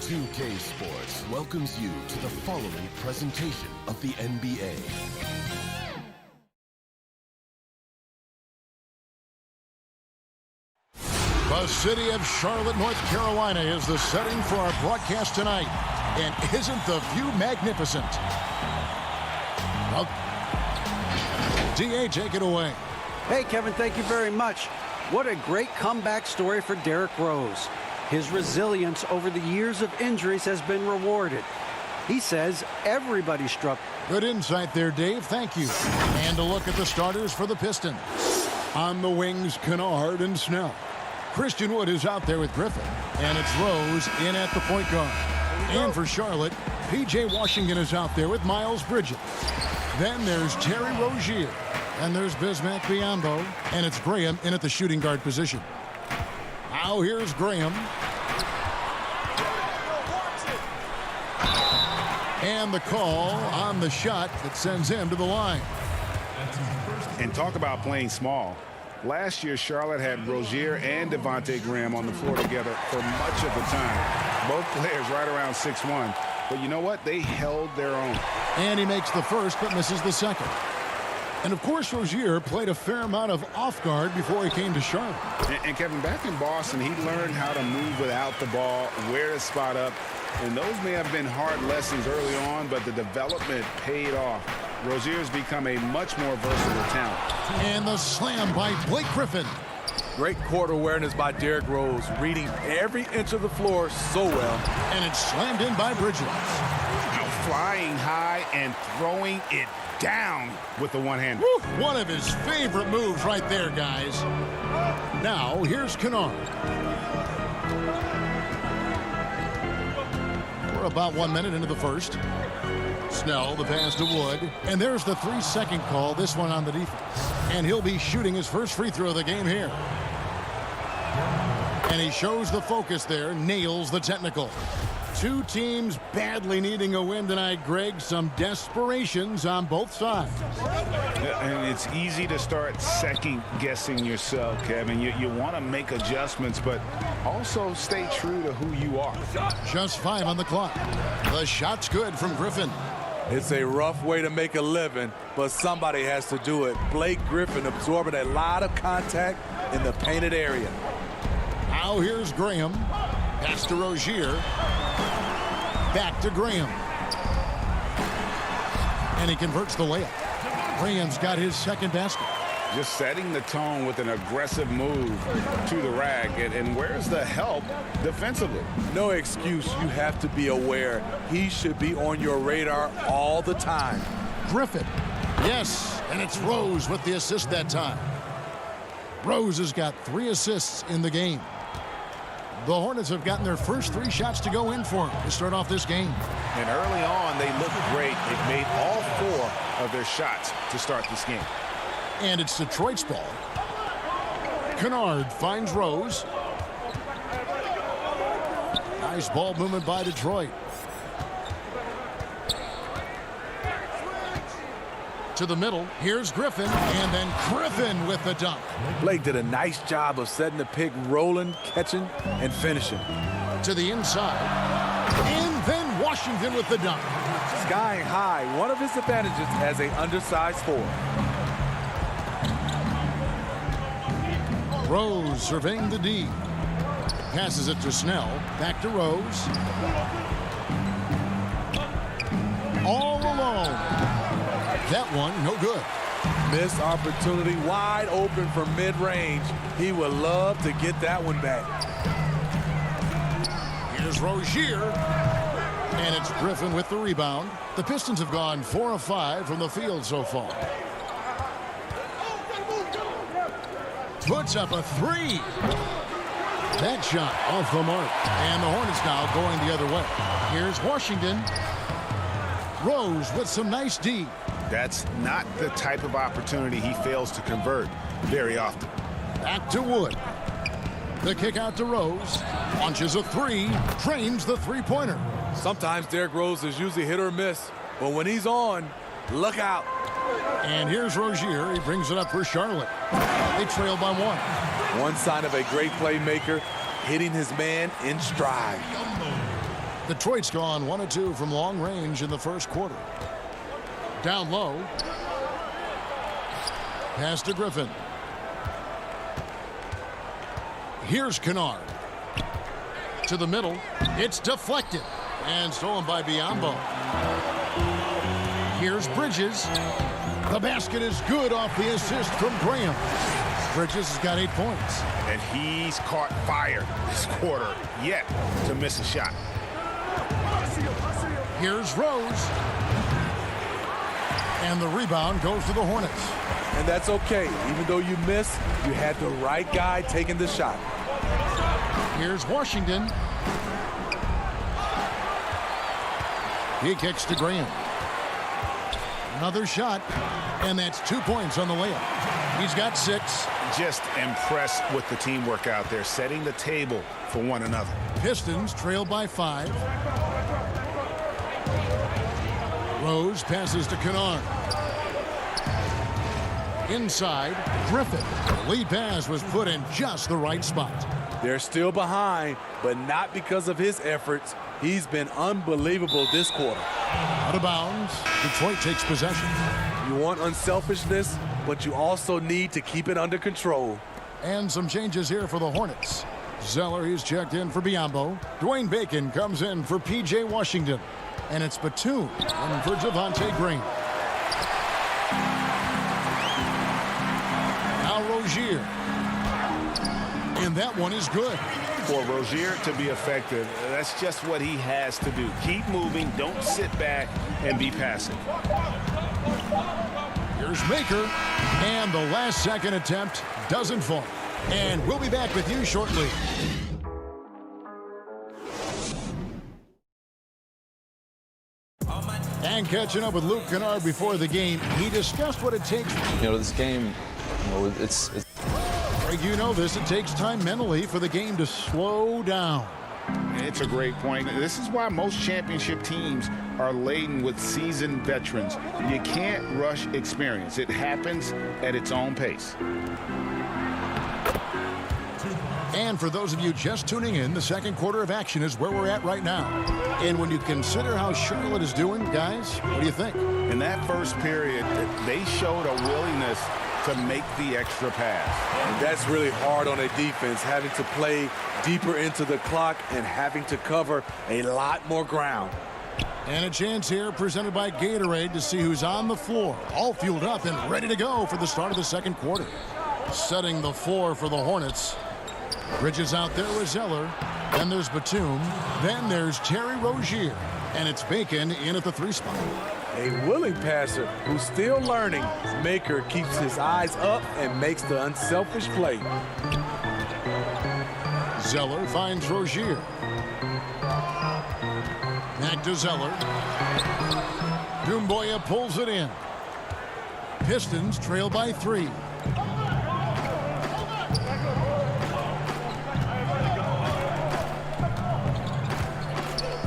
2K Sports welcomes you to the following presentation of the NBA. The city of Charlotte, North Carolina is the setting for our broadcast tonight. And isn't the view magnificent? Well, DA, take it away. Hey, Kevin, thank you very much. What a great comeback story for Derrick Rose. His resilience over the years of injuries has been rewarded. He says everybody struck. Good insight there, Dave. Thank you. And a look at the starters for the Pistons. On the wings, Kennard and Snell. Christian Wood is out there with Griffin. And it's Rose in at the point guard. And for Charlotte, P.J. Washington is out there with Miles Bridges. Then there's Terry Rozier. And there's Bismack Biyombo. And it's Graham in at the shooting guard position. Now here's Graham. And the call on the shot that sends him to the line. And talk about playing small. Last year, Charlotte had Rozier and Devontae Graham on the floor together for much of the time. Both players right around 6'1". But you know what? They held their own. And he makes the first but misses the second. And, of course, Rozier played a fair amount of off guard before he came to Charlotte. And Kevin, back in Boston, he learned how to move without the ball, where to spot up. And those may have been hard lessons early on, but the development paid off. Rozier's become a much more versatile talent. And the slam by Blake Griffin. Great court awareness by Derrick Rose, reading every inch of the floor so well. And it's slammed in by Bridges. Now flying high and throwing it down with the one-hander. One of his favorite moves right there, guys. Now, here's Kennard. We're about 1 minute into the first. Snell, the pass to Wood. And there's the 3-second call, this one on the defense. And he'll be shooting his first free throw of the game here. And he shows the focus there, nails the technical. Two teams badly needing a win tonight, Greg. Some desperations on both sides. And it's easy to start second-guessing yourself, Kevin. You want to make adjustments, but also stay true to who you are. Just 5 on the clock. The shot's good from Griffin. It's a rough way to make a living, but somebody has to do it. Blake Griffin absorbing a lot of contact in the painted area. Now here's Graham. Pass to Rozier. Back to Graham. And he converts the layup. Graham's got his second basket. Just setting the tone with an aggressive move to the rack. And where's the help defensively? No excuse. You have to be aware. He should be on your radar all the time. Griffin. Yes, and it's Rose with the assist that time. Rose has got 3 assists in the game. The Hornets have gotten their first 3 shots to go in for them to start off this game. And early on, they looked great. They've made all 4 of their shots to start this game. And it's Detroit's ball. Kennard finds Rose. Nice ball movement by Detroit. To the middle, here's Griffin, and then Griffin with the dunk. Blake did a nice job of setting the pick, rolling, catching, and finishing. To the inside, and then Washington with the dunk. Skying high, one of his advantages as an undersized forward. Rose surveying the D. Passes it to Snell, back to Rose. All alone. That one, no good. Missed opportunity, wide open from mid-range. He would love to get that one back. Here's Rozier. And it's Griffin with the rebound. The Pistons have gone 4 of 5 from the field so far. Puts up a 3. That shot off the mark. And the Hornets now going the other way. Here's Washington. Rose with some nice D. That's not the type of opportunity he fails to convert very often. Back to Wood. The kick out to Rose. Launches a 3. Trains the three-pointer. Sometimes Derrick Rose is usually hit or miss, but when he's on, look out. And here's Rozier. He brings it up for Charlotte. They trail by 1. One sign of a great playmaker, hitting his man in stride. Detroit's gone 1 of 2 from long range in the first quarter. Down low. Pass to Griffin. Here's Kennard. To the middle. It's deflected. And stolen by Biyombo. Here's Bridges. The basket is good off the assist from Graham. Bridges has got 8 points. And he's caught fire this quarter yet to miss a shot. Here's Rose. And the rebound goes to the Hornets. And that's okay. Even though you missed, you had the right guy taking the shot. Here's Washington. He kicks to Graham. Another shot, and that's 2 points on the layup. He's got 6. Just impressed with the teamwork out there, setting the table for one another. Pistons trail by 5. Rose passes to Kennard. Inside, Griffin. The lead pass was put in just the right spot. They're still behind, but not because of his efforts. He's been unbelievable this quarter. Out of bounds. Detroit takes possession. You want unselfishness, but you also need to keep it under control. And some changes here for the Hornets. Zeller, he's checked in for Biyombo. Dwayne Bacon comes in for P.J. Washington. And it's Batum in for Javonte Green. Now Rozier. And that one is good. For Rozier to be effective, that's just what he has to do. Keep moving, don't sit back and be passive. Here's Maker, and the last second attempt doesn't fall. And we'll be back with you shortly. And catching up with Luke Kennard before the game, he discussed what it takes. This game, it's Greg, you know this. It takes time mentally for the game to slow down. It's a great point. This is why most championship teams are laden with seasoned veterans. You can't rush experience. It happens at its own pace. And for those of you just tuning in, the second quarter of action is where we're at right now. And when you consider how Charlotte is doing, guys, what do you think? In that first period, they showed a willingness to make the extra pass. And that's really hard on a defense, having to play deeper into the clock and having to cover a lot more ground. And a chance here presented by Gatorade to see who's on the floor, all fueled up and ready to go for the start of the second quarter. Setting the floor for the Hornets. Bridges out there with Zeller. Then there's Batum. Then there's Terry Rozier. And it's Bacon in at the 3 spot. A willing passer who's still learning. Maker keeps his eyes up and makes the unselfish play. Zeller finds Rozier. Back to Zeller. Doumbouya pulls it in. Pistons trail by 3.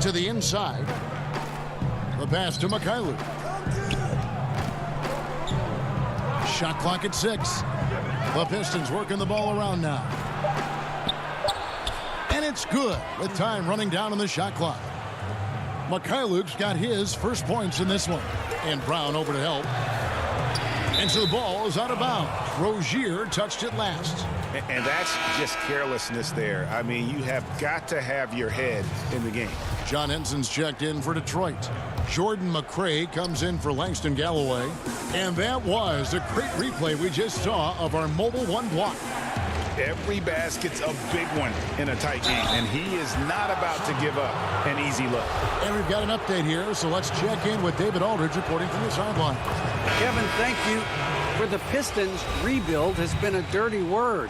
To the inside. The pass to Mikhailuk. Shot clock at 6. The Pistons working the ball around now. And it's good with time running down on the shot clock. Mikhailuk's got his first points in this one. And Brown over to help. And so the ball is out of bounds. Rozier touched it last. And that's just carelessness there. I mean, you have got to have your head in the game. John Henson's checked in for Detroit. Jordan McRae comes in for Langston Galloway. And that was a great replay we just saw of our Mobile One block. Every basket's a big one in a tight game, and he is not about to give up an easy look. And we've got an update here, so let's check in with David Aldridge reporting from the sideline. Kevin, thank you. For the Pistons, rebuild has been a dirty word.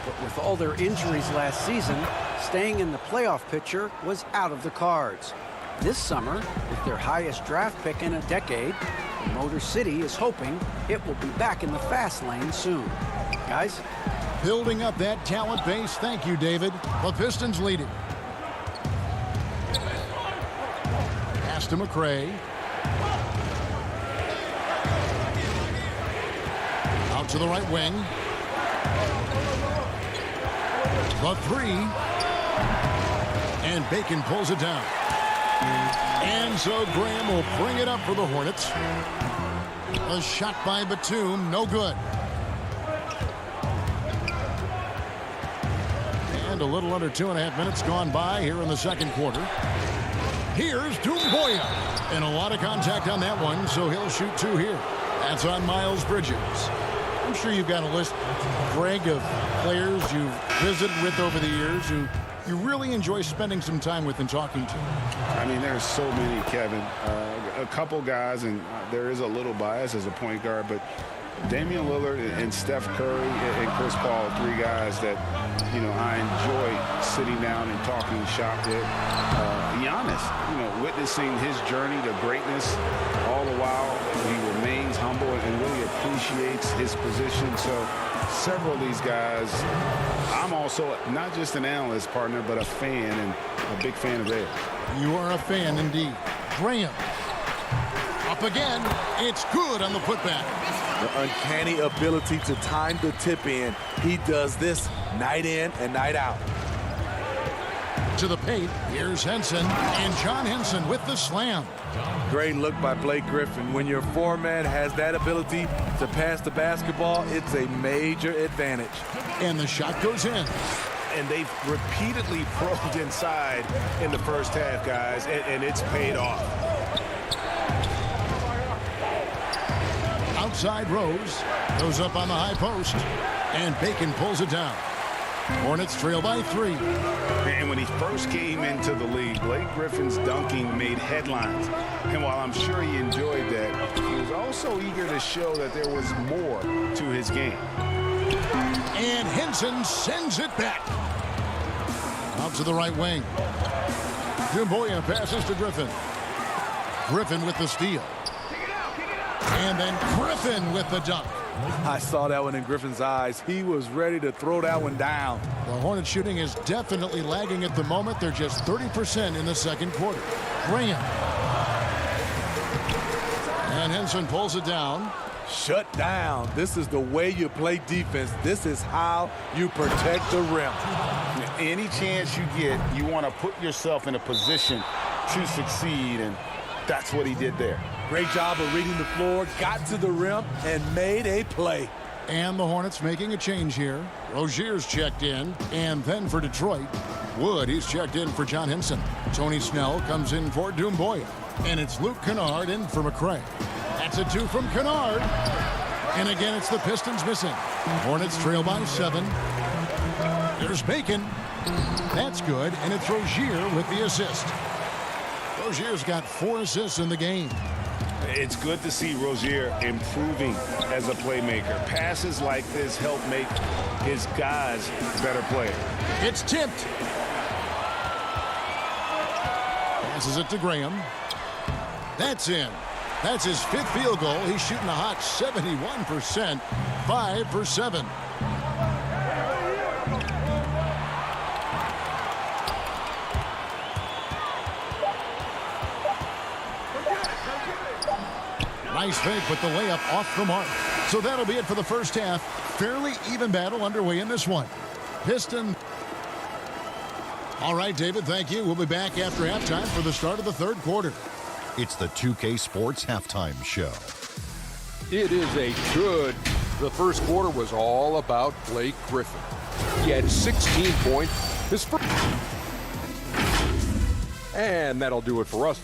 But with all their injuries last season, staying in the playoff picture was out of the cards. This summer, with their highest draft pick in a decade, Motor City is hoping it will be back in the fast lane soon. Guys? Building up that talent base. Thank you, David. The Pistons leading. Pass to McRae. Out to the right wing. The 3. And Bacon pulls it down. And so Graham will bring it up for the Hornets. A shot by Batum, no good. And a little under 2.5 minutes gone by here in the second quarter. Here's Doumbouya. And a lot of contact on that one, so he'll shoot 2 here. That's on Miles Bridges. I'm sure you've got a list, Greg, of players you've visited with over the years who you really enjoy spending some time with and talking to. I mean, there's so many, Kevin. A couple guys, and there is a little bias as a point guard, but Damian Lillard and Steph Curry and Chris Paul, 3 guys that, you know, I enjoy sitting down and talking shop with. Giannis, you know, witnessing his journey to greatness, all the while he remains humble and really appreciates his position. So several of these guys, I'm also not just an analyst, partner, but a fan, and a big fan of theirs. You are a fan indeed. Graham. Up again. It's good on the putback. The uncanny ability to time the tip in. He does this night in and night out. To the paint. Here's Henson. And John Henson with the slam. Great look by Blake Griffin. When your foreman has that ability to pass the basketball, it's a major advantage. And the shot goes in. And they've repeatedly probed inside in the first half, guys, and it's paid off. Outside Rose. Goes up on the high post. And Bacon pulls it down. Hornets trail by 3. And when he first came into the league, Blake Griffin's dunking made headlines. And while I'm sure he enjoyed that, he was also eager to show that there was more to his game. And Henson sends it back. Out to the right wing. Doumbouya passes to Griffin. Griffin with the steal. And then Griffin with the dunk. I saw that one in Griffin's eyes. He was ready to throw that one down. The Hornets shooting is definitely lagging at the moment. They're just 30% in the second quarter. Graham. And Henson pulls it down. Shut down. This is the way you play defense. This is how you protect the rim. Any chance you get, you want to put yourself in a position to succeed, and that's what he did there. Great job of reading the floor, got to the rim, and made a play. And the Hornets making a change here. Rozier's checked in, and then for Detroit, Wood, he's checked in for John Henson. Tony Snell comes in for Doumbouya. And it's Luke Kennard in for McCray. That's a 2 from Kennard. And again, it's the Pistons missing. Hornets trail by 7. There's Bacon. That's good, and it's Rozier with the assist. Rozier's got 4 assists in the game. It's good to see Rozier improving as a playmaker. Passes like this help make his guys better players. It's tipped. Passes it to Graham. That's in. That's his 5th field goal. He's shooting a hot 71%. 5 for 7. Nice fake with the layup off the mark. So that'll be it for the first half. Fairly even battle underway in this one. Pistons. All right, David, thank you. We'll be back after halftime for the start of the third quarter. It's the 2K Sports Halftime Show. It is a good. The first quarter was all about Blake Griffin. He had 16 points. His first. And that'll do it for us.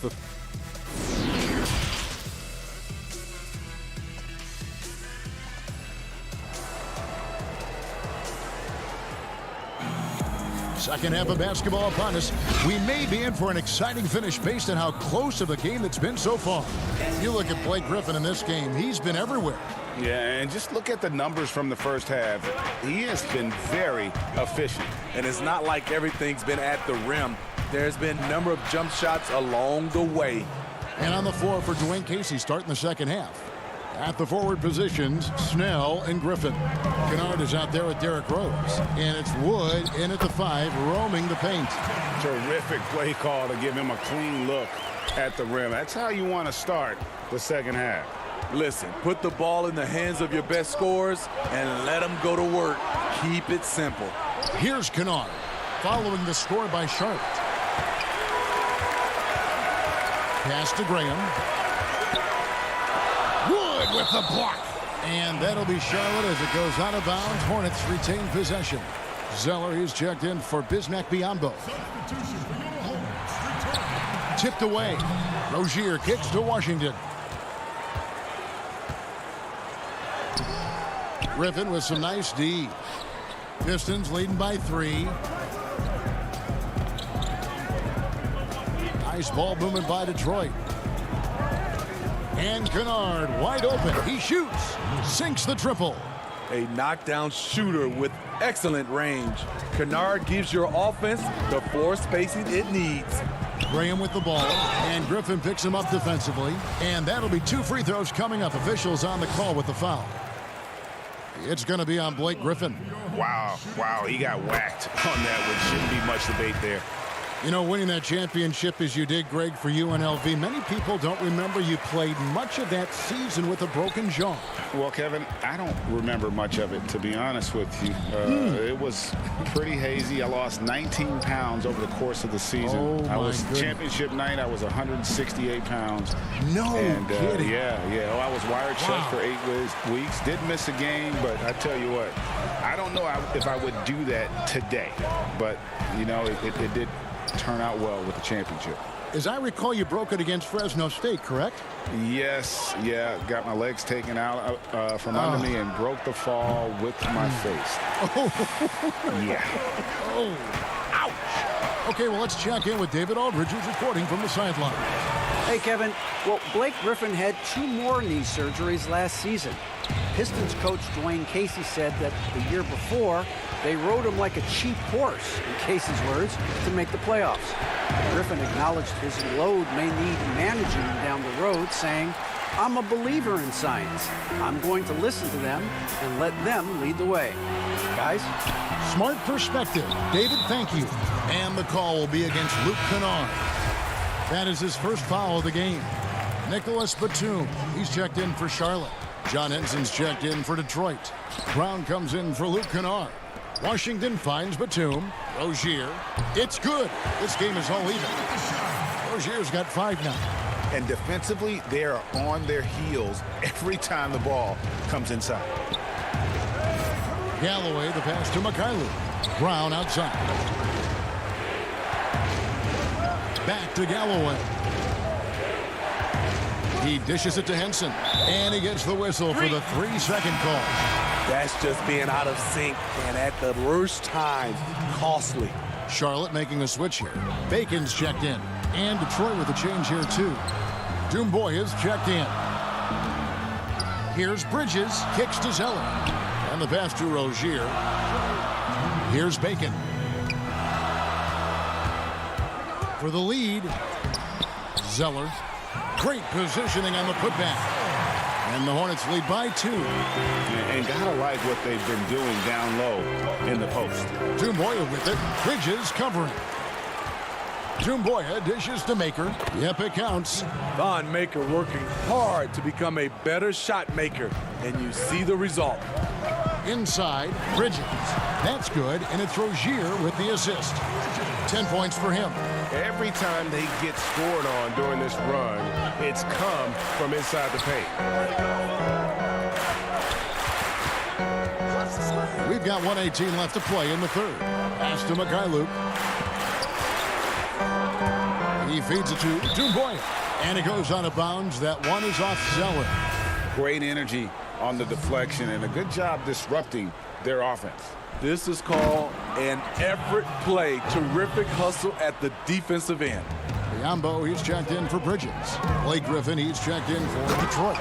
Second half of basketball upon us. We may be in for an exciting finish based on how close of a game it's been so far. You look at Blake Griffin in this game. He's been everywhere. Yeah, and just look at the numbers from the first half. He has been very efficient. And it's not like everything's been at the rim. There's been a number of jump shots along the way. And on the floor for Dwayne Casey starting the second half. At the forward positions, Snell and Griffin. Kennard is out there with Derrick Rose. And it's Wood in at the 5, roaming the paint. Terrific play call to give him a clean look at the rim. That's how you want to start the second half. Listen, put the ball in the hands of your best scorers and let them go to work. Keep it simple. Here's Kennard following the score by Charlotte. Pass to Graham. Wood with the block. And that'll be Charlotte as it goes out of bounds. Hornets retain possession. Zeller is checked in for Bismack Biyombo. Tipped away. Rozier kicks to Washington. Griffin with some nice D. Pistons leading by 3. Nice ball movement by Detroit. And Kennard wide open. He shoots. Sinks the triple. A knockdown shooter with excellent range. Kennard gives your offense the floor spacing it needs. Graham with the ball, and Griffin picks him up defensively. And that'll be 2 free throws coming up. Officials on the call with the foul. It's going to be on Blake Griffin. Wow, he got whacked on that, which shouldn't be much debate there. You know, winning that championship as you did, Greg, for UNLV, many people don't remember you played much of that season with a broken jaw. Well, Kevin, I don't remember much of it, to be honest with you. It was pretty hazy. I lost 19 pounds over the course of the season. I was championship night. I was 168 pounds. No kidding. Yeah. Oh, I was wired shut for 8 weeks. Did miss a game, but I tell you what, I don't know if I would do that today. But, you know, it did turn out well with the championship. As I recall, you broke it against Fresno State, correct? Yes, got my legs taken out from under me and broke the fall with my face. Yeah. Oh, ouch. Okay, well, let's check in with David Aldridge, who's reporting from the sideline. Hey, Kevin. Well, Blake Griffin had 2 more knee surgeries last season. Pistons coach Dwayne Casey said that the year before, they rode him like a cheap horse, in Casey's words, to make the playoffs. Griffin acknowledged his load may need managing down the road, saying, "I'm a believer in science. I'm going to listen to them and let them lead the way." Guys? Smart perspective. David, thank you. And the call will be against Luke Kennard. That is his first foul of the game. Nicholas Batum, he's checked in for Charlotte. John Henson's checked in for Detroit. Brown comes in for Luke Kennard. Washington finds Batum. Rozier. It's good. This game is all even. Rozier's got 5 now. And defensively, they are on their heels every time the ball comes inside. Galloway, the pass to Mikhailuk. Brown outside. Back to Galloway. He dishes it to Henson. And he gets the whistle for the 3-second call. That's just being out of sync and at the worst time, costly. Charlotte making a switch here. Bacon's checked in. And Detroit with a change here, too. Dumboy is checked in. Here's Bridges. Kicks to Zeller. And the pass to Rozier. Here's Bacon. For the lead, Zeller. Great positioning on the putback. And the Hornets lead by 2. And gotta like what they've been doing down low in the post. Dumboya with it. Bridges covering. Dumboya dishes to Maker. Yep, it counts. Von Maker working hard to become a better shot maker, and you see the result. Inside, Bridges. That's good, and it's Rozier with the assist. 10 points for him. Every time they get scored on during this run, it's come from inside the paint. We've got 1:18 left to play in the third. Pass to Mikhailuk. He feeds it to Dumboya. And it goes out of bounds. That one is off Zeller. Great energy on the deflection and a good job disrupting their offense. This is called an effort play. Terrific hustle at the defensive end. Biyombo, he's checked in for Bridges. Blake Griffin, he's checked in for Detroit.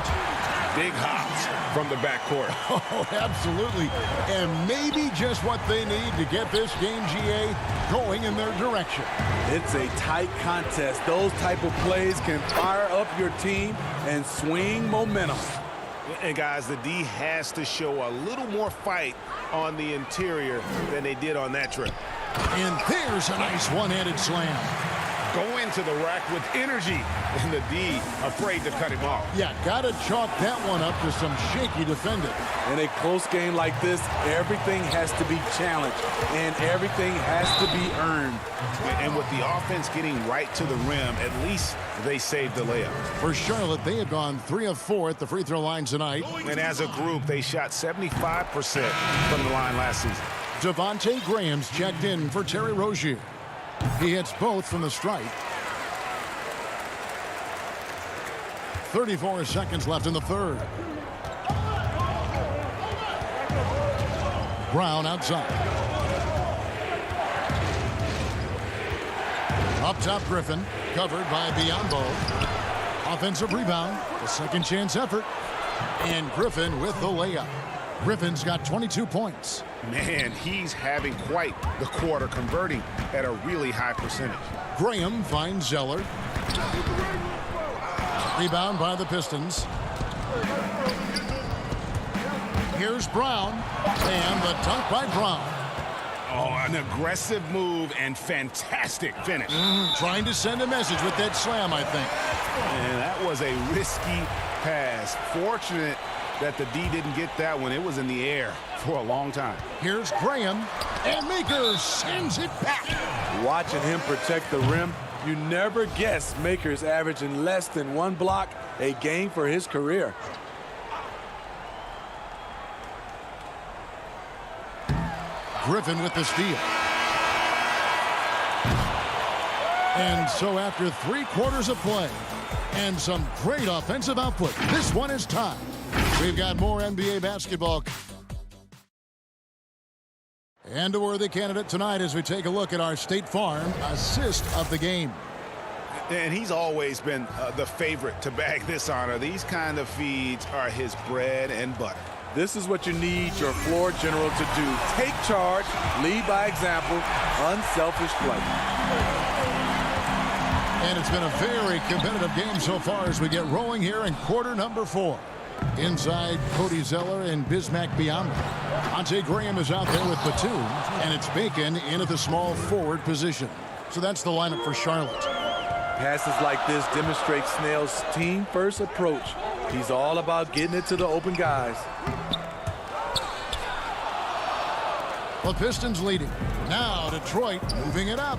Big hops from the backcourt. Oh, absolutely. And maybe just what they need to get this game, GA, going in their direction. It's a tight contest. Those type of plays can fire up your team and swing momentum. And guys, the D has to show a little more fight on the interior than they did on that trip. And there's a nice one-handed slam. go into the rack with energy, and the D afraid to cut him off. Yeah, got to chalk that one up to some shaky defending. In a close game like this, everything has to be challenged, and everything has to be earned. And with the offense getting right to the rim, at least they saved the layup. For Charlotte, they have gone 3 of 4 at the free throw line tonight. And as a group, they shot 75% from the line last season. Devontae Graham's checked in for Terry Rozier. He hits both from the stripe. 34 seconds left in the third. Brown outside. Up top, Griffin, covered by Biyombo. Offensive rebound, a second chance effort. And Griffin with the layup. Griffin's got 22 points. Man, he's having quite the quarter, converting at a really high percentage. Graham finds Zeller. Rebound by the Pistons. Here's Brown, and the dunk by Brown. Oh, an aggressive move and fantastic finish. Trying to send a message with that slam, I think. And that was a risky pass. Fortunate that the D didn't get that one. It was in the air for a long time. Here's Graham, and Makers sends it back. Watching him protect the rim, you never guess Makers averaging less than 1 block a game for his career. Griffin with the steal. And so after 3 quarters of play and some great offensive output, this one is tied. We've got more NBA basketball. And a worthy candidate tonight as we take a look at our State Farm assist of the game. And he's always been the favorite to bag this honor. These kind of feeds are his bread and butter. This is what you need your floor general to do. Take charge, lead by example, unselfish play. And it's been a very competitive game so far as we get rolling here in quarter number 4. Inside, Cody Zeller and Bismack Biyombo. Devontae Graham is out there with Batum, and it's Bacon in at the small forward position. So that's the lineup for Charlotte. Passes like this demonstrate Snell's team-first approach. He's all about getting it to the open guys. The Pistons leading. Now Detroit moving it up.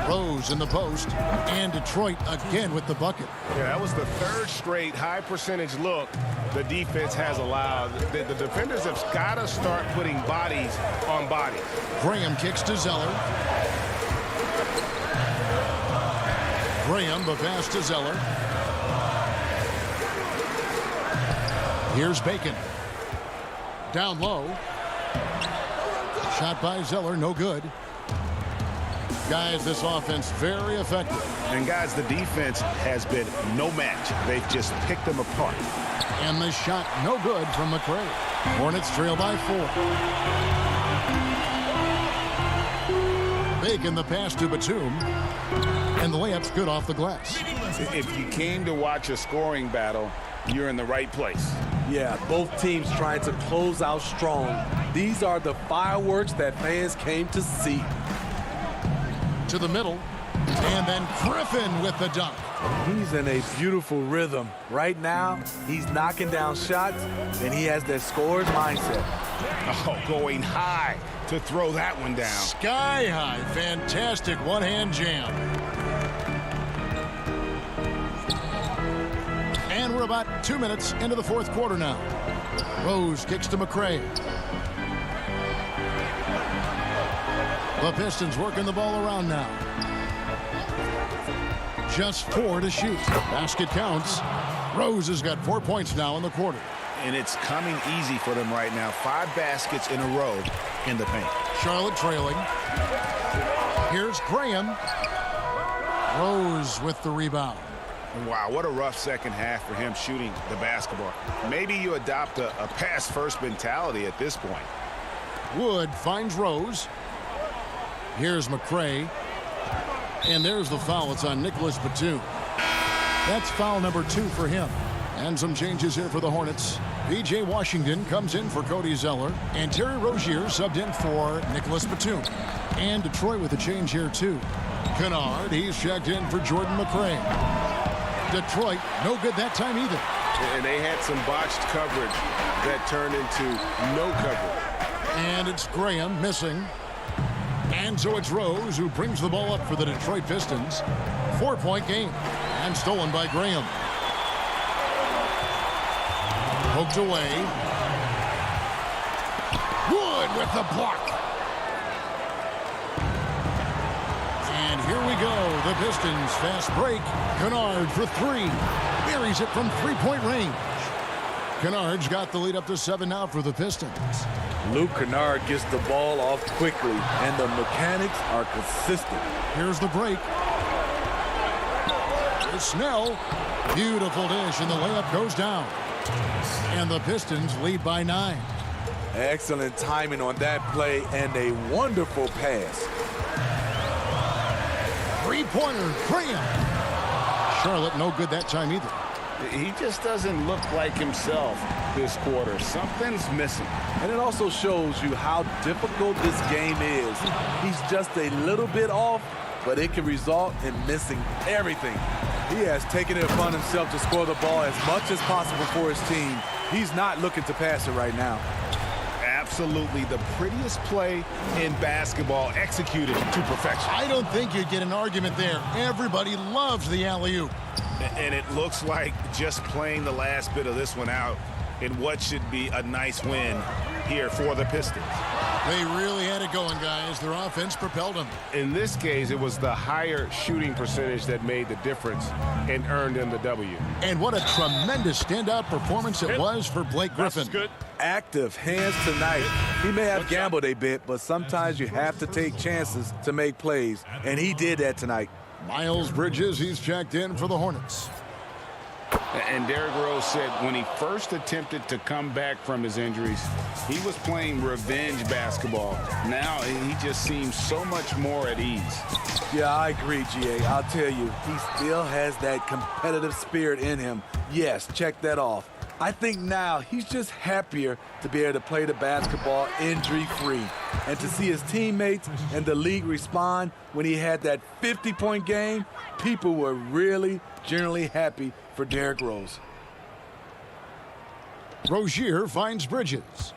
Rose in the post, and Detroit again with the bucket. Yeah, that was the 3rd straight high percentage look the defense has allowed. The defenders have got to start putting bodies on bodies. Graham kicks to Zeller. Graham, the pass to Zeller. Here's Bacon. Down low. Shot by Zeller, no good. Guys, this offense very effective. And guys, the defense has been no match. They've just picked them apart. And the shot no good from McRae. Hornets trail by 4. Bacon the pass to Batum. And the layup's good off the glass. If you came to watch a scoring battle, you're in the right place. Yeah, both teams trying to close out strong. These are the fireworks that fans came to see. To the middle, and then Griffin with the dunk. He's in a beautiful rhythm. Right now, he's knocking down shots, and he has that scorer's mindset. Oh, going high to throw that one down. Sky high, fantastic one-hand jam. And we're about 2 minutes into the 4th quarter now. Rose kicks to McRae. The Pistons working the ball around now. Just 4 to shoot. Basket counts. Rose has got 4 points now in the quarter. And it's coming easy for them right now. 5 baskets in a row in the paint. Charlotte trailing. Here's Graham. Rose with the rebound. Wow, what a rough second half for him shooting the basketball. Maybe you adopt a pass-first mentality at this point. Wood finds Rose. Here's McRae. And there's the foul. It's on Nicholas Batum. That's foul number 2 for him. And some changes here for the Hornets. P.J. Washington comes in for Cody Zeller. And Terry Rozier subbed in for Nicholas Batum. And Detroit with a change here, too. Kennard, he's checked in for Jordan McRae. Detroit, no good that time either. And they had some botched coverage that turned into no coverage. And it's Graham missing. And so it's Rose who brings the ball up for the Detroit Pistons. 4-point game. And stolen by Graham. Poked away. Wood with the block. And here we go. The Pistons fast break. Kennard for three. Buries it from three-point range. Kennard's got the lead up to 7 now for the Pistons. Luke Kennard gets the ball off quickly, and the mechanics are consistent. Here's the break. It's Snell. Beautiful dish, and the layup goes down. And the Pistons lead by 9. Excellent timing on that play, and a wonderful pass. Three-pointer, Graham. Charlotte no good that time either. He just doesn't look like himself this quarter. Something's missing. And it also shows you how difficult this game is. He's just a little bit off, but it can result in missing everything. He has taken it upon himself to score the ball as much as possible for his team. He's not looking to pass it right now. Absolutely the prettiest play in basketball, executed to perfection. I don't think you'd get an argument there. Everybody loves the alley-oop. And it looks like just playing the last bit of this one out in what should be a nice win here for the Pistons. They really had it going, guys. Their offense propelled them. In this case, it was the higher shooting percentage that made the difference and earned them the W. And what a tremendous standout performance it was for Blake Griffin. Good. Active hands tonight. He may have gambled a bit, but sometimes you have to take chances to make plays, and he did that tonight. Miles Bridges, he's checked in for the Hornets. And Derrick Rose said when he first attempted to come back from his injuries, he was playing revenge basketball. Now he just seems so much more at ease. Yeah, I agree, GA. I'll tell you, he still has that competitive spirit in him. Yes, check that off. I think now he's just happier to be able to play the basketball injury-free and to see his teammates and the league respond when he had that 50-point game. People were really generally happy for Derrick Rose. Rozier finds Bridges.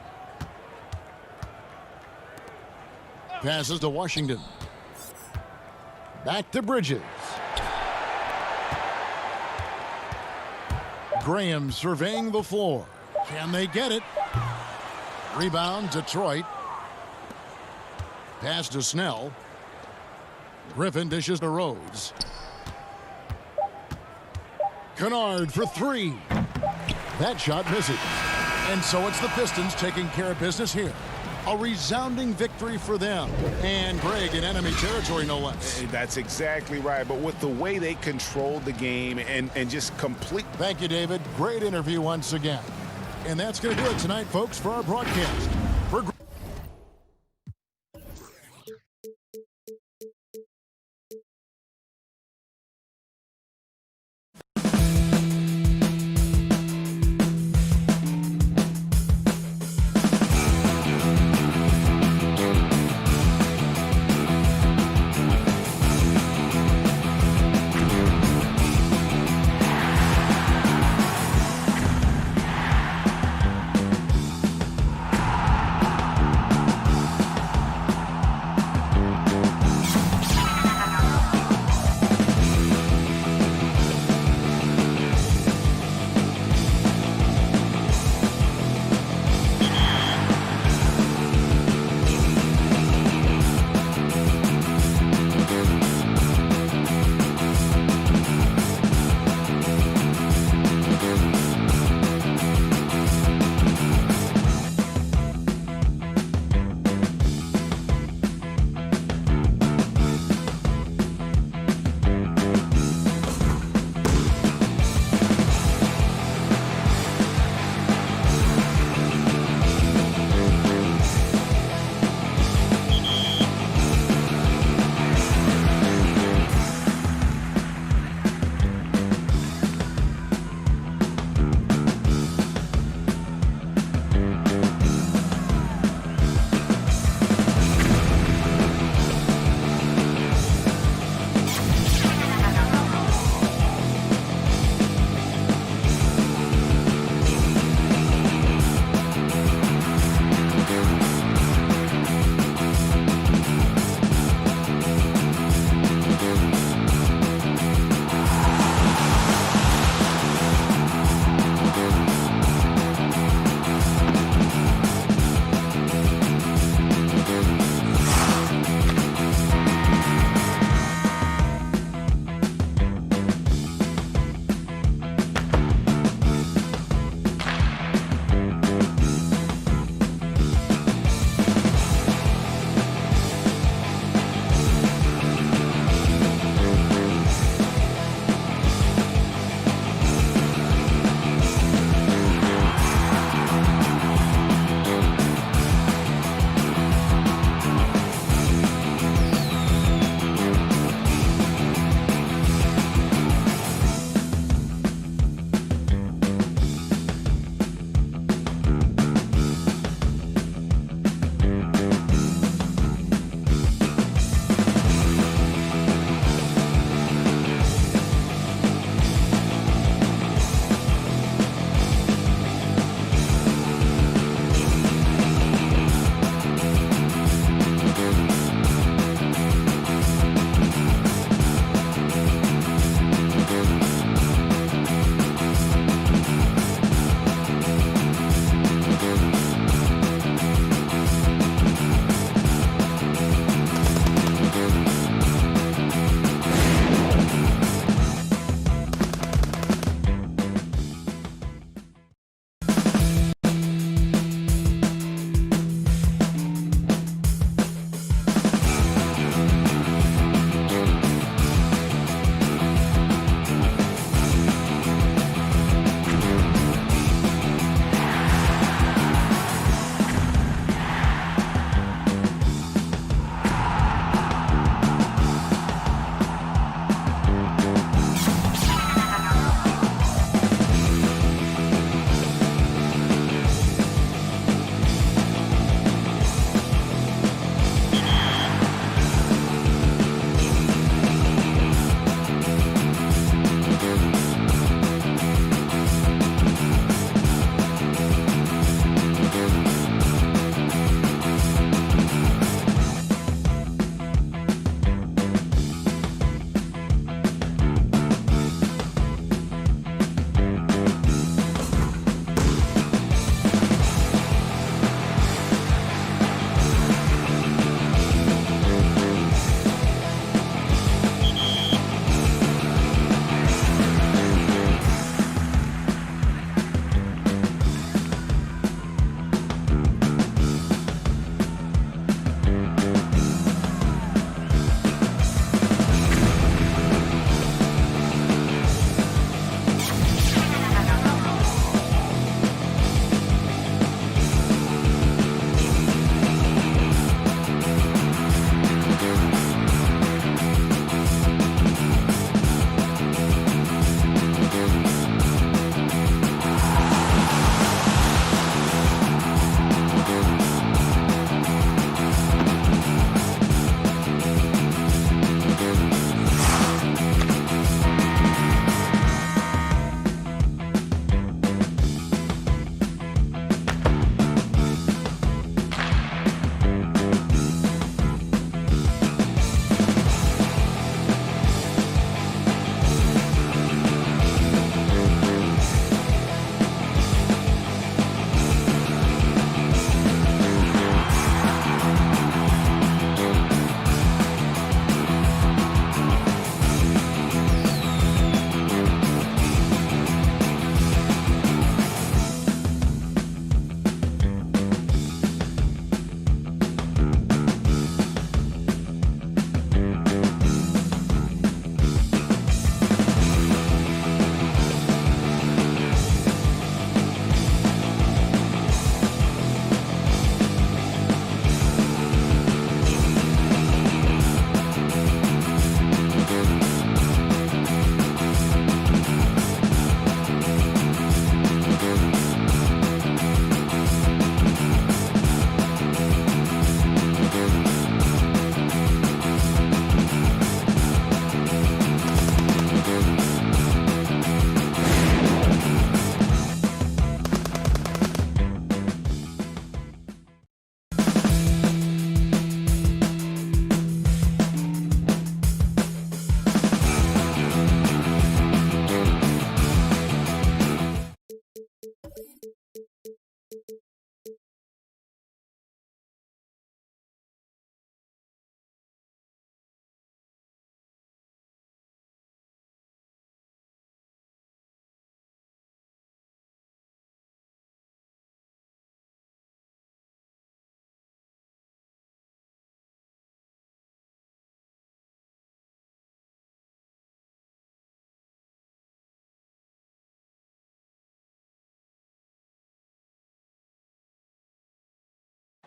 Passes to Washington. Back to Bridges. Graham surveying the floor. Can they get it? Rebound, Detroit. Pass to Snell. Griffin dishes to Rose. Kennard for three. That shot misses. And so it's the Pistons taking care of business here. A resounding victory for them. And Greg in enemy territory, no less. That's exactly right. But with the way they controlled the game and just complete. Thank you, David. Great interview once again. And that's going to do it tonight, folks, for our broadcast. For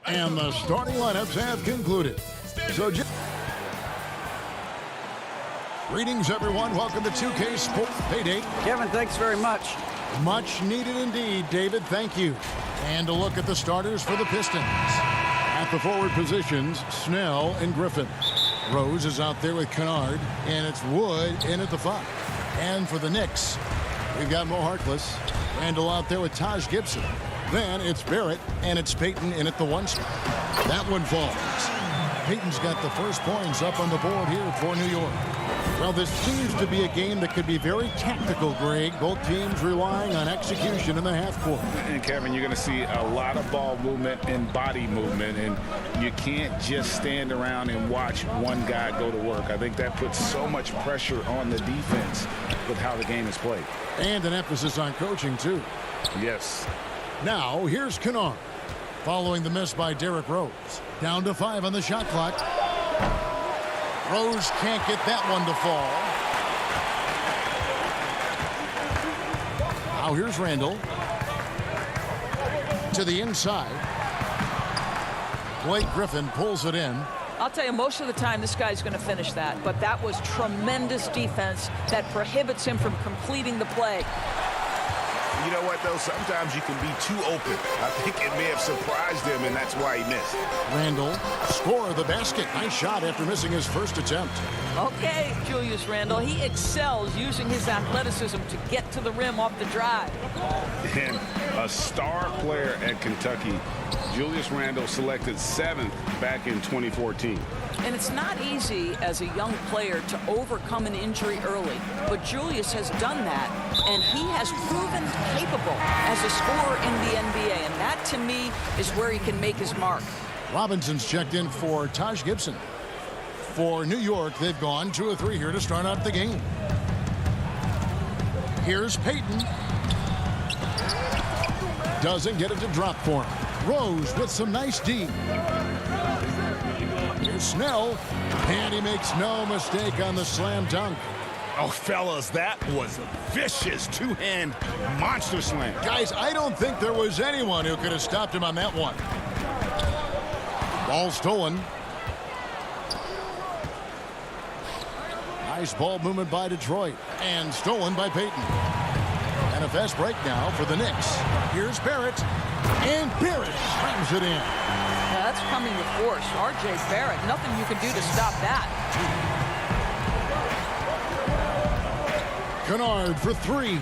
And the starting lineups have concluded. So, greetings, everyone. Welcome to 2K Sports Payday. Kevin, thanks very much. Much needed indeed, David. Thank you. And a look at the starters for the Pistons. At the forward positions, Snell and Griffin. Rose is out there with Kennard, and it's Wood in at the 5. And for the Knicks, we've got Mo Harkless. Randall out there with Taj Gibson. Then it's Barrett, and it's Payton in at the 1 spot. That one falls. Payton's got the first points up on the board here for New York. Well, this seems to be a game that could be very tactical, Greg. Both teams relying on execution in the half court. And, Kevin, you're going to see a lot of ball movement and body movement, and you can't just stand around and watch one guy go to work. I think that puts so much pressure on the defense with how the game is played. And an emphasis on coaching, too. Yes. Now, here's Kennard. Following the miss by Derrick Rose. Down to 5 on the shot clock. Rose can't get that one to fall. Now here's Randall. To the inside. Blake Griffin pulls it in. I'll tell you, most of the time this guy's going to finish that. But that was tremendous defense that prohibits him from completing the play. You know what, though? Sometimes you can be too open. I think it may have surprised him, and that's why he missed. Randall, score of the basket. Nice shot after missing his first attempt. Okay, Julius Randle. He excels using his athleticism to get to the rim off the drive. And a star player at Kentucky, Julius Randle selected 7th back in 2014. And it's not easy as a young player to overcome an injury early. But Julius has done that, and he has proven capable as a scorer in the NBA. And that, to me, is where he can make his mark. Robinson's checked in for Taj Gibson. For New York, they've gone 2 of 3 here to start out the game. Here's Payton. Doesn't get it to drop for him. Rose with some nice D. Here's Snell, and he makes no mistake on the slam dunk. Oh, fellas, that was a vicious two-hand monster slam. Guys, I don't think there was anyone who could have stopped him on that one. Ball stolen. Nice ball movement by Detroit, and stolen by Payton. And a fast break now for the Knicks. Here's Barrett, and Barrett slams it in. Now that's coming with force. R.J. Barrett, nothing you can do to stop that. Kennard for 3.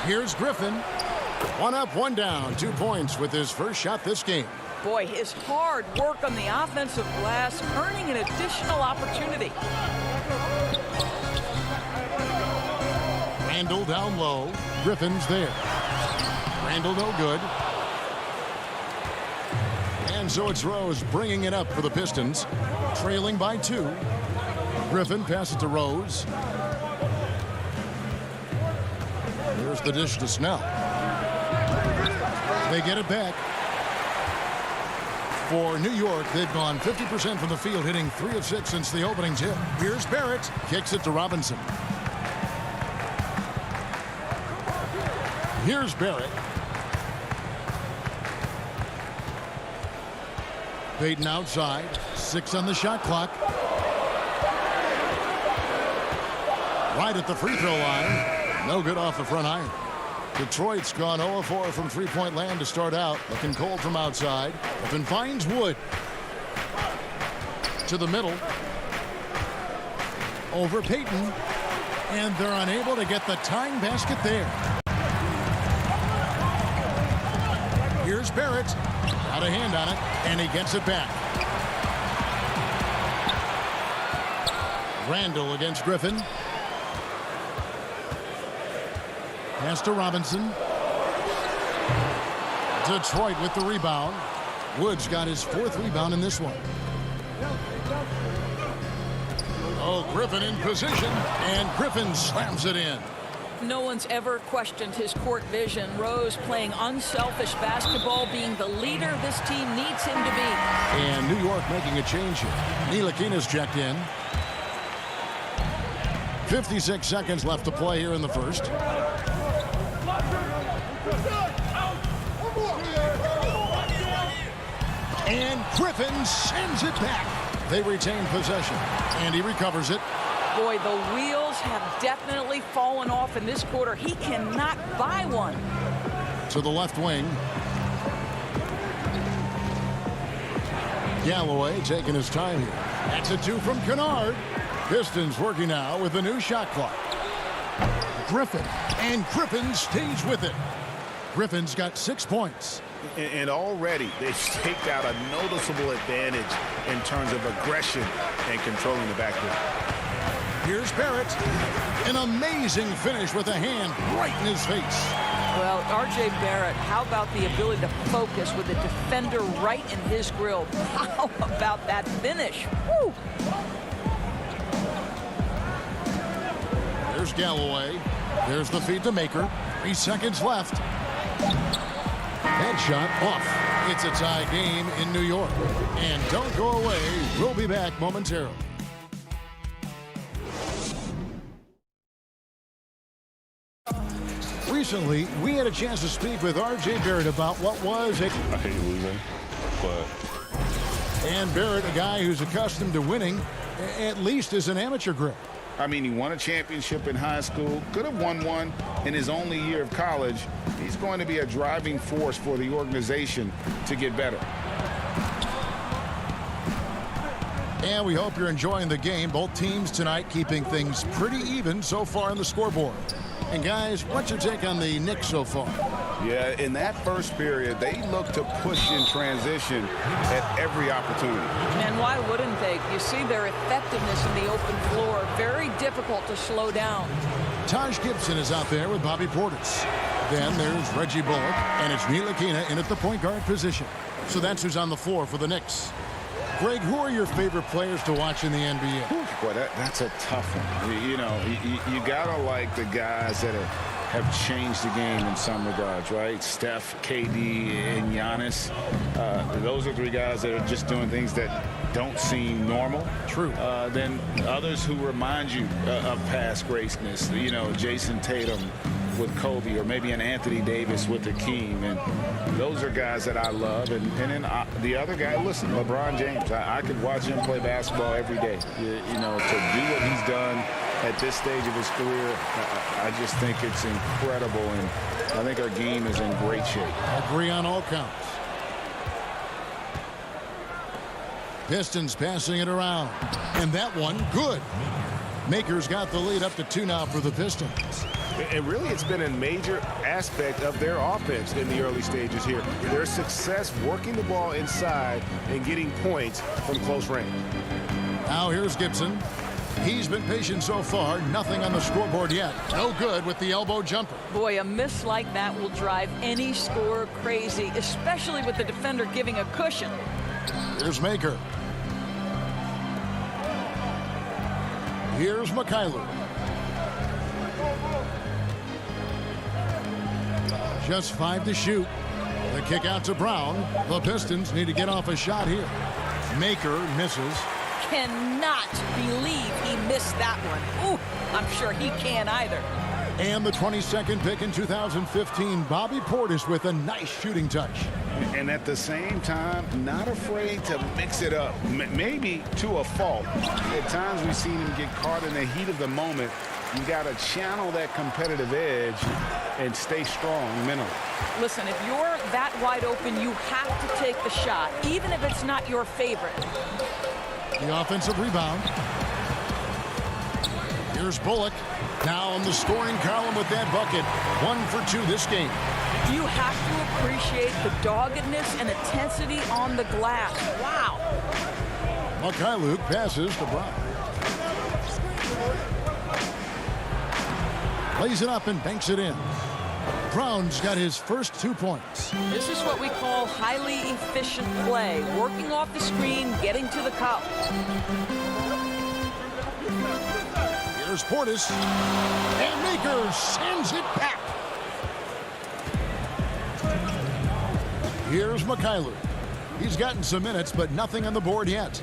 Here's Griffin. 1 up, 1 down. 2 points with his first shot this game. Boy, his hard work on the offensive glass, earning an additional opportunity. Randall down low. Griffin's there. Randall no good. And so it's Rose bringing it up for the Pistons. Trailing by 2. Griffin passes to Rose. Here's the dish to Snell. They get it back. For New York, they've gone 50% from the field, hitting 3 of 6 since the opening tip. Here's Barrett. Kicks it to Robinson. Here's Barrett. Payton outside. 6 on the shot clock. Right at the free throw line. No good off the front iron. Detroit's gone 0 of 4 from three-point land to start out. Looking cold from outside. Griffin finds Wood. To the middle. Over Payton. And they're unable to get the tying basket there. Here's Barrett. Got a hand on it, and he gets it back. Randall against Griffin. Pass to Robinson. Detroit with the rebound. Woods got his 4th rebound in this one. Oh, Griffin in position, and Griffin slams it in. No one's ever questioned his court vision. Rose playing unselfish basketball, being the leader this team needs him to be. And New York making a change here. Ntilikina's checked in. 56 seconds left to play here in the first. And Griffin sends it back. They retain possession, and he recovers it. Boy, the wheels have definitely fallen off in this quarter. He cannot buy one. To the left wing. Galloway taking his time here. That's a 2 from Kennard. Pistons working now with a new shot clock. Griffin, and Griffin stays with it. Griffin's got 6 points. And already they've staked out a noticeable advantage in terms of aggression and controlling the backcourt. Here's Barrett. An amazing finish with a hand right in his face. Well, R.J. Barrett, how about the ability to focus with the defender right in his grill? How about that finish? Woo! There's Galloway. There's the feed to Maker. 3 seconds left. Headshot off. It's a tie game in New York. And don't go away. We'll be back momentarily. Recently, we had a chance to speak with R.J. Barrett about what was a... I hate losing, but... And Barrett, a guy who's accustomed to winning, at least as an amateur grip. I mean, he won a championship in high school, could have won one in his only year of college. He's going to be a driving force for the organization to get better. And we hope you're enjoying the game. Both teams tonight keeping things pretty even so far on the scoreboard. And guys, what's your take on the Knicks so far? Yeah, in that first period, they looked to push in transition at every opportunity. And why wouldn't they? You see their effectiveness in the open floor. Very difficult to slow down. Taj Gibson is out there with Bobby Portis. Then there's Reggie Bullock, and it's Neil Aquina in at the point guard position. So that's who's on the floor for the Knicks. Greg, who are your favorite players to watch in the NBA? Boy, that's a tough one. You gotta like the guys that have changed the game in some regards, right? Steph, KD, and Giannis. Those are 3 guys that are just doing things that don't seem normal. True. Then others who remind you of past greatness. Jason Tatum with Kobe, or maybe an Anthony Davis with Hakeem, and those are guys that I love. And then the other guy, listen, LeBron James. I could watch him play basketball every day. To do what he's done at this stage of his career, I just think it's incredible, and I think our game is in great shape. Agree on all counts. Pistons passing it around, and that one good. Maker's got the lead up to 2 now for the Pistons. And really, it's been a major aspect of their offense in the early stages here. Their success working the ball inside and getting points from close range. Now here's Gibson. He's been patient so far. Nothing on the scoreboard yet. No good with the elbow jumper. Boy, a miss like that will drive any scorer crazy, especially with the defender giving a cushion. Here's Maker. Here's Mikhailuk. Just 5 to shoot. The kick out to Brown. The Pistons need to get off a shot here. Maker misses. Cannot believe he missed that one. Ooh, I'm sure he can't either. And the 22nd pick in 2015, Bobby Portis with a nice shooting touch. And at the same time, not afraid to mix it up, maybe to a fault. At times we've seen him get caught in the heat of the moment. You got to channel that competitive edge and stay strong mentally. Listen, if you're that wide open, you have to take the shot, even if it's not your favorite. The offensive rebound. Here's Bullock. Now on the scoring column with that bucket. 1 for 2 this game. You have to appreciate the doggedness and intensity on the glass. Wow. Mikhailuk passes to Brown. Lays it up and banks it in. Brown's got his first 2 points. This is what we call highly efficient play. Working off the screen, getting to the cup. Here's Portis. And Maker sends it back. Here's Mikhailuk. He's gotten some minutes, but nothing on the board yet.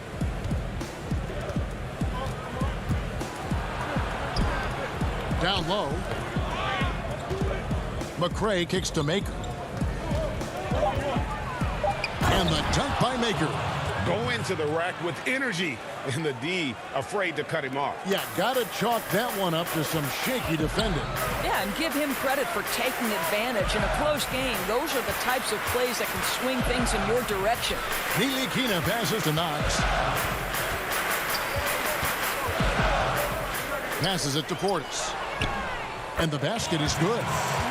Down low. McRae kicks to Maker. And the dunk by Maker. Go into the rack with energy. And the D afraid to cut him off. Yeah, got to chalk that one up to some shaky defending. Yeah, and give him credit for taking advantage in a close game. Those are the types of plays that can swing things in your direction. Ntilikina passes to Knox. Passes it to Portis. And the basket is good.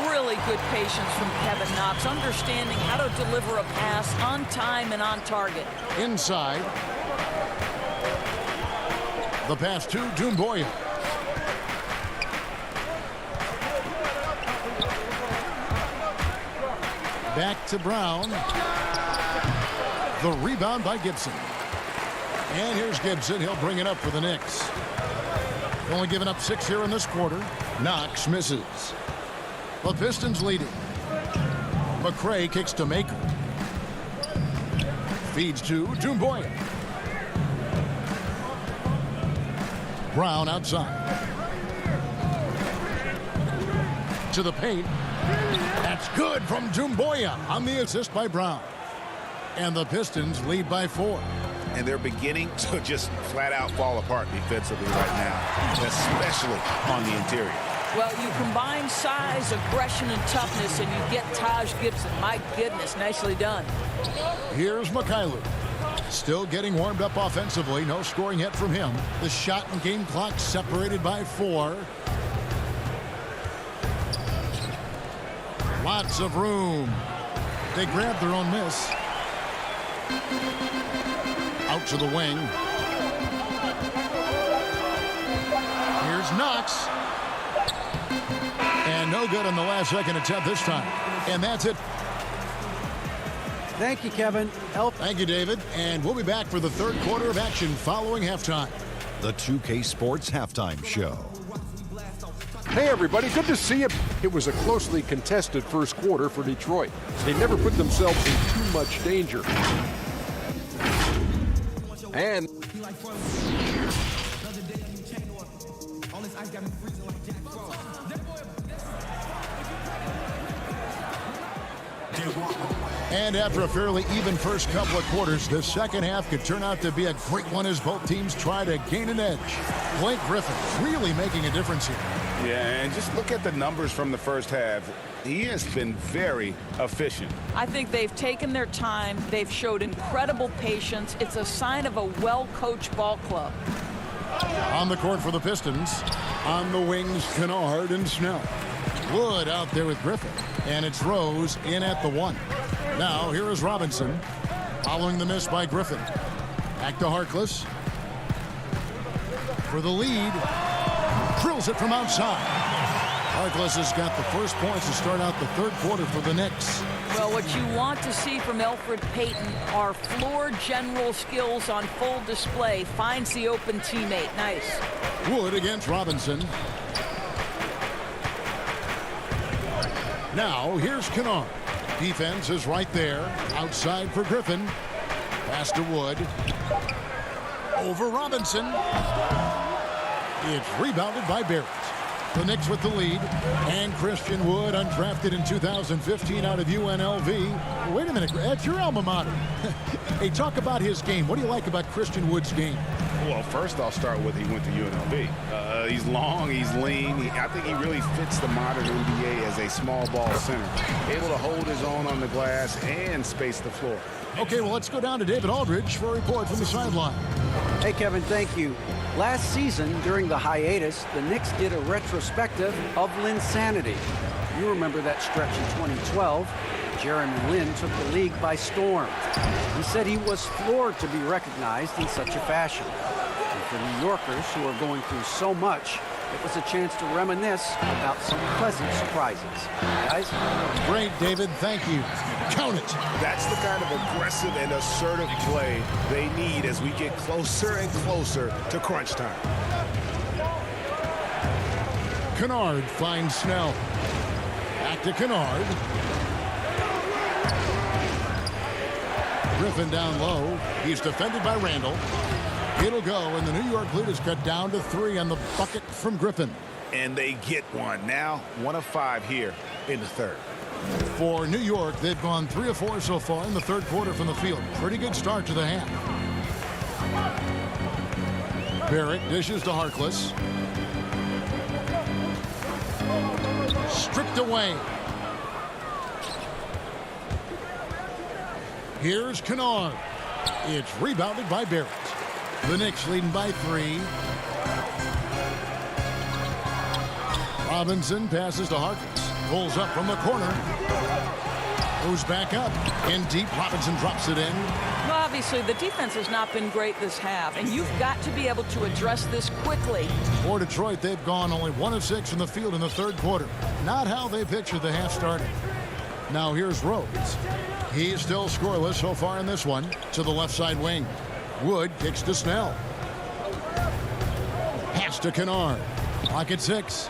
Really good patience from Kevin Knox, understanding how to deliver a pass on time and on target. Inside. The pass to Doumbouya. Back to Brown. The rebound by Gibson. And here's Gibson. He'll bring it up for the Knicks. Only giving up 6 here in this quarter. Knox misses. The Pistons leading. McRae kicks to Maker. Feeds to Doumbouya. Brown outside. To the paint. That's good from Doumbouya on the assist by Brown. And the Pistons lead by 4. And they're beginning to just flat out fall apart defensively right now, especially on the interior. Well, you combine size, aggression, and toughness, and you get Taj Gibson. My goodness, nicely done. Here's Mikhailuk. Still getting warmed up offensively. No scoring yet from him. The shot and game clock separated by 4. Lots of room. They grab their own miss. Out to the wing. Here's Knox. And no good on the last second attempt this time. And that's it. Thank you, Kevin. Thank you, David. And we'll be back for the third quarter of action following halftime. The 2K Sports Halftime Show. Hey, everybody. Good to see you. It was a closely contested first quarter for Detroit. They never put themselves in too much danger. And after a fairly even first couple of quarters, the second half could turn out to be a great one as both teams try to gain an edge. Blake Griffin really making a difference here. Yeah, and just look at the numbers from the first half. He has been very efficient. I think they've taken their time. They've showed incredible patience. It's a sign of a well-coached ball club. On the court for the Pistons, on the wings, Kennard and Snell. Wood out there with Griffin, and it's Rose in at the 1. Now, here is Robinson, following the miss by Griffin. Back to Harkless. For the lead, drills it from outside. Harkless has got the first points to start out the third quarter for the Knicks. Well, what you want to see from Elfrid Payton are floor general skills on full display. Finds the open teammate. Nice. Wood against Robinson. Now, here's Kennard. Defense is right there. Outside for Griffin. Pass to Wood. Over Robinson. It's rebounded by Barrett. The Knicks with the lead. And Christian Wood, undrafted in 2015 out of UNLV. Wait a minute, that's your alma mater. Hey, talk about his game. What do you like about Christian Wood's game? Well, first I'll start with he went to UNLV. He's long, he's lean. I think he really fits the modern NBA as a small ball center. Able to hold his own on the glass and space the floor. Okay, well, let's go down to David Aldridge for a report from the sideline. Hey, Kevin, thank you. Last season, during the hiatus, the Knicks did a retrospective of Linsanity. You remember that stretch in 2012. Jeremy Lin took the league by storm. He said he was floored to be recognized in such a fashion. And for New Yorkers who are going through so much, it was a chance to reminisce about some pleasant surprises. Guys? Great, David. Thank you. Count it. That's the kind of aggressive and assertive play they need as we get closer and closer to crunch time. Kennard finds Snell. Back to Kennard. Griffin down low. He's defended by Randall. It'll go, and the New York lead is cut down to 3 on the bucket from Griffin. And they get one. Now 1 of 5 here in the third. For New York, they've gone 3 of 4 so far in the third quarter from the field. Pretty good start to the half. Barrett dishes to Harkless. Stripped away. Here's Kennard. It's rebounded by Barrett. The Knicks leading by 3. Robinson passes to Harkless. Pulls up from the corner. Goes back up. In deep, Robinson drops it in. Well, obviously, the defense has not been great this half, and you've got to be able to address this quickly. For Detroit, they've gone only 1 of 6 from the field in the third quarter. Not how they pictured the half started. Now here's Rose. He's still scoreless so far in this one. To the left side wing. Wood kicks to Snell. Pass to Kennard. Clock at 6.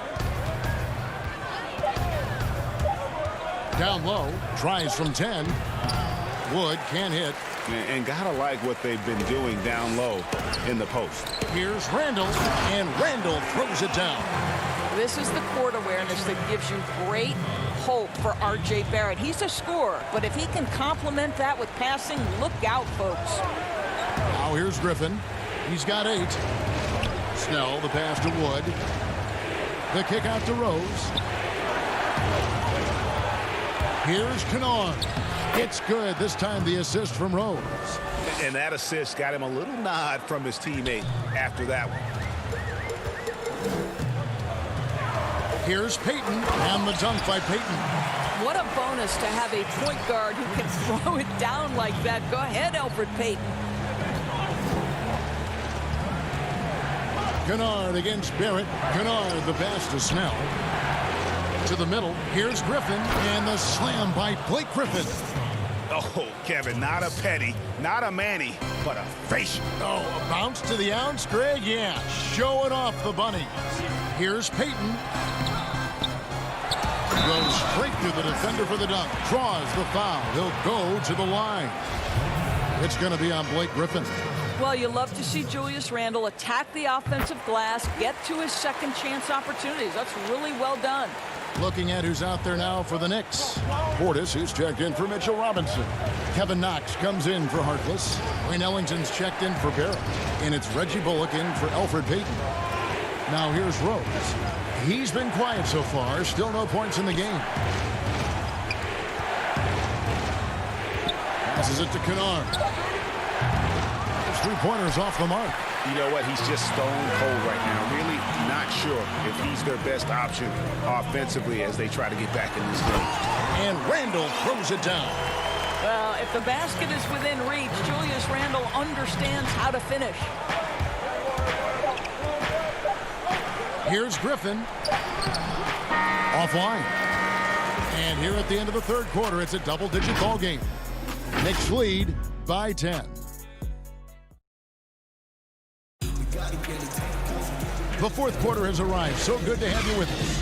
Down low. Tries from 10. Wood can't hit. And gotta like what they've been doing down low in the post. Here's Randall. And Randall throws it down. This is the court awareness that gives you great hope for R.J. Barrett. He's a scorer, but if he can complement that with passing, look out, folks. Now here's Griffin. He's got 8. Snell, the pass to Wood. The kick out to Rose. Here's Kennard. It's good. This time the assist from Rose. And that assist got him a little nod from his teammate after that one. Here's Payton, and the dunk by Payton. What a bonus to have a point guard who can throw it down like that. Go ahead, Elfrid Payton. Kennard against Barrett. Kennard, the pass to Snell. To the middle. Here's Griffin, and the slam by Blake Griffin. Oh, Kevin, not a Petty, not a Manny, but a facial. Oh, a bounce to the ounce, Greg? Yeah, showing off the bunny. Here's Payton. Goes straight through the defender for the dunk. Draws the foul. He'll go to the line. It's going to be on Blake Griffin. Well, you love to see Julius Randle attack the offensive glass, get to his second chance opportunities. That's really well done. Looking at who's out there now for the Knicks. Portis, who's checked in for Mitchell Robinson. Kevin Knox comes in for Harkless. Wayne Ellington's checked in for Barrett. And it's Reggie Bullock in for Elfrid Payton. Now here's Rose. He's been quiet so far. Still no points in the game. Passes it to Kennard. His three-pointers off the mark. You know what? He's just stone cold right now. Really not sure if he's their best option offensively as they try to get back in this game. And Randall throws it down. Well, if the basket is within reach, Julius Randle understands how to finish. Here's Griffin. Offline. And here at the end of the third quarter, it's a double-digit ball game. Knicks lead by 10. The fourth quarter has arrived. So good to have you with us.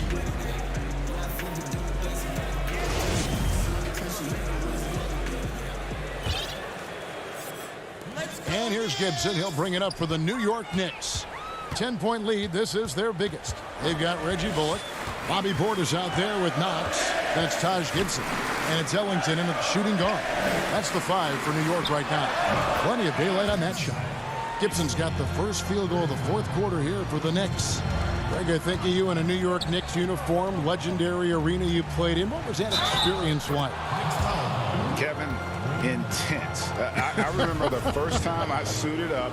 And here's Gibson. He'll bring it up for the New York Knicks. 10-point lead. This is their biggest. They've got Reggie Bullock. Bobby Portis out there with Knox. That's Taj Gibson. And it's Ellington in at shooting guard. That's the 5 for New York right now. Plenty of daylight on that shot. Gibson's got the first field goal of the fourth quarter here for the Knicks. Greg, I think of you in a New York Knicks uniform, legendary arena you played in. What was that experience like? Kevin, intense. I remember the first time I suited up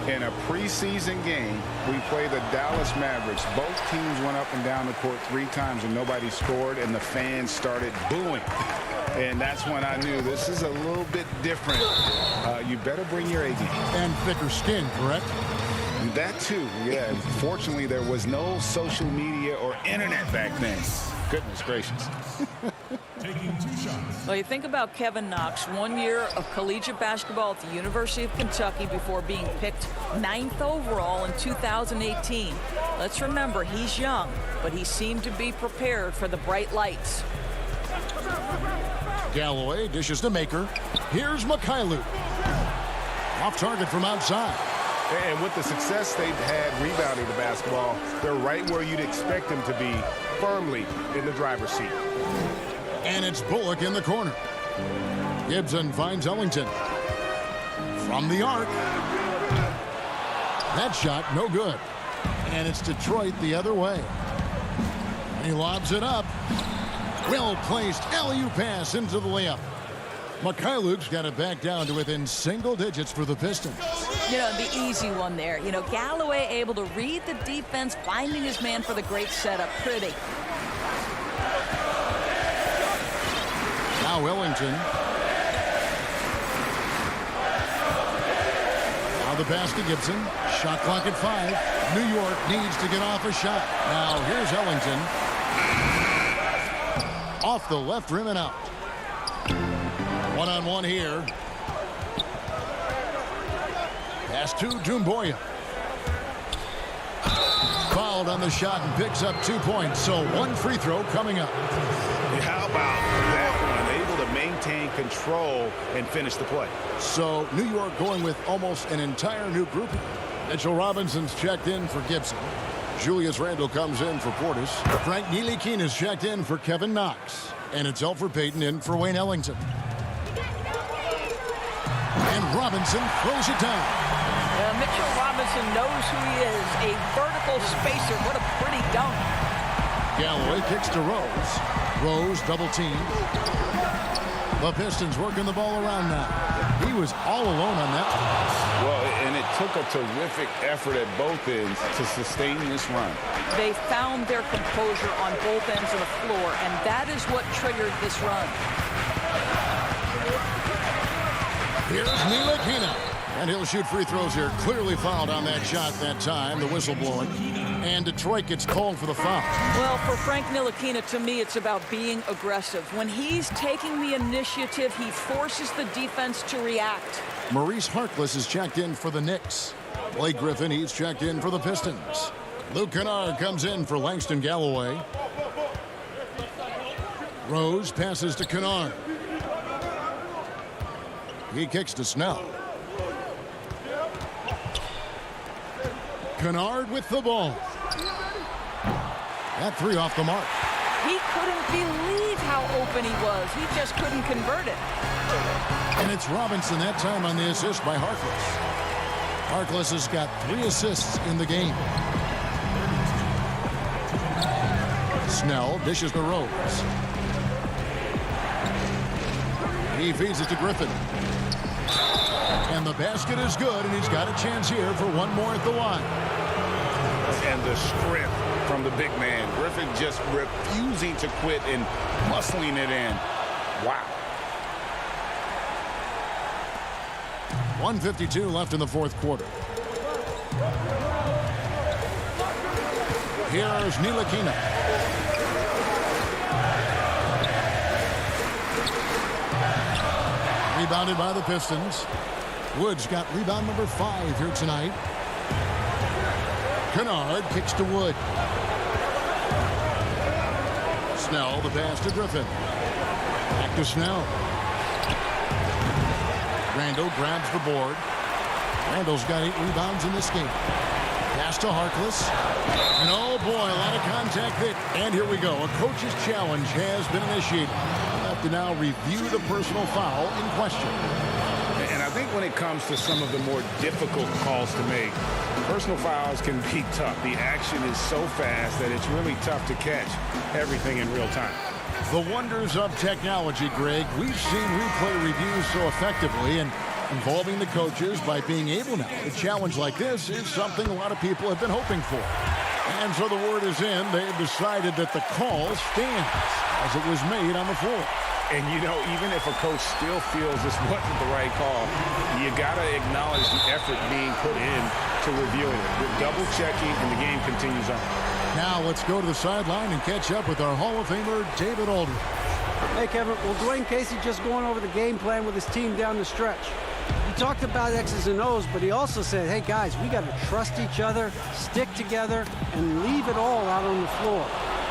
in a preseason game. We played the Dallas Mavericks. Both teams went up and down the court 3 times and nobody scored, and the fans started booing. And that's when I knew this is a little bit different. You better bring your A game. And thicker skin, correct? That too, yeah. Fortunately, there was no social media or internet back then. Goodness gracious. Well, you think about Kevin Knox, 1 year of collegiate basketball at the University of Kentucky before being picked 9th overall in 2018. Let's remember, he's young, but he seemed to be prepared for the bright lights. Galloway dishes to Maker. Here's Mikhailuk. Off target from outside. And with the success they've had rebounding the basketball, they're right where you'd expect them to be, firmly in the driver's seat. And it's Bullock in the corner. Gibson finds Ellington. From the arc. That shot, no good. And it's Detroit the other way. And he lobs it up. Well-placed alley-oop pass into the layup. Mikhailuk's got it back down to within single digits for the Pistons. You know, the easy one there. You know, Galloway able to read the defense, finding his man for the great setup. Pretty. Now Ellington. Now the pass to Gibson. Shot clock at 5. New York needs to get off a shot. Now here's Ellington. Off the left rim and out. One-on-one here. Pass to Doumbouya. Fouled on the shot and picks up 2 points. So one free throw coming up. How about that one? Able to maintain control and finish the play. So New York going with almost an entire new group. Mitchell Robinson's checked in for Gibson. Julius Randle comes in for Portis. Frank Ntilikina is checked in for Kevin Knox. And it's Elfrid Payton in for Wayne Ellington. And Robinson throws it down. Mitchell Robinson knows who he is. A vertical spacer. What a pretty dunk. Galloway kicks to Rose. Rose double team. The Pistons working the ball around now. He was all alone on that one. Well, and it took a terrific effort at both ends to sustain this run. They found their composure on both ends of the floor, and that is what triggered this run. Here's Ntilikina. And he'll shoot free throws here. Clearly fouled on that shot that time. The whistle blowing. And Detroit gets called for the foul. Well, for Frank Ntilikina, to me, it's about being aggressive. When he's taking the initiative, he forces the defense to react. Maurice Harkless is checked in for the Knicks. Blake Griffin, he's checked in for the Pistons. Luke Kennard comes in for Langston Galloway. Rose passes to Kennard. He kicks to Snell. Kennard with the ball. That three off the mark. He couldn't believe how open he was. He just couldn't convert it. And it's Robinson that time on the assist by Harkless. Harkless has got 3 assists in the game. Snell dishes to Rose. He feeds it to Griffin. And the basket is good, and he's got a chance here for one more at the line. And the strength from the big man. Griffin just refusing to quit and muscling it in. Wow. 1:52 left in the fourth quarter. Here's Ntilikina. Rebounded by the Pistons. Wood's got rebound number 5 here tonight. Kennard kicks to Wood. Snell, the pass to Griffin. Back to Snell. Randle grabs the board. Randle's got 8 rebounds in this game. Pass to Harkless. And oh boy, a lot of contact there. And here we go. A coach's challenge has been initiated. We'll have to now review the personal foul in question. And I think when it comes to some of the more difficult calls to make, personal fouls can be tough. The action is so fast that it's really tough to catch everything in real time. The wonders of technology, Greg. We've seen replay reviews so effectively, and involving the coaches by being able now. A challenge like this is something a lot of people have been hoping for. And so the word is in. They've decided that the call stands as it was made on the floor. And, you know, even if a coach still feels this wasn't the right call, you got to acknowledge the effort being put in to reviewing it. With double checking, and the game continues on. Now let's go to the sideline and catch up with our Hall of Famer, David Aldridge. Hey, Kevin. Well, Dwayne Casey just going over the game plan with his team down the stretch. He talked about X's and O's, but he also said, hey, guys, we got to trust each other, stick together, and leave it all out on the floor.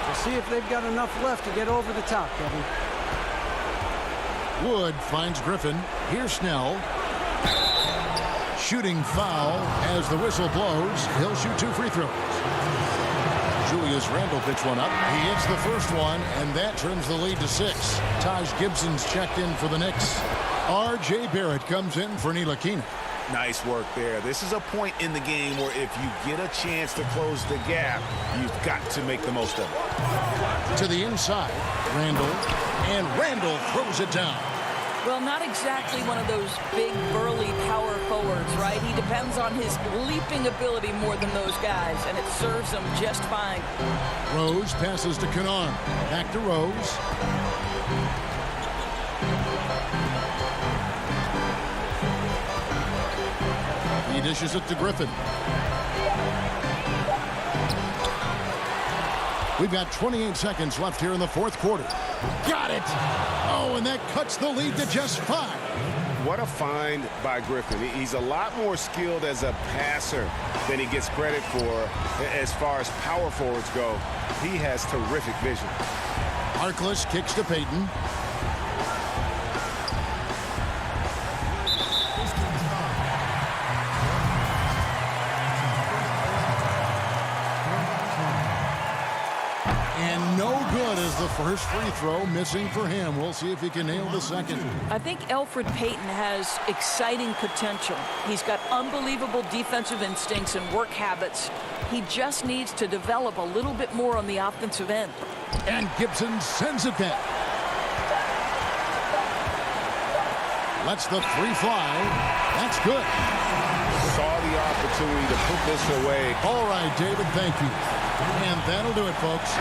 We'll see if they've got enough left to get over the top, Kevin. Wood finds Griffin. Here's Snell. Shooting foul as the whistle blows. He'll shoot 2 free throws. Julius Randle picks one up. He hits the first one, and that turns the lead to 6. Taj Gibson's checked in for the Knicks. R.J. Barrett comes in for Ntilikina. Nice work there. This is a point in the game where if you get a chance to close the gap, you've got to make the most of it. To the inside, Randle, and Randle throws it down. Well, not exactly one of those big, burly power forwards, right? He depends on his leaping ability more than those guys, and it serves him just fine. Rose passes to Kennard. Back to Rose. He dishes it to Griffin. We've got 28 seconds left here in the fourth quarter. Got it! Oh, and that cuts the lead to just 5. What a find by Griffin. He's a lot more skilled as a passer than he gets credit for as far as power forwards go. He has terrific vision. Harkless kicks to Payton. And no good as the first free throw missing for him. We'll see if he can nail the second. I think Elfrid Payton has exciting potential. He's got unbelievable defensive instincts and work habits. He just needs to develop a little bit more on the offensive end. And Gibson sends it back. Lets the 3 fly. That's good. Saw the opportunity to put this away. All right, David, thank you. And that'll do it, folks.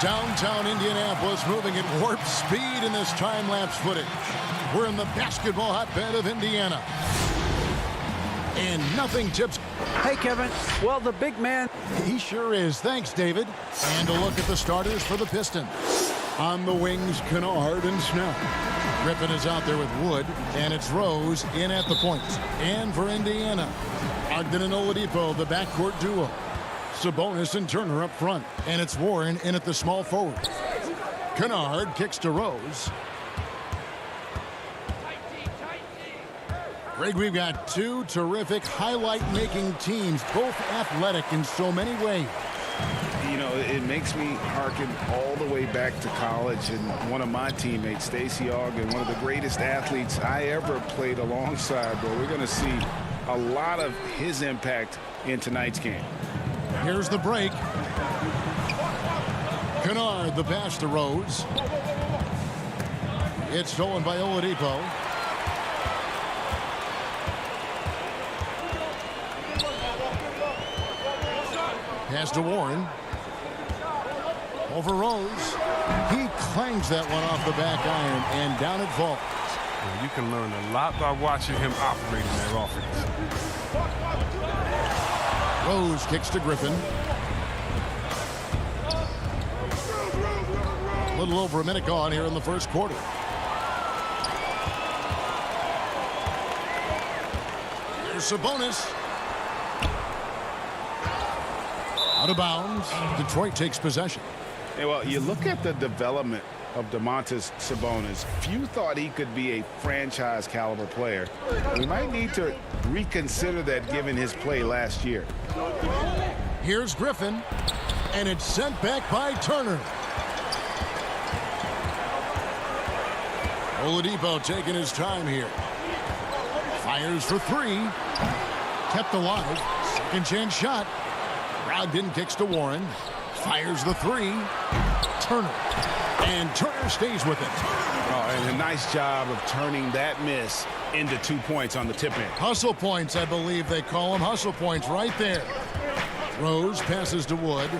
Downtown Indianapolis moving at warp speed in this time-lapse footage. We're in the basketball hotbed of Indiana. And nothing tips. Hey, Kevin. Well, the big man. He sure is. Thanks, David. And a look at the starters for the Pistons. On the wings, Kennard and Snell. Griffin is out there with Wood, and it's Rose in at the points. And for Indiana, Ogden and Oladipo, the backcourt duo. Sabonis and Turner up front, and it's Warren in at the small forward. Kennard kicks to Rose. Greg, we've got two terrific highlight-making teams, both athletic in so many ways. You know, it makes me hearken all the way back to college, and one of my teammates, Stacey Ogden, one of the greatest athletes I ever played alongside. But we're going to see a lot of his impact in tonight's game. Here's the break. Kennard, the pass to Rose. It's stolen by Oladipo. Pass to Warren. Over Rose. He clangs that one off the back iron, and down it falls. You can learn a lot by watching him operate in that offense. Rose kicks to Griffin. A little over a minute gone here in the first quarter. Here's Sabonis. Out of bounds. Detroit takes possession. Hey, well, you look at the development of Domantas Sabonis. Few thought he could be a franchise caliber player. We might need to reconsider that given his play last year. Here's Griffin, and it's sent back by Turner. Oladipo taking his time here. Fires for three. Kept alive. Second chance shot. Brogdon kicks to Warren. Fires the three. Turner. And Turner stays with it. Oh, and a nice job of turning that miss into 2 points on the tip in. Hustle points, I believe they call them. Hustle points right there. Rose passes to Wood.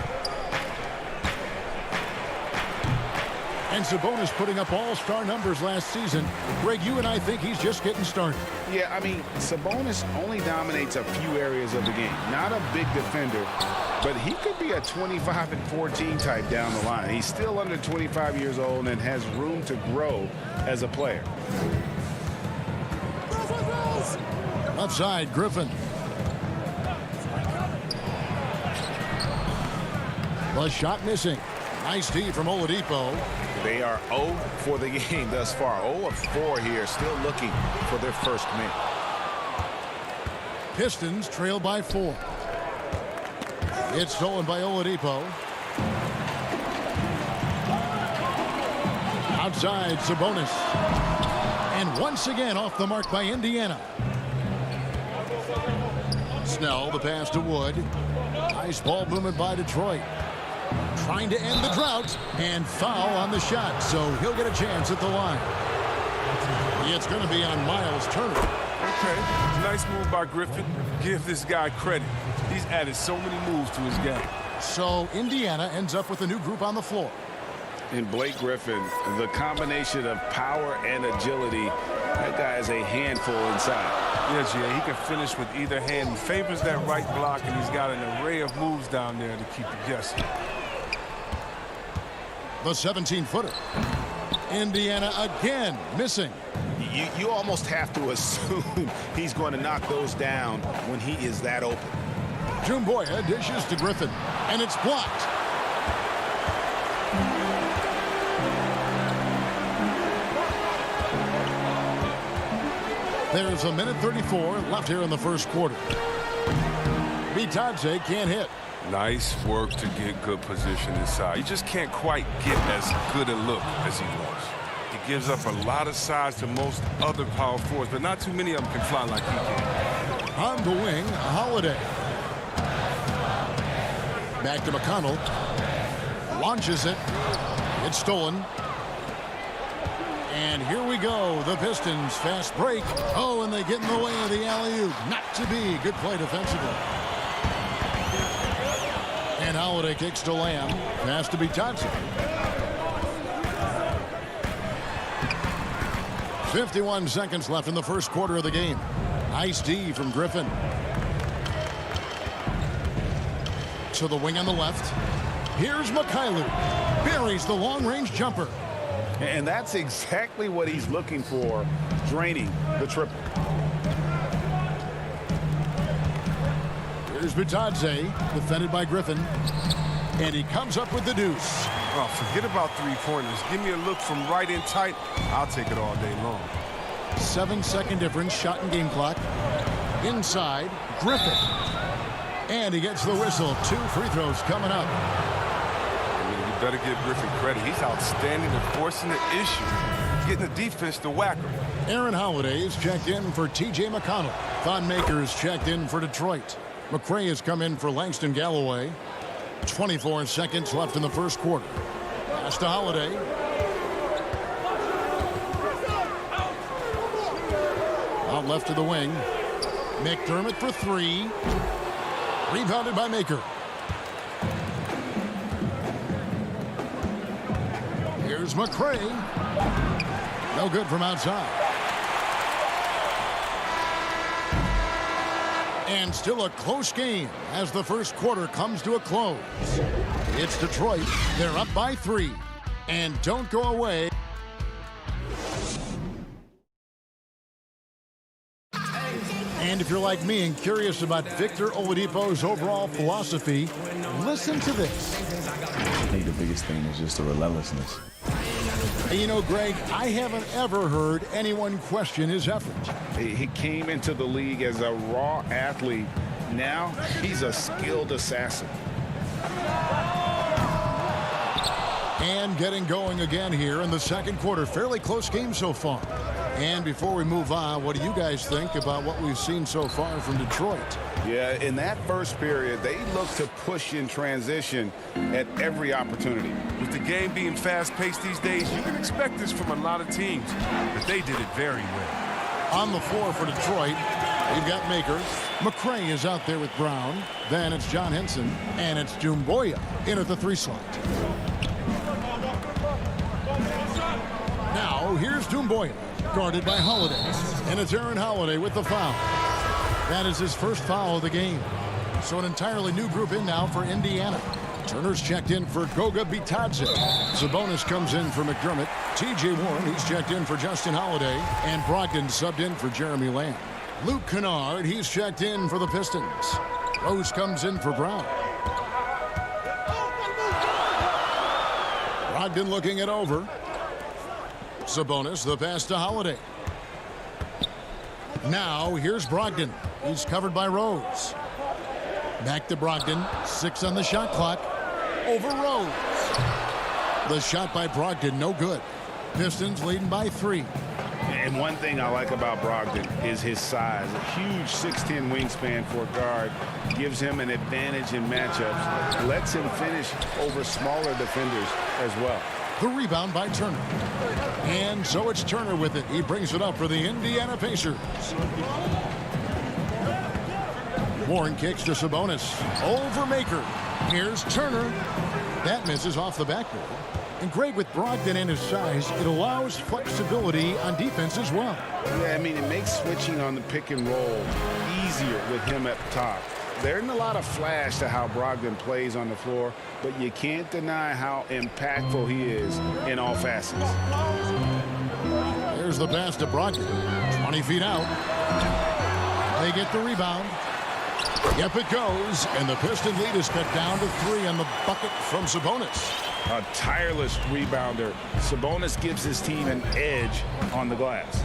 And Sabonis putting up all-star numbers last season. Greg, you and I think he's just getting started. Yeah, I mean, Sabonis only dominates a few areas of the game. Not a big defender, but he could be a 25-14 type down the line. He's still under 25 years old and has room to grow as a player. Left side, Griffin. The shot missing. Nice D from Oladipo. They are 0 for the game thus far. 0 of 4 here, still looking for their first make. Pistons trail by 4. It's stolen by Oladipo. Outside, Sabonis. And once again off the mark by Indiana. Snell, the pass to Wood. Nice ball movement by Detroit. Trying to end the drought, and foul on the shot, so he'll get a chance at the line. It's going to be on Miles Turner. Okay, nice move by Griffin. Give this guy credit. He's added so many moves to his game. So Indiana ends up with a new group on the floor. And Blake Griffin, the combination of power and agility, that guy is a handful inside. Yes, yeah, he can finish with either hand. He favors that right block, and he's got an array of moves down there to keep you guessing. The 17-footer. Indiana again missing. You almost have to assume he's going to knock those down when he is that open. Jumboya dishes to Griffin, and it's blocked. There's a minute 34 left here in the first quarter. Bitadze can't hit. Nice work to get good position inside. You just can't quite get as good a look as he wants. He gives up a lot of size to most other power forwards, but not too many of them can fly like he can. On the wing, Holiday. Back to McConnell. Launches it. It's stolen. And here we go. The Pistons fast break. Oh, and they get in the way of the alley-oop. Not to be. Good play defensively. And Holiday kicks to Lamb. Pass to Bitadze. 51 seconds left in the first quarter of the game. Nice D from Griffin. To the wing on the left. Here's Mikhailuk. Buries the long-range jumper. And that's exactly what he's looking for, draining the triple. Here's Bitadze, defended by Griffin. And he comes up with the deuce. Oh, forget about three-pointers. Give me a look from right in tight. I'll take it all day long. 7-second difference, shot and game clock. Inside, Griffin. And he gets the whistle. 2 free throws coming up. You better give Griffin credit. He's outstanding at forcing the issue, getting the defense to whack him. Aaron Holiday is checked in for T.J. McConnell. Thon Maker is checked in for Detroit. McRae has come in for Langston Galloway. 24 seconds left in the first quarter. Pass to Holiday. Out left to the wing. McDermott for 3. Rebounded by Maker. Here's McRae. No good from outside. And still a close game as the first quarter comes to a close. It's Detroit. They're up by 3. And don't go away. And if you're like me and curious about Victor Oladipo's overall philosophy, listen to this. I think the biggest thing is just the relentlessness. And you know, Greg, I haven't ever heard anyone question his effort. He came into the league as a raw athlete. Now he's a skilled assassin. And getting going again here in the second quarter. Fairly close game so far. And before we move on, what do you guys think about what we've seen so far from Detroit? Yeah, in that first period, they look to push in transition at every opportunity. With the game being fast-paced these days, you can expect this from a lot of teams, but they did it very well. On the floor for Detroit, you've got Maker. McRae is out there with Brown. Then it's John Henson, and it's Doumbouya in at the 3 slot. Now, here's Doumbouya, guarded by Holiday. And it's Aaron Holiday with the foul. That is his first foul of the game. So an entirely new group in now for Indiana. Turner's checked in for Goga Bitadze. Sabonis comes in for McDermott. T.J. Warren, he's checked in for Justin Holiday. And Brogdon subbed in for Jeremy Lamb. Luke Kennard, he's checked in for the Pistons. Rose comes in for Brown. Brogdon looking it over. Sabonis, the pass to Holiday. Now, here's Brogdon. He's covered by Rose. Back to Brogdon. 6 on the shot clock. Over Rose. The shot by Brogdon, no good. Pistons leading by 3. And one thing I like about Brogdon is his size. A huge 6'10" wingspan for a guard. Gives him an advantage in matchups. Lets him finish over smaller defenders as well. The rebound by Turner. And so it's Turner with it. He brings it up for the Indiana Pacers. Warren kicks to Sabonis. Over Maker. Here's Turner. That misses off the backboard. And Greg, with Brogdon and his size, it allows flexibility on defense as well. Yeah, I mean, it makes switching on the pick and roll easier with him at the top. There isn't a lot of flash to how Brogdon plays on the floor, but you can't deny how impactful he is in all facets. There's the pass to Brogdon. 20 feet out. They get the rebound. Yep, it goes. And the Piston lead is cut down to 3 on the bucket from Sabonis. A tireless rebounder. Sabonis gives his team an edge on the glass.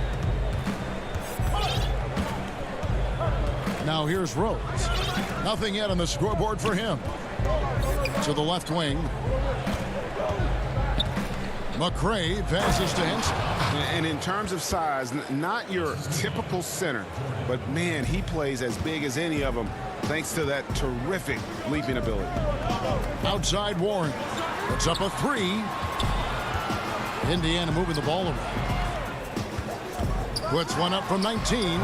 Now here's Rose. Nothing yet on the scoreboard for him. To the left wing. McRae passes to Henson. And in terms of size, not your typical center, but man, he plays as big as any of them thanks to that terrific leaping ability. Outside Warren. It's up a 3. Indiana moving the ball around. Puts one up from 19.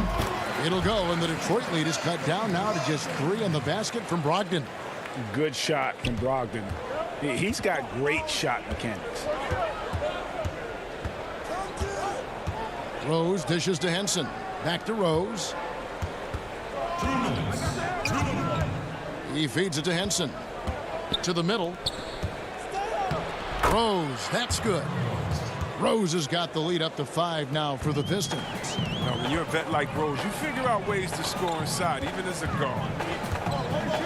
It'll go, and the Detroit lead is cut down now to just 3 on the basket from Brogdon. Good shot from Brogdon. He's got great shot mechanics. Rose dishes to Henson. Back to Rose. He feeds it to Henson. To the middle. Rose, that's good. Rose has got the lead up to 5 now for the Pistons. Now, when you're a vet like Rose, you figure out ways to score inside, even as a guard.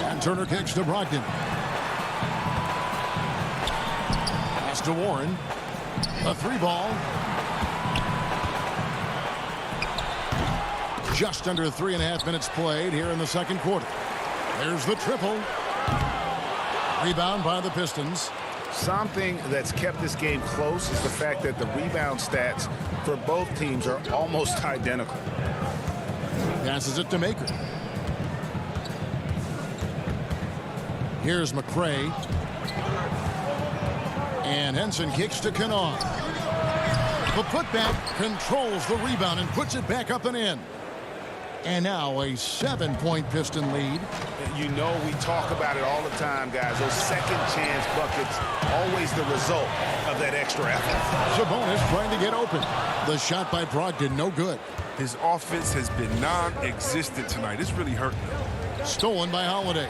And Turner kicks to Brogdon. Pass to Warren. A 3-ball. Just under 3.5 minutes played here in the second quarter. There's the triple. Rebound by the Pistons. Something that's kept this game close is the fact that the rebound stats for both teams are almost identical. Passes it to Maker. Here's McRae. And Henson kicks to Kennard. The putback controls the rebound and puts it back up and in. And now a 7-point Piston lead. You know we talk about it all the time, guys. Those second chance buckets, always the result of that extra effort. Sabonis trying to get open. The shot by Brogdon, no good. His offense has been non-existent tonight. It's really hurting him. Stolen by Holiday.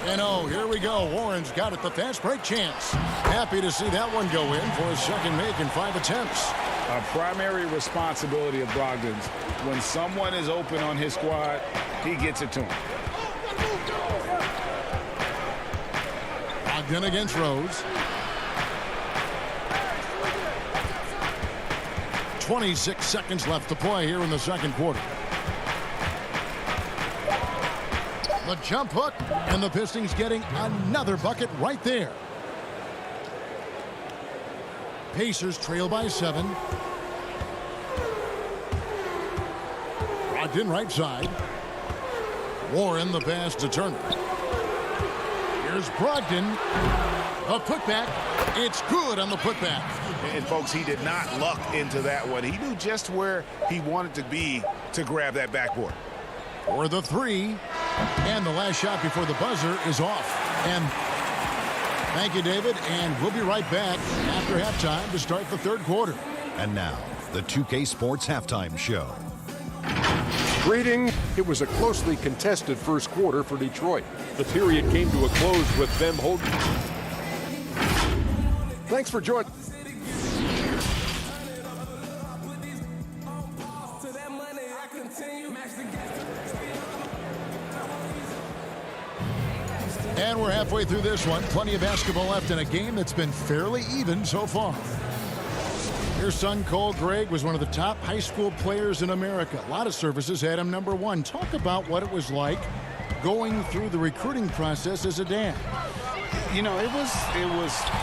And oh, here we go. Warren's got it, the fast break chance. Happy to see that one go in for his second make in 5 attempts. A primary responsibility of Brogdon's. When someone is open on his squad, he gets it to him. Brogdon against Rose. 26 seconds left to play here in the second quarter. The jump hook, and the Pistons getting another bucket right there. Pacers trail by 7. Brogdon right side. Warren the pass to Turner. Here's Brogdon. A putback. It's good on the putback. And folks, he did not luck into that one. He knew just where he wanted to be to grab that backboard. For the 3. And the last shot before the buzzer is off. And thank you, David. And we'll be right back after halftime to start the third quarter. And now, the 2K Sports Halftime Show. Greeting. It was a closely contested first quarter for Detroit. The period came to a close with them holding. Thanks for joining. And we're halfway through this one. Plenty of basketball left in a game that's been fairly even so far. Your son, Cole Gregg, was one of the top high school players in America. A lot of services had him number 1. Talk about what it was like going through the recruiting process as a dad. You know, it was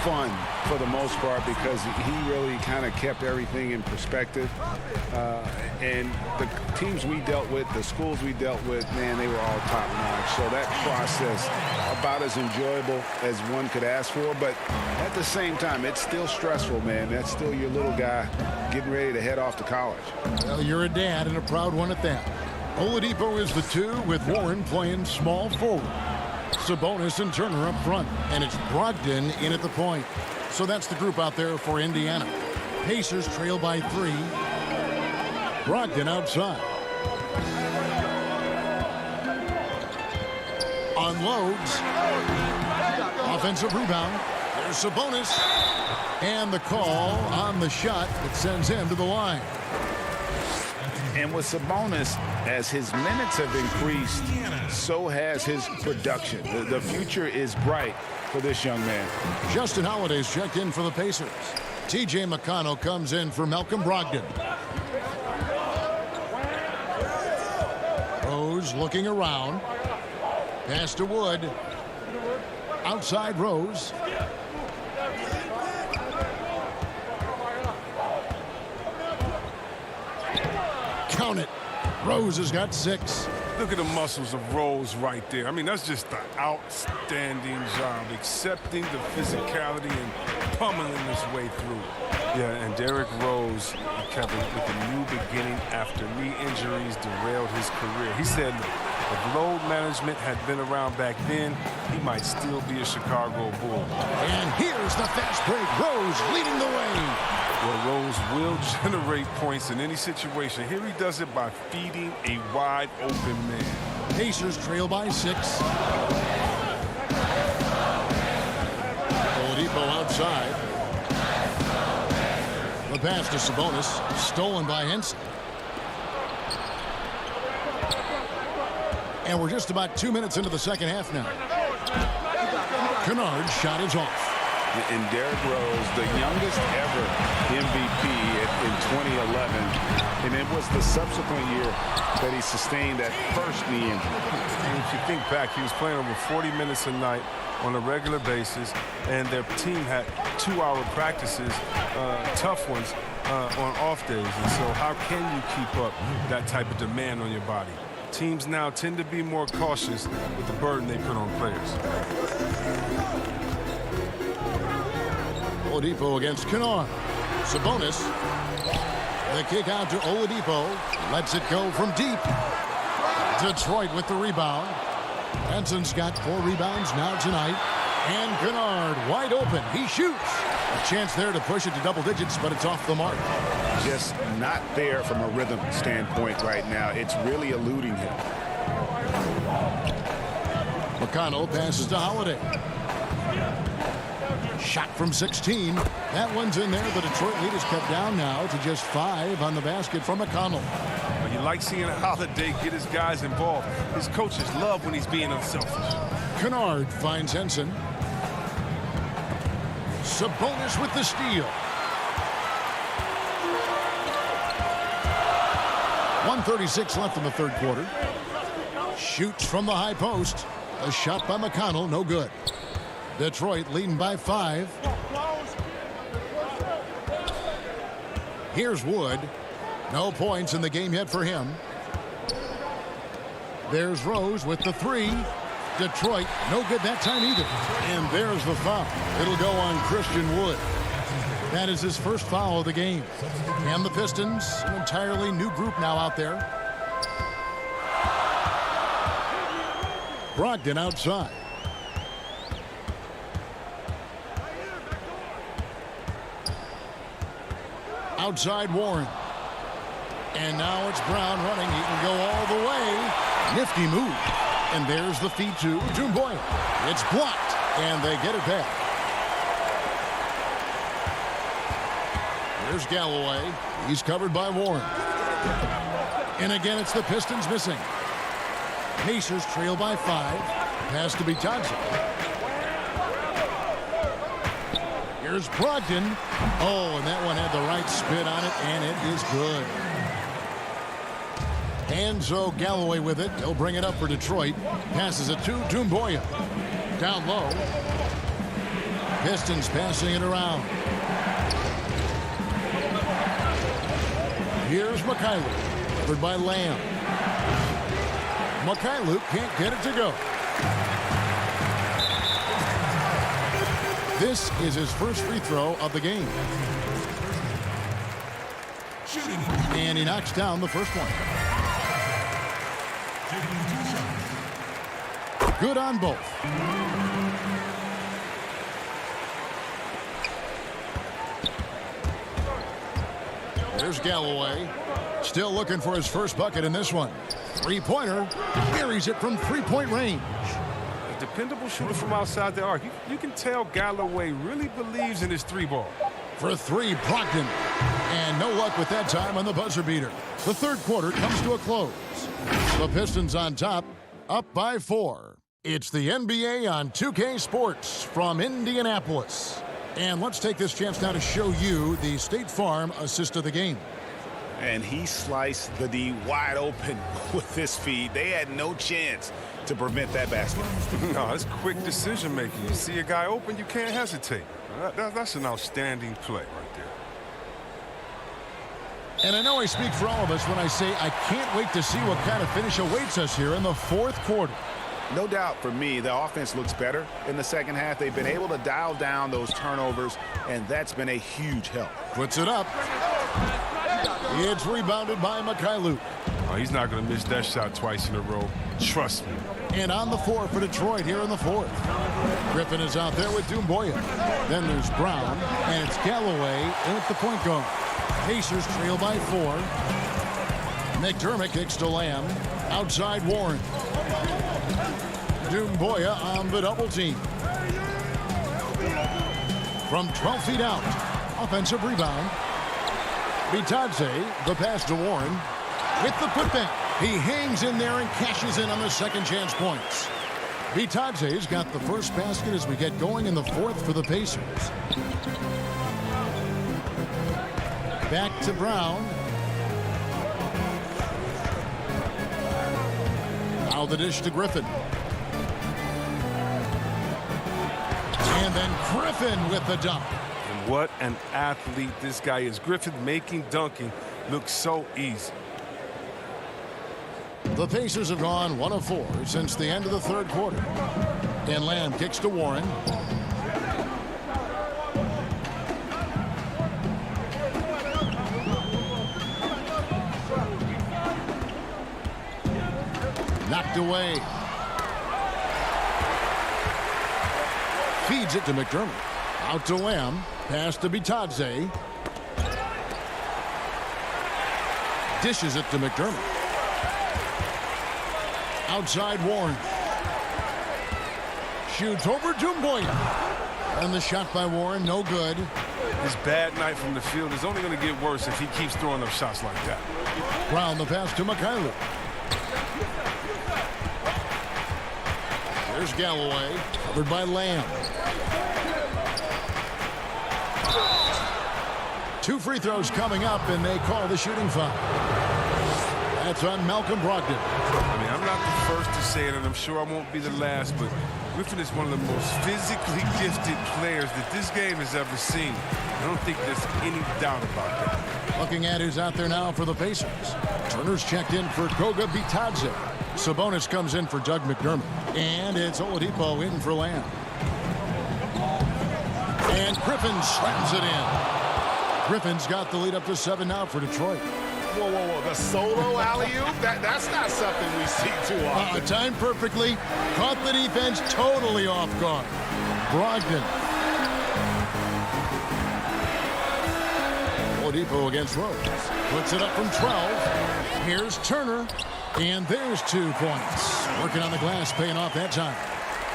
fun for the most part because he really kind of kept everything in perspective. And the teams we dealt with, the schools we dealt with, man, they were all top-notch. So that process, about as enjoyable as one could ask for. But at the same time, it's still stressful, man. That's still your little guy getting ready to head off to college. Well, you're a dad and a proud one at that. Oladipo is the 2 with Warren playing small forward. Sabonis and Turner up front, and it's Brogdon in at the point. So that's the group out there for Indiana. Pacers trail by 3. Brogdon outside. Unloads. Offensive rebound. There's Sabonis. And the call on the shot that sends him to the line. And with Sabonis, as his minutes have increased, so has his production. The future is bright for this young man. Justin Holiday's checked in for the Pacers. T.J. McConnell comes in for Malcolm Brogdon. Rose looking around. Pass to Wood. Outside Rose. Count it. Rose has got 6. Look at the muscles of Rose right there. I mean, that's just an outstanding job, accepting the physicality and pummeling his way through. Yeah, and Derrick Rose, Kevin, with a new beginning after knee injuries derailed his career. He said, If load management had been around back then, he might still be a Chicago Bull. And here's the fast break. Rose leading the way. Well, Rose will generate points in any situation. Here he does it by feeding a wide open man. Pacers trail by 6. Oladipo outside. The pass to Sabonis, stolen by Henson. And we're just about 2 minutes into the second half now. Kennard's shot is off. And Derrick Rose, the youngest ever MVP in 2011. And it was the subsequent year that he sustained that first knee injury. And if you think back, he was playing over 40 minutes a night on a regular basis, and their team had 2-hour practices, tough ones, on off days. And so how can you keep up that type of demand on your body? Teams now tend to be more cautious with the burden they put on players. Oladipo against Kennard. Sabonis. The kick out to Oladipo. Lets it go from deep. Detroit with the rebound. Henson's got 4 rebounds now tonight. And Kennard wide open. He shoots. A chance there to push it to double digits, but it's off the mark. Just not there from a rhythm standpoint right now. It's really eluding him. McConnell passes to Holiday. Shot from 16. That one's in there. The Detroit lead is cut down now to just 5 on the basket from McConnell. Well, you like seeing Holiday get his guys involved. His coaches love when he's being unselfish. Kennard finds Henson. Sabonis with the steal. 1:36 left in the third quarter. Shoots from the high post. A shot by McConnell, no good. Detroit leading by 5. Here's Wood. No points in the game yet for him. There's Rose with the 3. Detroit, no good that time either. And there's the foul. It'll go on Christian Wood. That is his first foul of the game. And the Pistons, an entirely new group now out there. Brogdon outside. Outside Warren. And now it's Brown running. He can go all the way. Nifty move. And there's the feed to Doumbouya. It's blocked, and they get it back. There's Galloway. He's covered by Warren. And again, it's the Pistons missing. Pacers trail by 5. Has to be Thompson. Here's Brogdon. Oh, and that one had the right spin on it, and it is good. Hanzo Galloway with it. He'll bring it up for Detroit. Passes it to Doumbouya. Down low. Pistons passing it around. Here's Mikhailuk. Covered by Lamb. Mikhailuk can't get it to go. This is his first free throw of the game. And he knocks down the first one. Good on both. There's Galloway. Still looking for his first bucket in this one. Three-pointer. Buries it from three-point range. A dependable shooter from outside the arc. You can tell Galloway really believes in his 3-ball. For 3, Brogdon. And no luck with that time on the buzzer beater. The third quarter comes to a close. The Pistons on top, up by 4. It's the NBA on 2K Sports from Indianapolis. And let's take this chance now to show you the State Farm assist of the game. And he sliced the D wide open with this feed. They had no chance to prevent that basket. No, it's quick decision making. You see a guy open, you can't hesitate. That's an outstanding play right there. And I know I speak for all of us when I say I can't wait to see what kind of finish awaits us here in the fourth quarter. No doubt for me, the offense looks better in the second half. They've been able to dial down those turnovers, and that's been a huge help. Puts it up. It's rebounded by Mikhailuk. Oh, he's not going to miss that shot twice in a row. Trust me. And on the floor for Detroit here in the fourth. Griffin is out there with Doumbouya. Then there's Brown, and it's Galloway with the point guard. Pacers trail by 4. McDermott kicks to Lamb. Outside Warren. Doumbouya on the double team. From 12 feet out. Offensive rebound. Bitadze, the pass to Warren. With the putback. He hangs in there and cashes in on the second chance points. Bitadze's got the first basket as we get going in the fourth for the Pacers. Back to Brown. Now the dish to Griffin. And then Griffin with the dunk. And what an athlete this guy is. Griffin making dunking look so easy. The Pacers have gone 1 of 4 since the end of the third quarter. And Lamb kicks to Warren. Knocked away. Feeds it to McDermott. Out to Lamb. Pass to Bitadze. Dishes it to McDermott. Outside Warren. Shoots over Doumbouya. And the shot by Warren, no good. His bad night from the field is only going to get worse if he keeps throwing up shots like that. Brown the pass to Mikhailuk. There's Galloway, covered by Lamb. 2 free throws coming up, and they call the shooting foul. That's on Malcolm Brogdon. I mean, I'm not the first to say it, and I'm sure I won't be the last, but Griffin is one of the most physically gifted players that this game has ever seen. I don't think there's any doubt about that. Looking at who's out there now for the Pacers. Turner's checked in for Goga Bitadze. Sabonis comes in for Doug McDermott. And it's Oladipo in for Lamb. And Griffin slams it in. Griffin's got the lead up to 7 now for Detroit. Whoa, whoa, whoa. The solo alley-oop? That's not something we see too often. Timed perfectly. Caught the defense totally off guard. Brogdon. Oladipo against Rose. Puts it up from 12. Here's Turner. And there's 2 points. Working on the glass, paying off that time.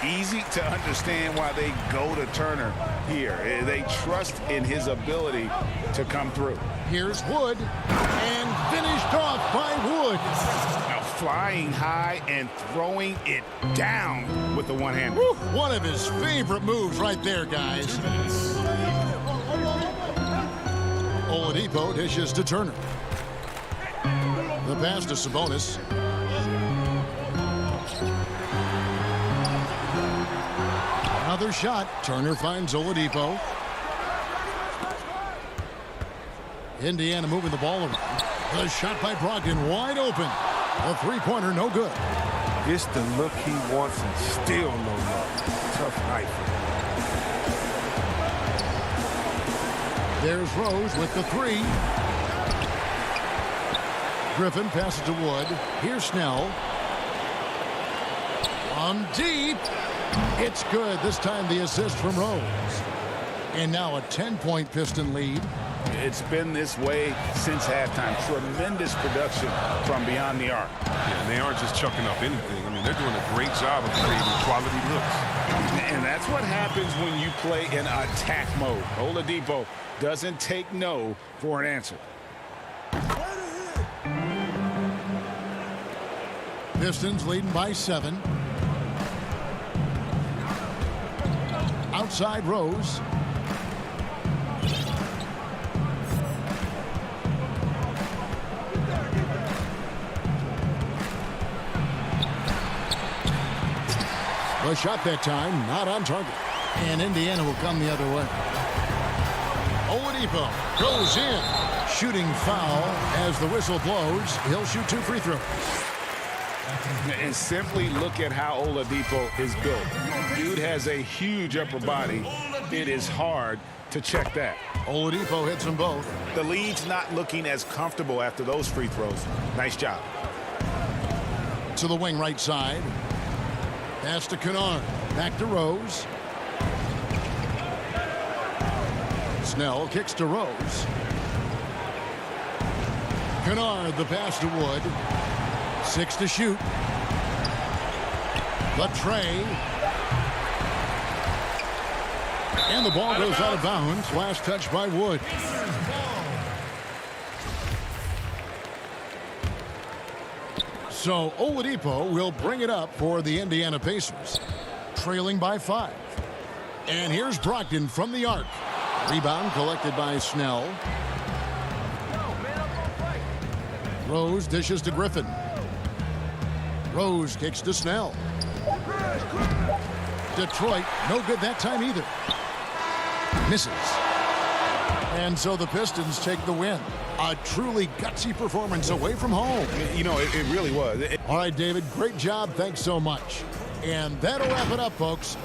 Easy to understand why they go to Turner here. They trust in his ability to come through. Here's Wood. And finished off by Wood. Now flying high and throwing it down with the one hand. One of his favorite moves right there, guys. Oladipo dishes to Turner. The pass to Sabonis. Another shot. Turner finds Oladipo. Indiana moving the ball around. The shot by Brogdon wide open. The three-pointer no good. It's the look he wants and still no luck. Tough night for him. There's Rose with the 3. Griffin passes to Wood. Here's Snell. On deep. It's good. This time the assist from Rose. And now a 10-point Piston lead. It's been this way since halftime. Tremendous production from beyond the arc. Yeah, and they aren't just chucking up anything. I mean, they're doing a great job of creating quality looks. And that's what happens when you play in attack mode. Oladipo doesn't take no for an answer. Pistons leading by 7. Outside Rose. The shot that time, not on target. And Indiana will come the other way. Oladipo goes in. Shooting foul as the whistle blows. He'll shoot 2 free throws. And simply look at how Oladipo is built. Dude has a huge upper body It is hard to check that. Oladipo hits them both. The lead's not looking as comfortable after those free throws. Nice job. To the wing right side. Pass to Kennard. Back to Rose. Snell kicks to Rose. Kennard, the pass to Wood. 6 to shoot. The tray. And the ball goes out of bounds. Last touch by Wood. So Oladipo will bring it up for the Indiana Pacers, trailing by 5. And here's Brogdon from the arc. Rebound collected by Snell. Rose dishes to Griffin. Rose kicks to Snell. Detroit, no good that time either. Misses. And so the Pistons take the win. A truly gutsy performance away from home. You know, it really was. All right, David, great job. Thanks so much. And that'll wrap it up, folks.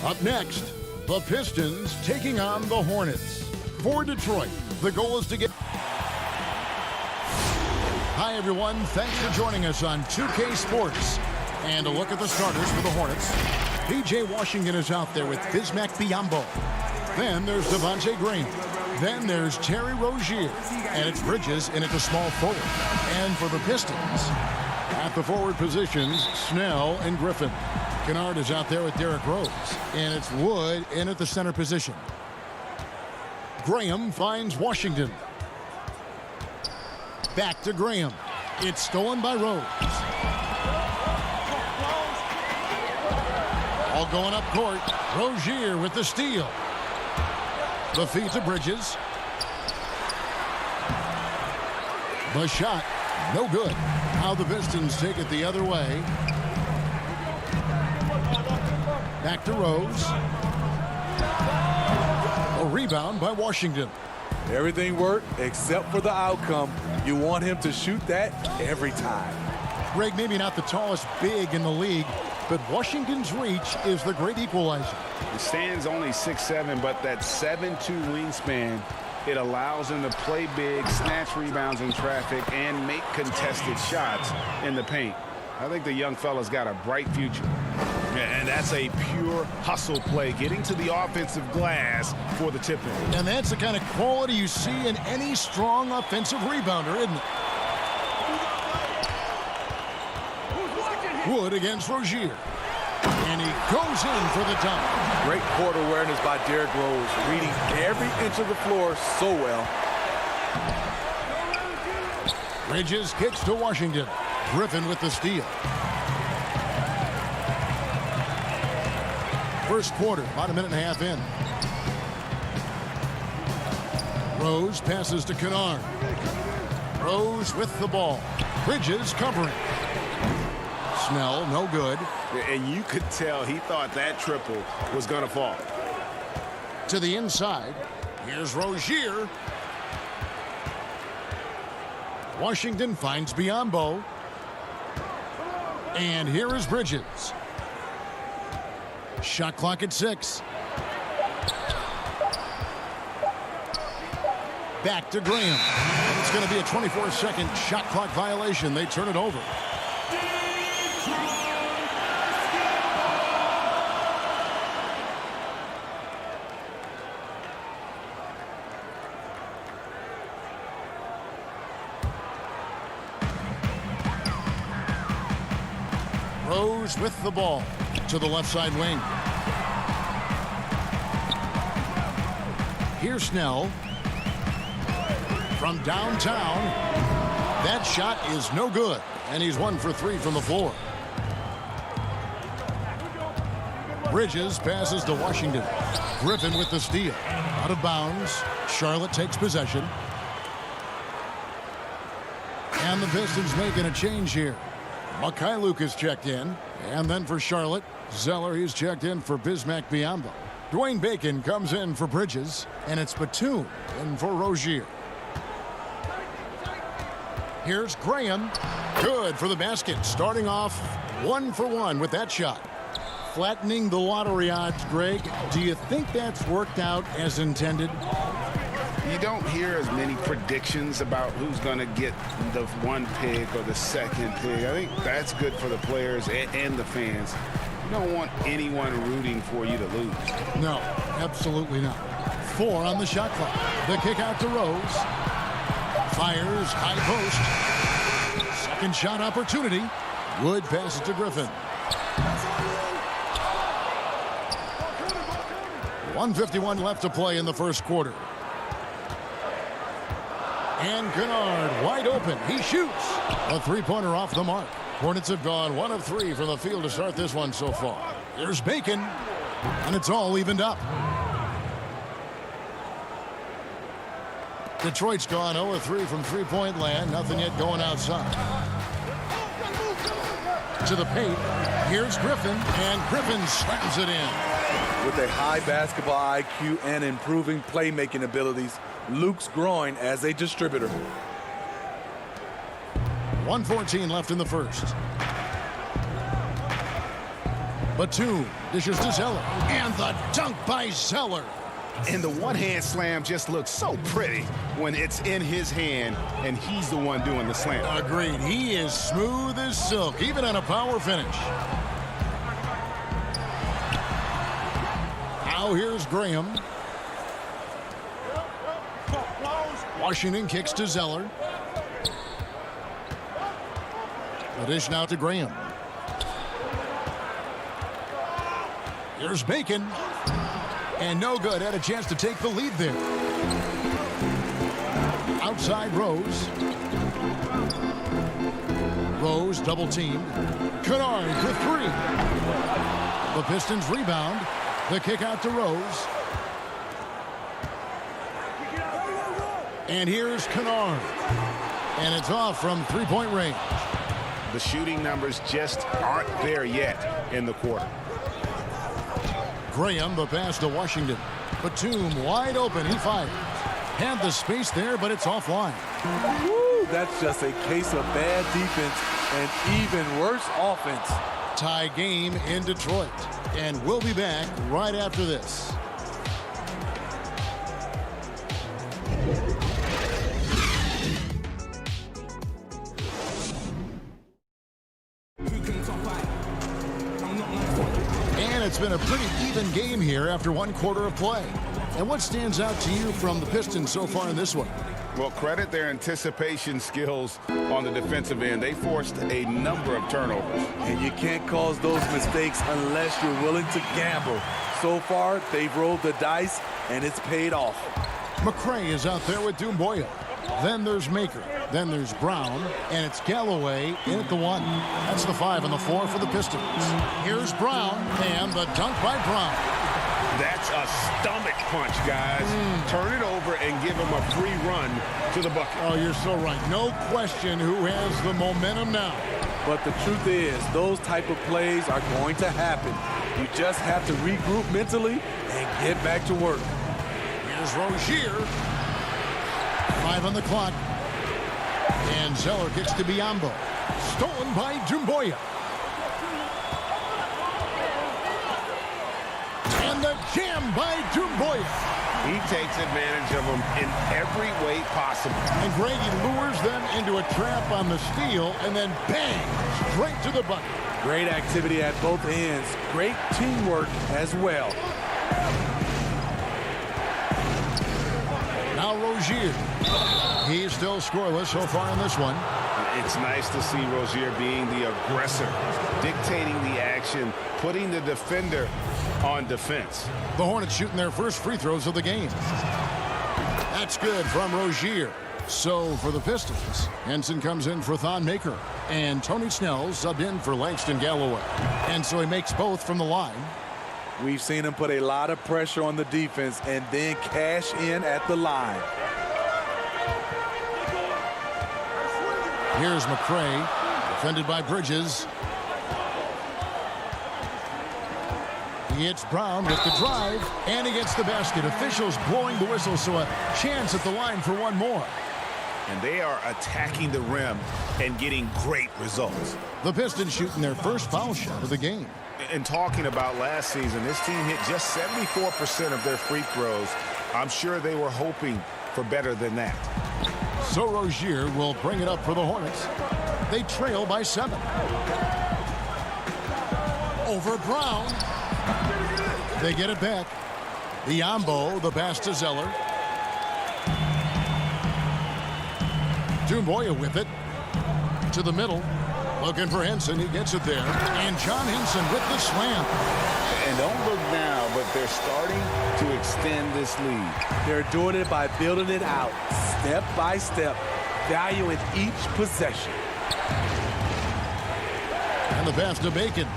Up next, the Pistons taking on the Hornets. For Detroit, the goal is to get... Hi, everyone. Thanks for joining us on 2K Sports. And a look at the starters for the Hornets. P.J. Washington is out there with Bismack Biyombo. Then there's Devontae Green. Then there's Terry Rozier. And it's Bridges in at the small forward. And for the Pistons, at the forward positions, Snell and Griffin. Kennard is out there with Derrick Rose. And it's Wood in at the center position. Graham finds Washington. Back to Graham. It's stolen by Rose. All going up court. Rozier with the steal. The feed to Bridges. The shot, no good. Now the Pistons take it the other way. Back to Rose. A rebound by Washington. Everything worked except for the outcome. You want him to shoot that every time. Greg, maybe not the tallest big in the league, but Washington's reach is the great equalizer. The stand's only 6'7", but that 7'2" wingspan, it allows him to play big, snatch rebounds in traffic, and make contested shots in the paint. I think the young fella's got a bright future. And that's a pure hustle play, getting to the offensive glass for the tip-in. And that's the kind of quality you see in any strong offensive rebounder, isn't it? Wood against Rozier. And he goes in for the dunk. Great court awareness by Derrick Rose, reading every inch of the floor so well. Bridges kicks to Washington. Griffin with the steal. First quarter, about a minute and a half in. Rose passes to Kennard. Rose with the ball. Bridges covering. Snell, no good. And you could tell he thought that triple was going to fall. To the inside. Here's Rozier. Washington finds Biyombo. And here is Bridges. Shot clock at 6. Back to Graham. And it's going to be a 24-second shot clock violation. They turn it over. Rose with the ball to the left side wing. Here's Snell from downtown. That shot is no good, and he's 1 for 3 from the floor. Bridges passes to Washington. Griffin with the steal. Out of bounds. Charlotte takes possession. And the Pistons making a change here. Mikhailuk is checked in. And then for Charlotte, Zeller, he's checked in for Bismack Biyombo. Dwayne Bacon comes in for Bridges. And it's Batum in for Rozier. Here's Graham. Good for the basket. Starting off 1 for 1 with that shot. Flattening the lottery odds, Greg. Do you think that's worked out as intended? You don't hear as many predictions about who's going to get the 1 pick or the 2nd pick. I think that's good for the players and the fans. You don't want anyone rooting for you to lose. No, absolutely not. 4 on the shot clock. The kick out to Rose. Fires, high post. Second shot opportunity. Wood passes to Griffin. 1:51 left to play in the first quarter. And Kennard wide open. He shoots. A three-pointer off the mark. Hornets have gone 1 of 3 from the field to start this one so far. Here's Bacon. And it's all evened up. Detroit's gone 0 of 3 from three-point land. Nothing yet going outside. To the paint. Here's Griffin. And Griffin slams it in. With a high basketball IQ and improving playmaking abilities, Luke's growing as a distributor. 1:14 left in the first. Batum dishes to Zeller. And the dunk by Zeller. And the one-hand slam just looks so pretty when it's in his hand and he's the one doing the slam. Agreed. He is smooth as silk, even on a power finish. Now here's Graham. Washington kicks to Zeller. The dish now to Graham. Here's Bacon. And no good. Had a chance to take the lead there. Outside Rose. Rose double teamed. Kennard for three. The Pistons rebound. The kick out to Rose. And here's Kennard. And it's off from three-point range. The shooting numbers just aren't there yet in the quarter. Graham, the pass to Washington. Batum wide open. He fires. Had the space there, but it's offline. Woo, that's just a case of bad defense and even worse offense. Tie game in Detroit. And we'll be back right after this. And it's been a pretty even game here after one quarter of play. And what stands out to you from the Pistons so far in this one? Well, credit their anticipation skills on the defensive end. They forced a number of turnovers. And you can't cause those mistakes unless you're willing to gamble. So far, they've rolled the dice, and it's paid off. McRae is out there with Doumbouya. Then there's Maker. Then there's Brown. And it's Galloway in at the 1. That's the 5 and the 4 for the Pistons. Here's Brown. And the dunk by Brown. That's a stomach punch, guys. Turn it over and give him a free run to the bucket. Oh, you're so right. No question who has the momentum now. But the truth is, those type of plays are going to happen. You just have to regroup mentally and get back to work. Here's Rozier. 5 on the clock. And Zeller kicks to Biyombo. Stolen by Doumbouya. And the jam by Doumbouya. He takes advantage of them in every way possible. And Grady lures them into a trap on the steal, and then bang, straight to the bucket. Great activity at both ends. Great teamwork as well. Now Rozier. He's still scoreless so far in this one. It's nice to see Rozier being the aggressor, dictating the action, putting the defender on defense. The Hornets shooting their first free throws of the game. That's good from Rozier. So for the Pistons, Henson comes in for Thon Maker. And Tony Snell subbed in for Langston Galloway. And so he makes both from the line. We've seen him put a lot of pressure on the defense and then cash in at the line. Here's McRae, defended by Bridges. He hits Brown with the drive, and he gets the basket. Officials blowing the whistle, so a chance at the line for one more. And they are attacking the rim and getting great results. The Pistons shooting their first foul shot of the game. And talking about last season, this team hit just 74% of their free throws. I'm sure they were hoping for better than that. So Rozier will bring it up for the Hornets. They trail by 7. Over Brown. They get it back. Biyombo, the pass to Zeller. Doumbouya with it. To the middle. Looking for Henson. He gets it there. And John Henson with the slam. And don't look now, but they're starting to extend this lead. They're doing it by building it out, step by step, valuing each possession. And the pass to Bacon.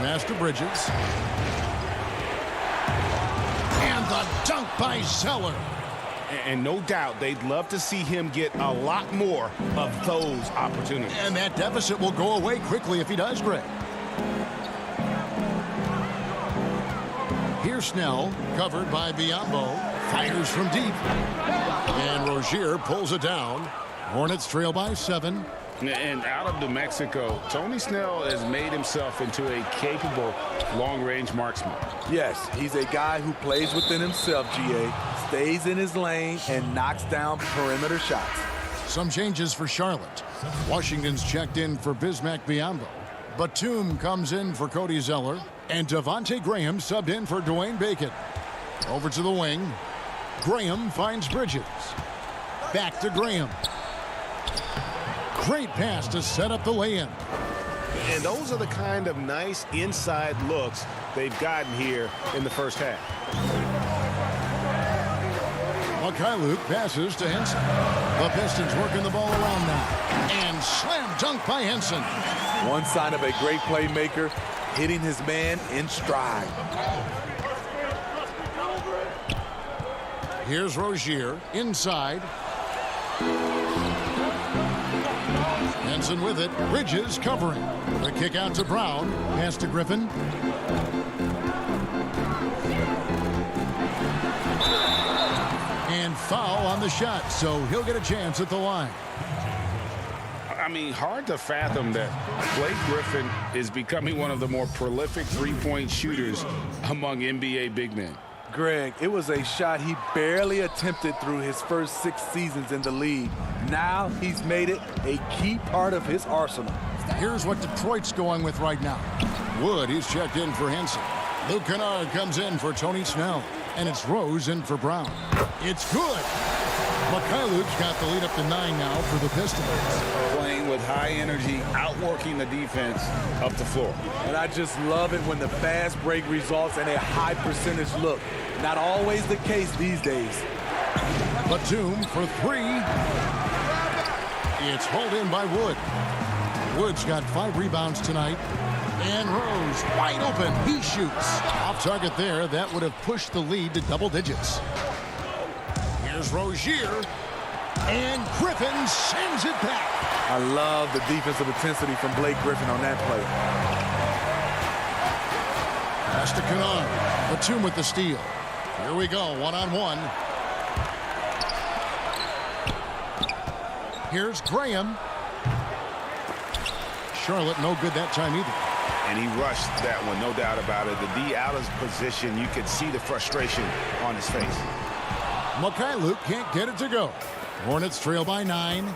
Pass to Bridges. And the dunk by Zeller. And no doubt they'd love to see him get a lot more of those opportunities. And that deficit will go away quickly if he does, Greg. Here's Snell, covered by Biyombo. Fires from deep. And Rozier pulls it down. Hornets trail by 7. And out of New Mexico, Tony Snell has made himself into a capable long-range marksman. Yes, he's a guy who plays within himself, GA, stays in his lane, and knocks down perimeter shots. Some changes for Charlotte. Washington's checked in for Bismack Biyombo. Batum comes in for Cody Zeller. And Devontae Graham subbed in for Dwayne Bacon. Over to the wing. Graham finds Bridges. Back to Graham. Great pass to set up the lay-in. And those are the kind of nice inside looks they've gotten here in the first half. Luke passes to Henson. The Pistons working the ball around now. And slam dunk by Henson. One sign of a great playmaker, hitting his man in stride. Here's Rozier inside. Henson with it. Bridges covering. The kick out to Brown. Pass to Griffin. And foul on the shot, so he'll get a chance at the line. I mean, hard to fathom that Blake Griffin is becoming one of the more prolific three-point shooters among NBA big men. Greg, it was a shot he barely attempted through his first 6 seasons in the league. Now he's made it a key part of his arsenal. Here's what Detroit's going with right now. Wood, he's checked in for Henson. Luke Kennard comes in for Tony Snell. And it's Rose in for Brown. It's good. Luke's got the lead up to 9 now for the Pistons. Playing with high energy, outworking the defense up the floor. And I just love it when the fast break results in a high percentage look. Not always the case these days. Batum for 3. It's hauled in by Wood. Wood's got 5 rebounds tonight. And Rose wide open. He shoots. Off target there. That would have pushed the lead to double digits. Here's Rozier. And Griffin sends it back. I love the defensive intensity from Blake Griffin on that play. Pass to Kennard. Batum with the steal. Here we go. One-on-one. Here's Graham. Charlotte no good that time either. And he rushed that one, no doubt about it. The D out of position, you could see the frustration on his face. Luke can't get it to go. Hornets trail by 9.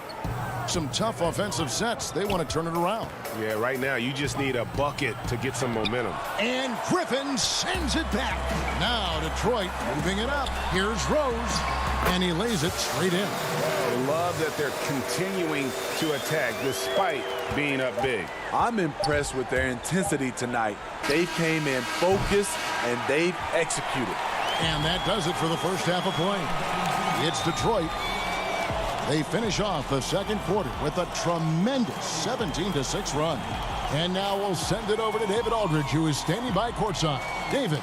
Some tough offensive sets. They want to turn it around. Yeah, right now you just need a bucket to get some momentum. And Griffin sends it back. Now Detroit moving it up. Here's Rose. And he lays it straight in. I love that they're continuing to attack despite being up big. I'm impressed with their intensity tonight. They came in focused and they've executed. And that does it for the first half of play. It's Detroit. They finish off the second quarter with a tremendous 17-6 run. And now we'll send it over to David Aldridge, who is standing by courtside. David.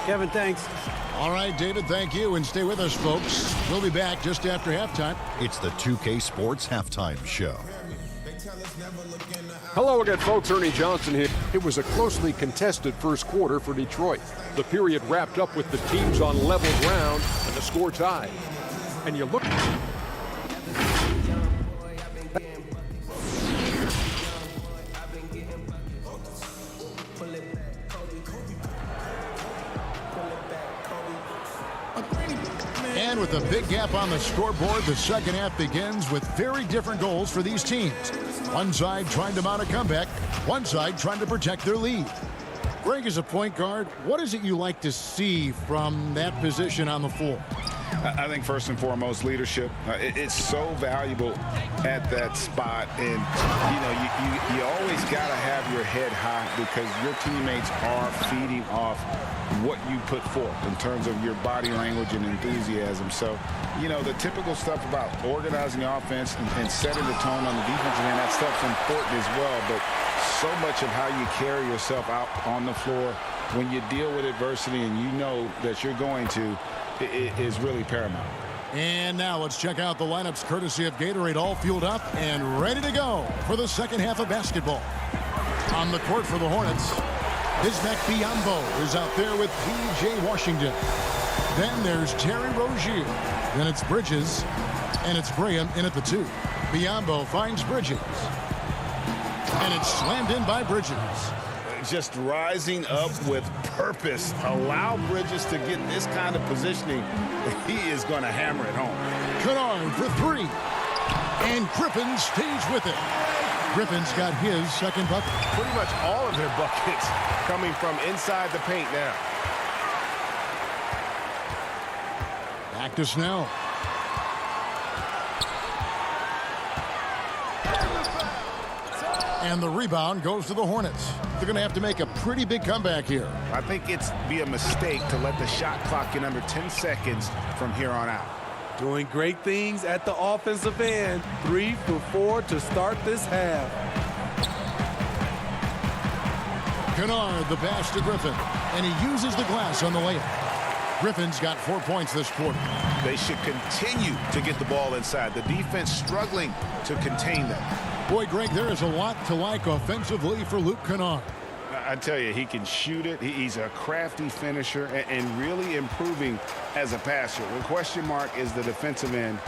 Kevin, thanks. All right, David, thank you. And stay with us, folks. We'll be back just after halftime. It's the 2K Sports Halftime Show. Hello again, folks. Ernie Johnson here. It was a closely contested first quarter for Detroit. The period wrapped up with the teams on level ground and the score tied. And you look... And with a big gap on the scoreboard, the second half begins with very different goals for these teams. One side trying to mount a comeback, one side trying to protect their lead. Greg, as a point guard, what is it you like to see from that position on the floor? I think first and foremost, leadership. It's so valuable at that spot. And, you know, you always got to have your head high because your teammates are feeding off what you put forth in terms of your body language and enthusiasm. So, you know, the typical stuff about organizing the offense and setting the tone on the defensive end, that stuff's important as well. But so much of how you carry yourself out on the floor when you deal with adversity and you know that you're going to, it is really paramount. And now let's check out the lineups courtesy of Gatorade, all fueled up and ready to go for the second half of basketball. On the court for the Hornets, Bismack Biyombo is out there with P.J. Washington. Then there's Terry Rozier. Then it's Bridges. And it's Graham in at the 2. Biyombo finds Bridges. And it's slammed in by Bridges. Just rising up with purpose. Allow Bridges to get this kind of positioning. He is going to hammer it home. Kennard for 3. And Griffin stays with it. Griffin's got his second bucket. Pretty much all of their buckets coming from inside the paint now. Back to Snell. And the rebound goes to the Hornets. They're going to have to make a pretty big comeback here. I think it's be a mistake to let the shot clock get under 10 seconds from here on out. Doing great things at the offensive end. 3 for 4 to start this half. Kennard, the pass to Griffin. And he uses the glass on the layup. Griffin's got 4 points this quarter. They should continue to get the ball inside. The defense struggling to contain them. Boy, Greg, there is a lot to like offensively for Luke Kennard. I tell you, he can shoot it. He's a crafty finisher and really improving as a passer. The question mark is the defensive end.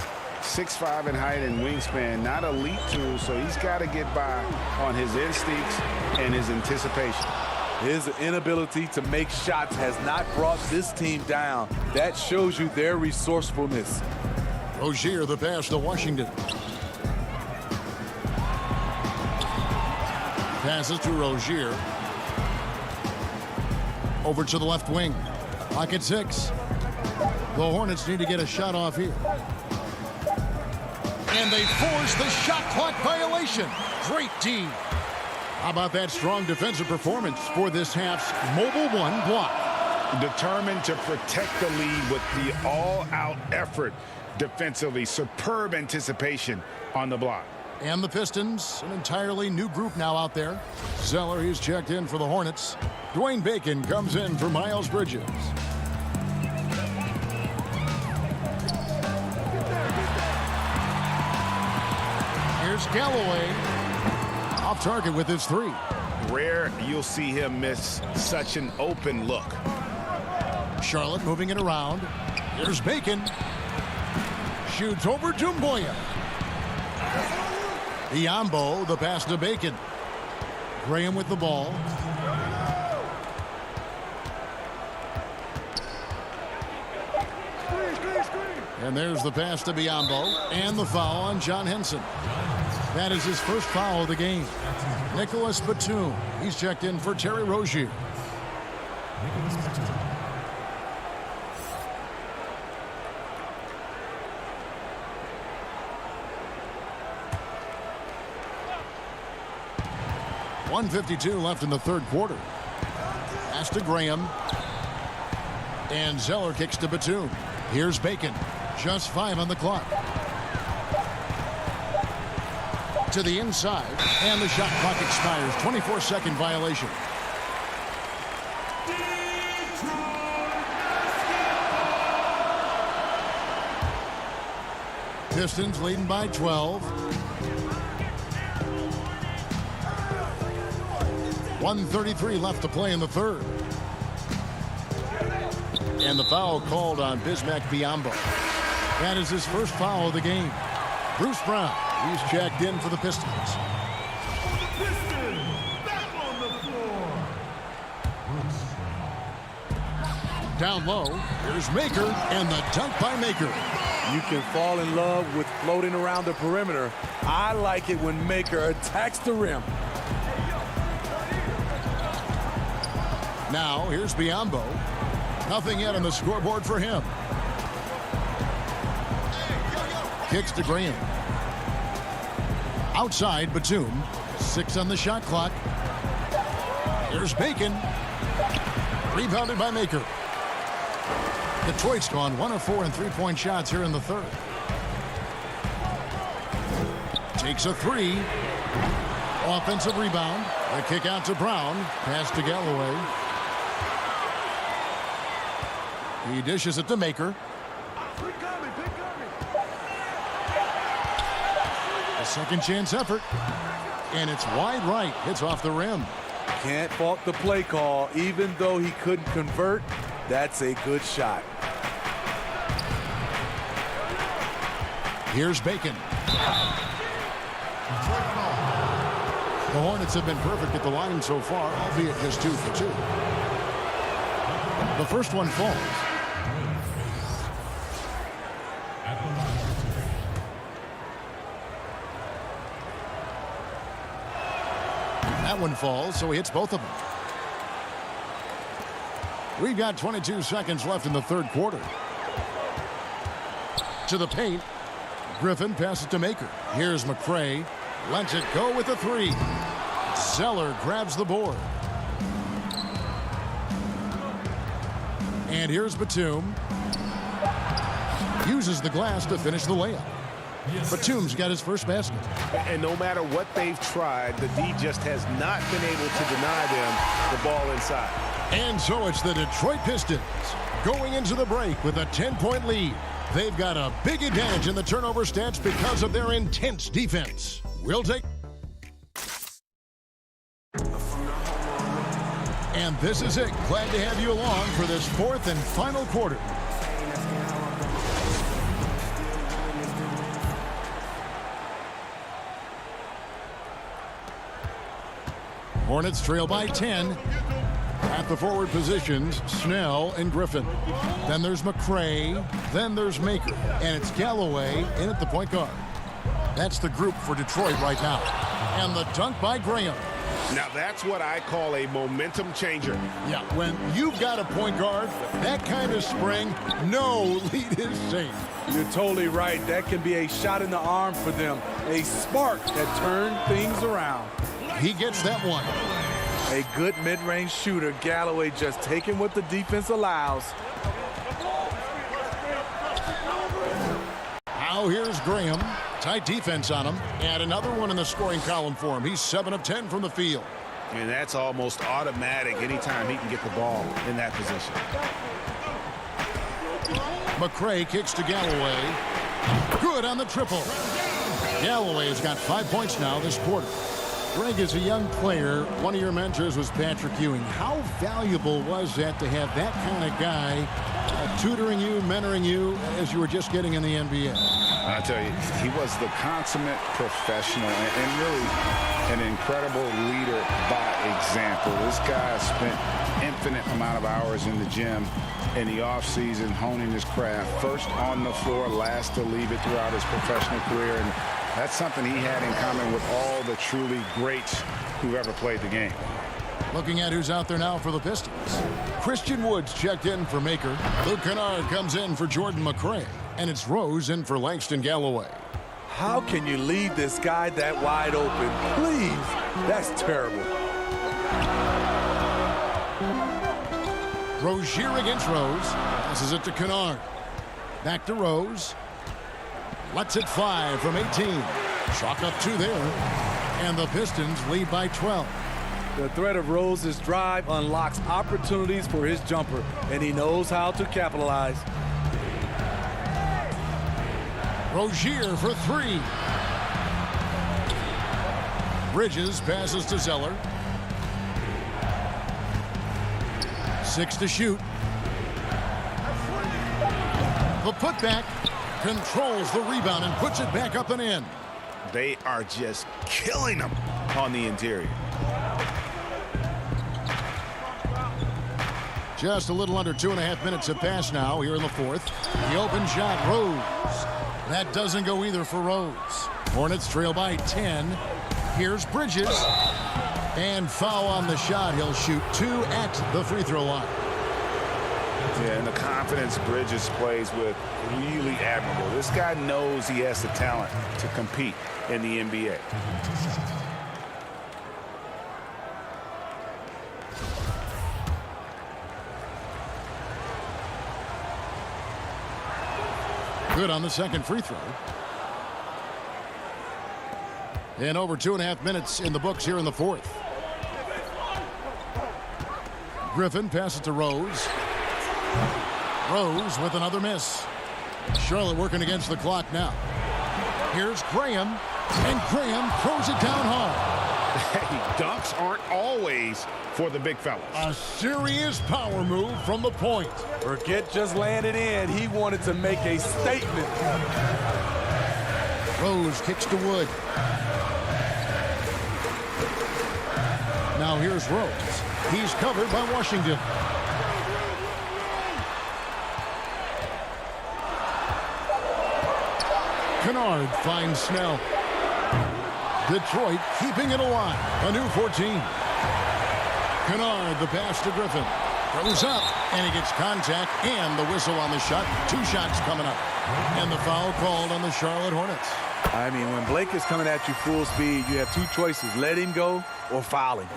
6'5" in height and wingspan, not elite tool, so he's got to get by on his instincts and his anticipation. His inability to make shots has not brought this team down. That shows you their resourcefulness. Rozier, the pass to Washington. Passes to Rozier. Over to the left wing. Clock at 6. The Hornets need to get a shot off here. And they force the shot clock violation. Great D. How about that strong defensive performance for this half's Mobile 1 block? Determined to protect the lead with the all-out effort defensively. Superb anticipation on the block. And the Pistons, an entirely new group now out there. Zeller, he's checked in for the Hornets. Dwayne Bacon comes in for Miles Bridges. Here's Galloway. Off target with his 3. Rare you'll see him miss such an open look. Charlotte moving it around. Here's Bacon. Shoots over Doumbouya. Biyombo, the pass to Bacon. Graham with the ball. And there's the pass to Biyombo. And the foul on John Henson. That is his first foul of the game. Nicholas Batum. He's checked in for Terry Rozier. .152 left in the third quarter. Pass to Graham. And Zeller kicks to Batum. Here's Bacon. Just 5 on the clock. To the inside. And the shot clock expires. 24-second violation. Pistons leading by 12. 1:33 left to play in the third. And the foul called on Bismack Biyombo. That is his first foul of the game. Bruce Brown, he's checked in for the Pistons. Down low, here's Maker, and the dunk by Maker. You can fall in love with floating around the perimeter. I like it when Maker attacks the rim. Now, here's Biyombo. Nothing yet on the scoreboard for him. Kicks to Graham. Outside, Batum. 6 on the shot clock. Here's Bacon. Rebounded by Maker. Detroit's gone 1 of 4 in three-point shots here in the third. Takes a 3. Offensive rebound. The kick out to Brown. Pass to Galloway. He dishes it to Maker. A second chance effort. And it's wide right. Hits off the rim. Can't fault the play call. Even though he couldn't convert, that's a good shot. Here's Bacon. The Hornets have been perfect at the line so far, albeit just 2 for 2. The first one falls. That one falls, so he hits both of them. We've got 22 seconds left in the third quarter. To the paint. Griffin passes to Maker. Here's McCray. Lets it go with the 3. Zeller grabs the board. And here's Batum. Uses the glass to finish the layup. Batum's got his first basket. And no matter what they've tried, the D just has not been able to deny them the ball inside. And so it's the Detroit Pistons going into the break with a 10-point lead. They've got a big advantage in the turnover stats because of their intense defense. We'll take... And this is it. Glad to have you along for this fourth and final quarter. Hornets trail by 10. At the forward positions, Snell and Griffin. Then there's McCray. Then there's Maker. And it's Galloway in at the point guard. That's the group for Detroit right now. And the dunk by Graham. Now that's what I call a momentum changer. Yeah, when you've got a point guard, that kind of spring, no lead is safe. You're totally right. That can be a shot in the arm for them. A spark that turned things around. He gets that one. A good mid-range shooter. Galloway just taking what the defense allows. Now here's Graham. Tight defense on him. And another one in the scoring column for him. He's 7 of 10 from the field. And that's almost automatic anytime he can get the ball in that position. McCray kicks to Galloway. Good on the triple. Galloway has got 5 points now this quarter. Greg, as a young player, one of your mentors was Patrick Ewing. How valuable was that to have that kind of guy tutoring you, mentoring you as you were just getting in the NBA? I tell you, he was the consummate professional and really an incredible leader by example. This guy spent infinite amount of hours in the gym in the offseason honing his craft. First on the floor, last to leave it throughout his professional career. And that's something he had in common with all the truly greats who've ever played the game. Looking at who's out there now for the Pistons. Christian Woods checked in for Maker. Luke Kennard comes in for Jordan McCray. And it's Rose in for Langston Galloway. How can you leave this guy that wide open? Please. That's terrible. Rozier against Rose. Passes it to Kennard. Back to Rose. Lets it fly from 18. Chalk up 2 there. And the Pistons lead by 12. The threat of Rose's drive unlocks opportunities for his jumper, and he knows how to capitalize. Rozier for 3. Bridges passes to Zeller. 6 to shoot. The putback controls the rebound and puts it back up and in. They are just killing them on the interior. Just a little under 2.5 minutes have passed now here in the fourth. The open shot, Rose. That doesn't go either for Rose. Hornets trail by 10. Here's Bridges. And foul on the shot. He'll shoot 2 at the free throw line. Yeah, and the confidence Bridges plays with, really admirable. This guy knows he has the talent to compete in the NBA. Good on the second free throw. And over 2.5 minutes in the books here in the fourth. Griffin passes to Rose. Rose with another miss. Charlotte working against the clock now. Here's Graham. And Graham throws it down hard. Hey, dunks aren't always for the big fellas. A serious power move from the point. Forget just laying it in. He wanted to make a statement. Rose kicks to Wood. Now here's Rose. He's covered by Washington. Kennard finds Snell. Detroit keeping it alive. A new 14. Kennard, the pass to Griffin. Goes up, and he gets contact and the whistle on the shot. 2 shots coming up. And the foul called on the Charlotte Hornets. I mean, when Blake is coming at you full speed, you have 2 choices. Let him go or foul him.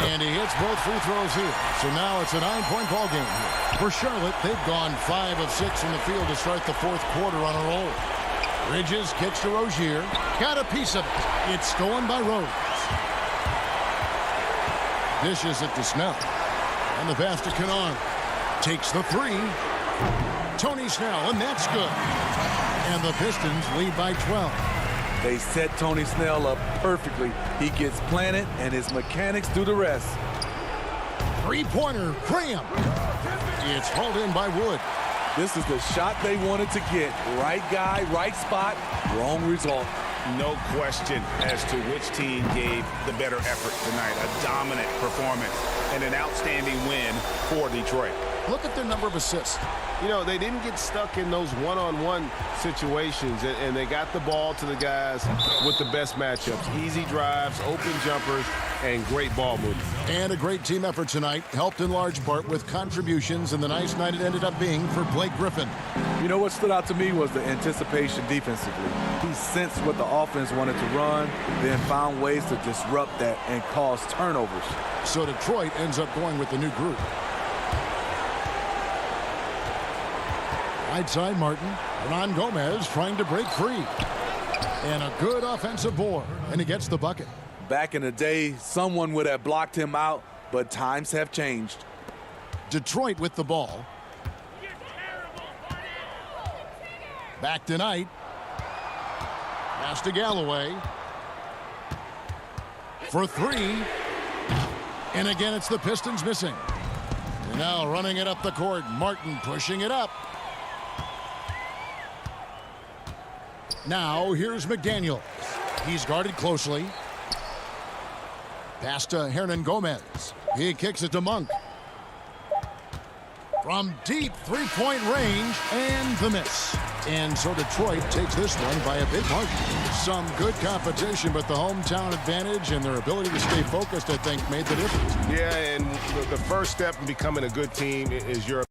And he hits both free throws here. So now it's a 9-point ball game here. For Charlotte, they've gone 5 of 6 from the field to start the 4th quarter on a roll. Bridges kicks to Rozier. Got a piece of it. It's stolen by Rose. Dishes it to Snell. And the pass to Kennard. Takes the 3. Tony Snell, and that's good. And the Pistons lead by 12. They set Tony Snell up perfectly. He gets planted, and his mechanics do the rest. 3-pointer, Graham. It's hauled in by Wood. This is the shot they wanted to get. Right guy, right spot, wrong result. No question as to which team gave the better effort tonight. A dominant performance and an outstanding win for Detroit. Look at their number of assists. You know, they didn't get stuck in those one-on-one situations, and they got the ball to the guys with the best matchups. Easy drives, open jumpers, and great ball movement. And a great team effort tonight, helped in large part with contributions, and the nice night it ended up being for Blake Griffin. You know what stood out to me was the anticipation defensively. He sensed what the offense wanted to run, then found ways to disrupt that and cause turnovers. So Detroit ends up going with the new group. Right side, Martin. Ron Gomez trying to break free. And a good offensive board, and he gets the bucket. Back in the day, someone would have blocked him out, but times have changed. Detroit with the ball. Back tonight. Pass to Galloway. For 3. And again, it's the Pistons missing. And now running it up the court. Martin pushing it up. Now, here's McDaniel. He's guarded closely. Pass to Hernan Gomez. He kicks it to Monk. From deep 3-point range, and the miss. And so Detroit takes this one by a big margin. Some good competition, but the hometown advantage and their ability to stay focused, I think, made the difference. Yeah, and the first step in becoming a good team is your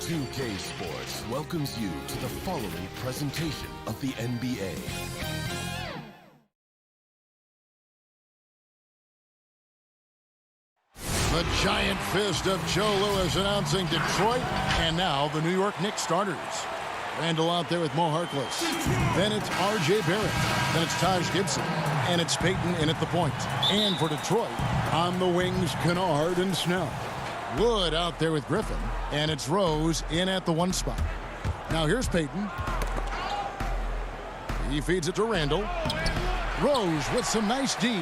2K Sports welcomes you to the following presentation of the NBA. The giant fist of Joe Louis announcing Detroit, and now the New York Knicks starters. Randall out there with Mo Harkless. Then it's R.J. Barrett. Then it's Taj Gibson. And it's Payton in at the point. And for Detroit, on the wings, Kennard and Snell. Wood out there with Griffin. And it's Rose in at the one spot. Now here's Payton. He feeds it to Randall. Rose with some nice D.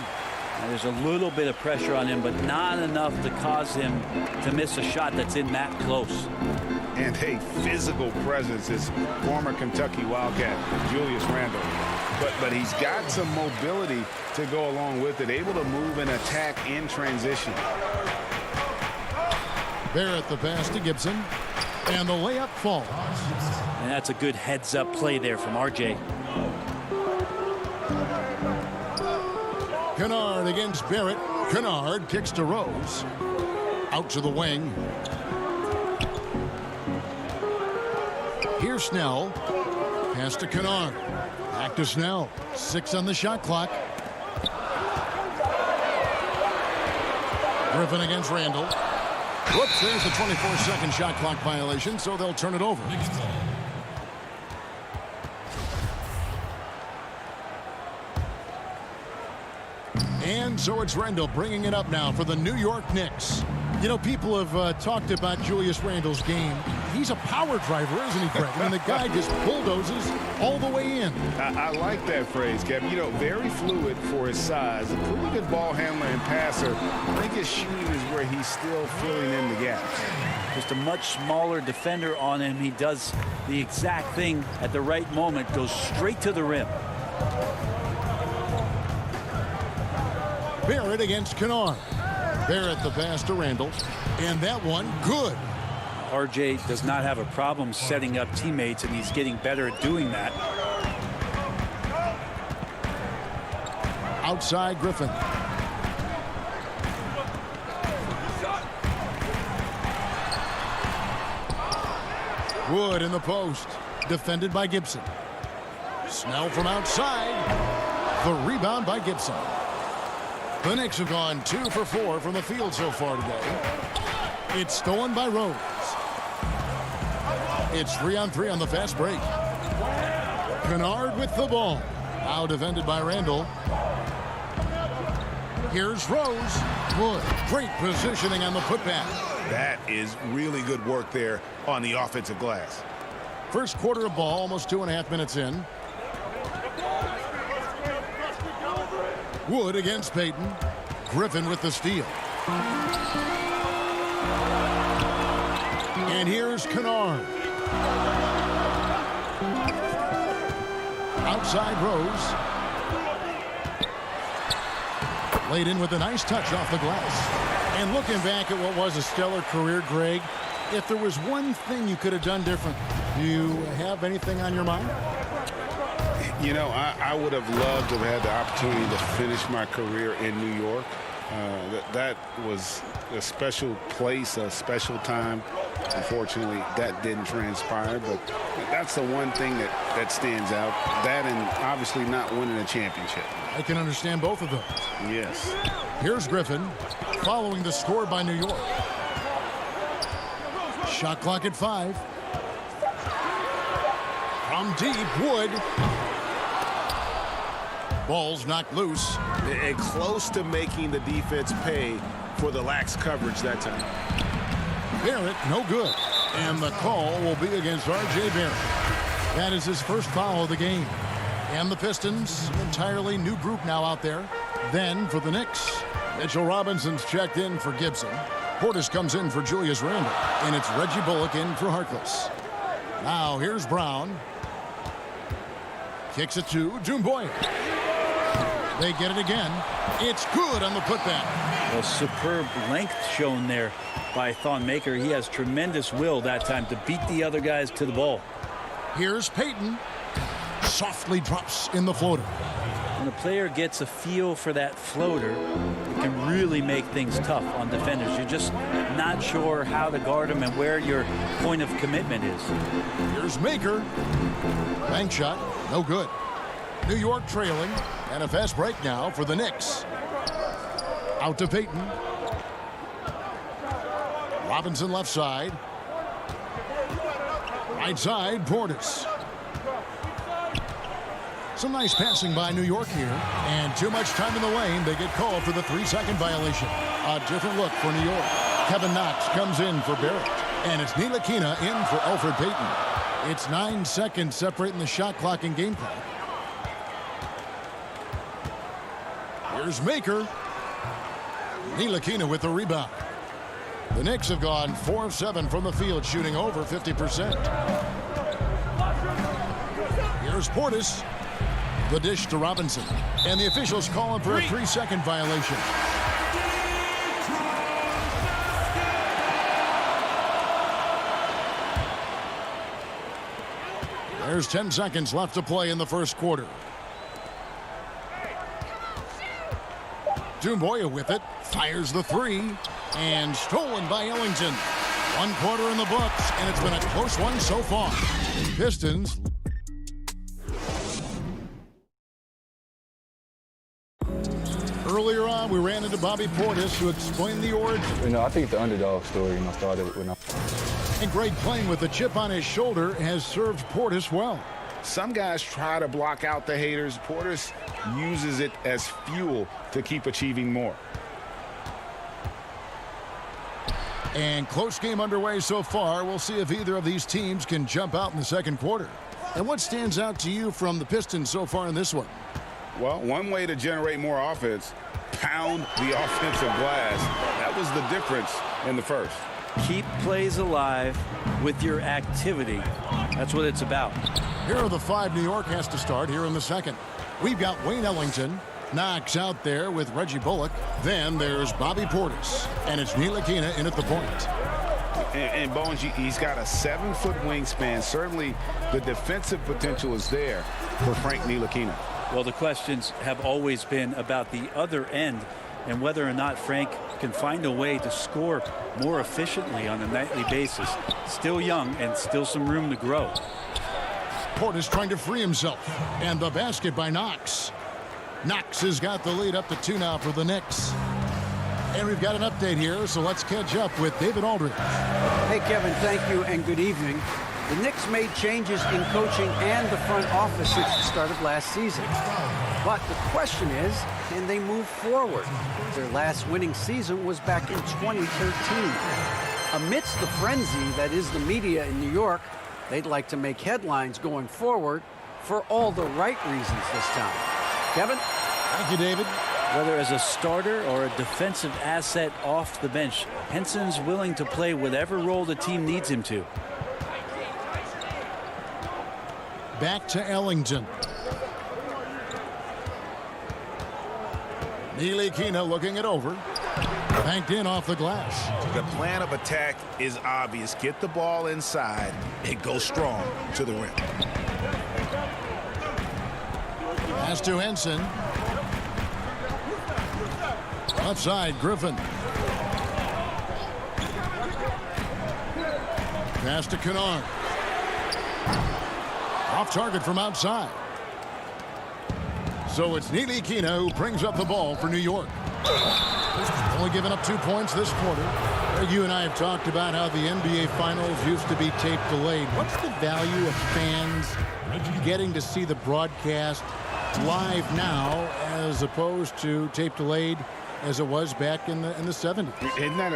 There's a little bit of pressure on him, but not enough to cause him to miss a shot that's in that close. And a physical presence is former Kentucky Wildcat Julius Randle. But he's got some mobility to go along with it, able to move and attack in transition. Barrett the pass to Gibson, and the layup falls. And that's a good heads-up play there from R.J. Kennard against Barrett. Kennard kicks to Rose. Out to the wing. Here's Snell. Pass to Kennard. Back to Snell. 6 on the shot clock. Griffin against Randall. Whoops, there's the 24-second shot clock violation, so they'll turn it over. And so it's Randall bringing it up now for the New York Knicks. You know, people have talked about Julius Randle's game. He's a power driver, isn't he, Greg? I mean, the guy just bulldozes all the way in. I like that phrase, Kevin. You know, very fluid for his size. A pretty good ball handler and passer. I think his shooting is where he's still filling in the gaps. Just a much smaller defender on him. He does the exact thing at the right moment, goes straight to the rim. Barrett against Kennard. Barrett the pass to Randall. And that one, good. R.J. does not have a problem setting up teammates, and he's getting better at doing that. Outside Griffin. Wood in the post. Defended by Gibson. Snell from outside. The rebound by Gibson. The Knicks have gone 2 for 4 from the field so far today. It's stolen by Rose. It's 3-on-3 on the fast break. Kennard with the ball. Now defended by Randall. Here's Rose. Wood. Great positioning on the putback. That is really good work there on the offensive glass. First quarter of ball, almost 2.5 minutes in. Wood against Payton. Griffin with the steal. And here's Kennard. Outside Rose. Laid in with a nice touch off the glass. And looking back at what was a stellar career, Greg, if there was one thing you could have done different, do you have anything on your mind? You know, I would have loved to have had the opportunity to finish my career in New York. That was a special place, a special time. Unfortunately, that didn't transpire, but that's the one thing that stands out. That and obviously not winning a championship. I can understand both of those. Yes. Here's Griffin following the score by New York. Shot clock at 5. From deep, Wood. Ball's knocked loose. And close to making the defense pay for the lax coverage that time. Barrett, no good. And the call will be against R.J. Barrett. That is his first foul of the game. And the Pistons, an entirely new group now out there. Then for the Knicks, Mitchell Robinson's checked in for Gibson. Portis comes in for Julius Randle. And it's Reggie Bullock in for Harkless. Now here's Brown. Kicks it to Doumbouya. They get it again. It's good on the putback. A superb length shown there by Thon Maker. He has tremendous will that time to beat the other guys to the ball. Here's Payton. Softly drops in the floater. When a player gets a feel for that floater, it can really make things tough on defenders. You just not sure how to guard him and where your point of commitment is. Here's Maker. Bank shot, no good. New York trailing, and a fast break now for the Knicks. Out to Payton. Robinson left side. Right side, Portis. Some nice passing by New York here. And too much time in the lane. They get called for the 3-second violation. A different look for New York. Kevin Knox comes in for Barrett. And it's Ntilikina in for Elfrid Payton. It's 9 seconds separating the shot clock and game clock. Here's Maker. Ntilikina with the rebound. The Knicks have gone 4 of 7 from the field, shooting over 50%. Here's Portis. The dish to Robinson. And the officials calling for a 3-second violation. There's 10 seconds left to play in the first quarter. Doumbouya with it. Fires the 3. And stolen by Ellington. 1 quarter in the books, and it's been a close one so far. Pistons. Earlier on, we ran into Bobby Portis to explain the origin. I think the underdog story, started when And Greg playing with a chip on his shoulder has served Portis well. Some guys try to block out the haters. Portis uses it as fuel to keep achieving more. And close game underway so far. We'll see if either of these teams can jump out in the second quarter. And what stands out to you from the Pistons so far in this one? Well, one way to generate more offense, pound the offensive glass. That was the difference in the first. Keep plays alive with your activity. That's what it's about. Here are the 5 New York has to start here in the second. We've got Wayne Ellington. Knox out there with Reggie Bullock. Then there's Bobby Portis. And it's Ntilikina in at the point. And Bones, he's got a 7-foot wingspan. Certainly the defensive potential is there for Frank Ntilikina. Well, the questions have always been about the other end and whether or not Frank can find a way to score more efficiently on a nightly basis. Still young and still some room to grow. Portis trying to free himself. And the basket by Knox. Knox has got the lead up to 2 now for the Knicks. And we've got an update here, so let's catch up with David Aldridge. Hey, Kevin, thank you and good evening. The Knicks made changes in coaching and the front office since the start of last season. But the question is, can they move forward? Their last winning season was back in 2013. Amidst the frenzy that is the media in New York, they'd like to make headlines going forward for all the right reasons this time. Kevin? Thank you, David. Whether as a starter or a defensive asset off the bench, Henson's willing to play whatever role the team needs him to. Back to Ellington. Ntilikina looking it over. Banked in off the glass. The plan of attack is obvious. Get the ball inside and go strong to the rim. Pass to Henson. Left side, Griffin. Pass to Kennard. Off target from outside. So it's Ntilikina who brings up the ball for New York. Only giving up 2 points this quarter. You and I have talked about how the NBA Finals used to be tape delayed. What's the value of fans getting to see the broadcast live now as opposed to tape delayed as it was back in the 70s? Isn't that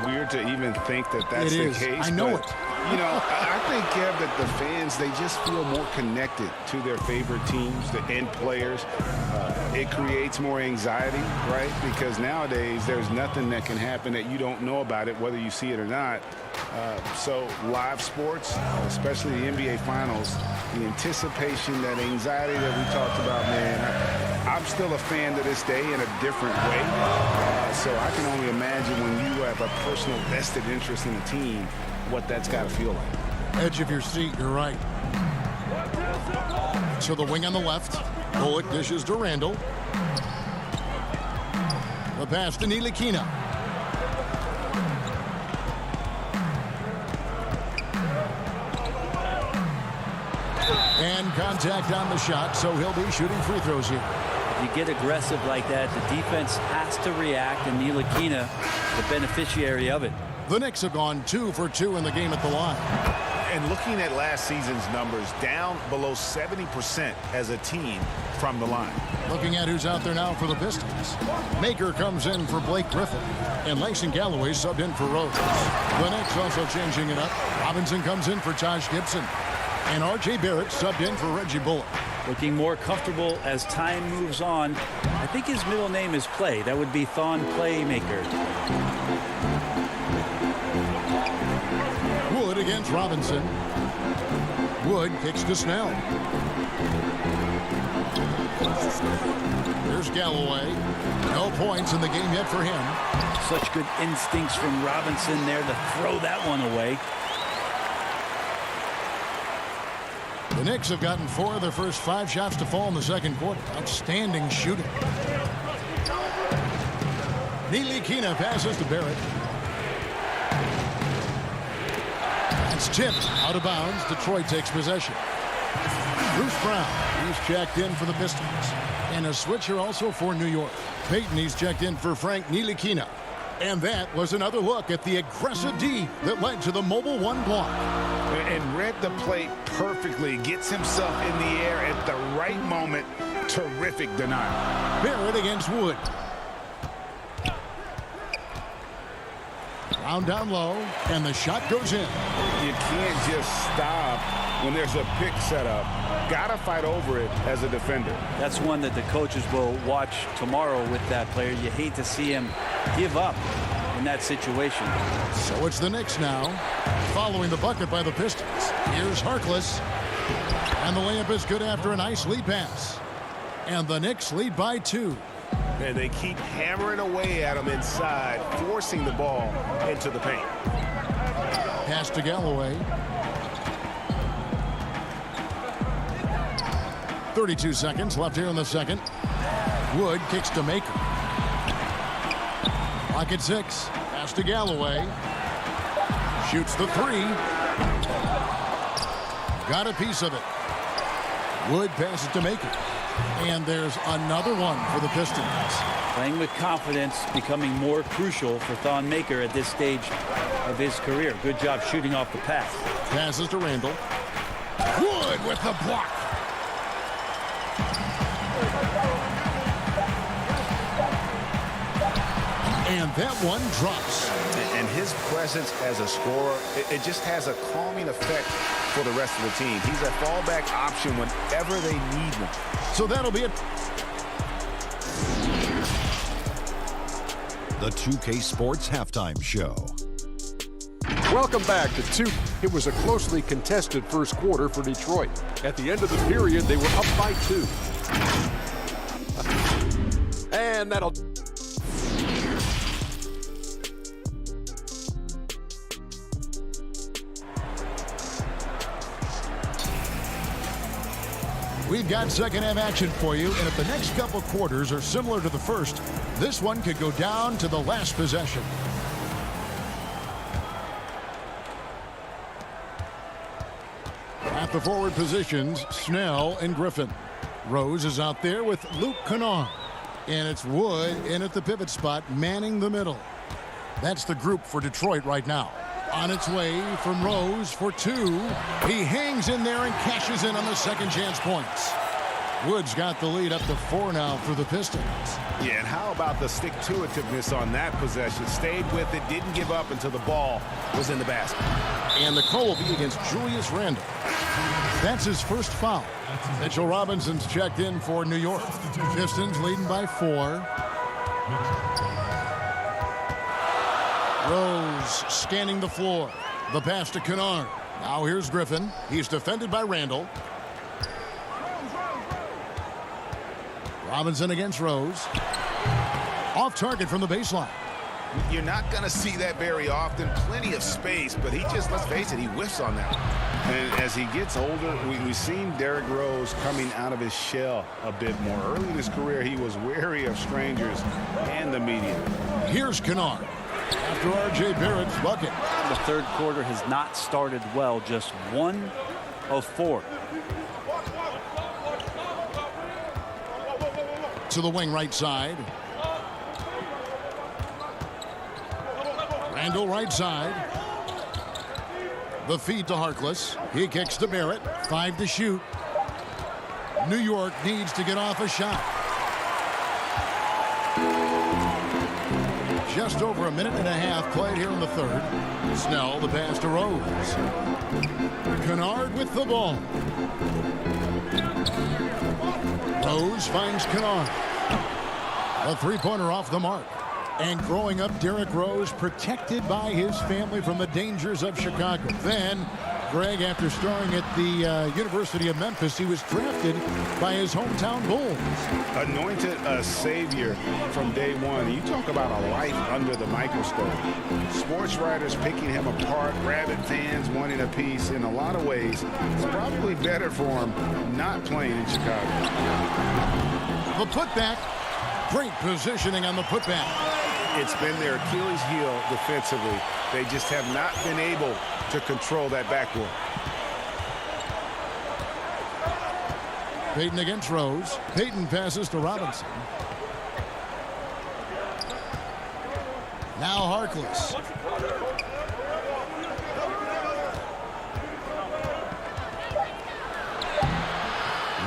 weird to even think that that's the case? I know it. You know, I think, Kev, that the fans, they just feel more connected to their favorite teams and players. It creates more anxiety, right? Because nowadays there's nothing that can happen that you don't know about it, whether you see it or not. So live sports, especially the NBA Finals, the anticipation, that anxiety that we talked about, man, I'm still a fan to this day in a different way. So I can only imagine when you have a personal vested interest in a team, what that's got to feel like. Edge of your seat, you're right. So the wing on the left. Bullock dishes to Randall. The pass to Ntilikina. contact on the shot, so he'll be shooting free throws here. If you get aggressive like that, the defense has to react, and Ntilikina, the beneficiary of it. The Knicks have gone 2 for 2 in the game at the line. And looking at last season's numbers, down below 70% as a team from the line. Looking at who's out there now for the Pistons. Maker comes in for Blake Griffin, and Langston Galloway subbed in for Rose. The Knicks also changing it up. Robinson comes in for Taj Gibson, and R.J. Barrett subbed in for Reggie Bullock. Looking more comfortable as time moves on. I think his middle name is Play. That would be Thon Playmaker. Wood against Robinson. Wood kicks to Snell. Here's Galloway. No points in the game yet for him. Such good instincts from Robinson there to throw that one away. The Knicks have gotten 4 of their first 5 shots to fall in the second quarter. Outstanding shooting. Ntilikina passes to Barrett. It's tipped out of bounds. Detroit takes possession. Bruce Brown, he's checked in for the Pistons. And a switcher also for New York. Payton, he's checked in for Frank Ntilikina. And that was another look at the aggressive D that led to the mobile 1 block. And read the play perfectly. Gets himself in the air at the right moment. Terrific denial. Barrett against Wood. Brown down low, and the shot goes in. You can't just stop when there's a pick set up. Gotta fight over it as a defender. That's one that the coaches will watch tomorrow with that player. You hate to see him give up in that situation. So it's the Knicks now, following the bucket by the Pistons. Here's Harkless, and the layup is good after a nice lead pass. And the Knicks lead by 2. And they keep hammering away at him inside, forcing the ball into the paint. Pass to Galloway. 32 seconds left here in the second. Wood kicks to Maker. Clock at 6. Pass to Galloway. Shoots the 3. Got a piece of it. Wood passes to Maker. And there's another one for the Pistons. Playing with confidence, becoming more crucial for Thon Maker at this stage of his career. Good job shooting off the pass. Passes to Randall. Wood with the block. And that one drops. And his presence as a scorer, it just has a calming effect for the rest of the team. He's a fallback option whenever they need one. So that'll be it. The 2K Sports Halftime Show. Welcome back to 2. It was a closely contested first quarter for Detroit. At the end of the period, they were up by 2. And that'll... We've got second half action for you, and if the next couple quarters are similar to the first, this one could go down to the last possession. At the forward positions, Snell and Griffin. Rose is out there with Luke Kennard. And it's Wood in at the pivot spot, manning the middle. That's the group for Detroit right now. On its way from Rose for 2. He hangs in there and cashes in on the second chance points. Wood's got the lead up to 4 now for the Pistons. Yeah, and how about the stick-to-itiveness on that possession? Stayed with it, didn't give up until the ball was in the basket. And the call will be against Julius Randle. That's his first foul. Mitchell Robinson's checked in for New York. Pistons leading by 4. Rose scanning the floor. The pass to Kennard. Now here's Griffin. He's defended by Randall. Robinson against Rose. Off target from the baseline. You're not going to see that very often. Plenty of space, but he just, let's face it, he whiffs on that one. And as he gets older, we've seen Derrick Rose coming out of his shell a bit more. Early in his career, he was wary of strangers and the media. Here's Kennard. After R.J. Barrett's bucket. The third quarter has not started well, just 1 of 4. to the wing right side. Randall right side. The feed to Harkless. He kicks to Barrett. 5 to shoot. New York needs to get off a shot. Just over a minute and a half played here in the third. Snell, the pass to Rose. Kennard with the ball. Rose finds Kennard. A three-pointer off the mark. And growing up, Derrick Rose protected by his family from the dangers of Chicago. Then, Greg, after starring at the University of Memphis, he was drafted by his hometown Bulls. Anointed a savior from day one. You talk about a life under the microscope. Sports writers picking him apart, rabid fans wanting a piece. In a lot of ways, it's probably better for him not playing in Chicago. The putback. Great positioning on the putback. It's been their Achilles heel defensively. They just have not been able to control that backboard. Payton against Rose. Payton passes to Robinson. Now Harkless.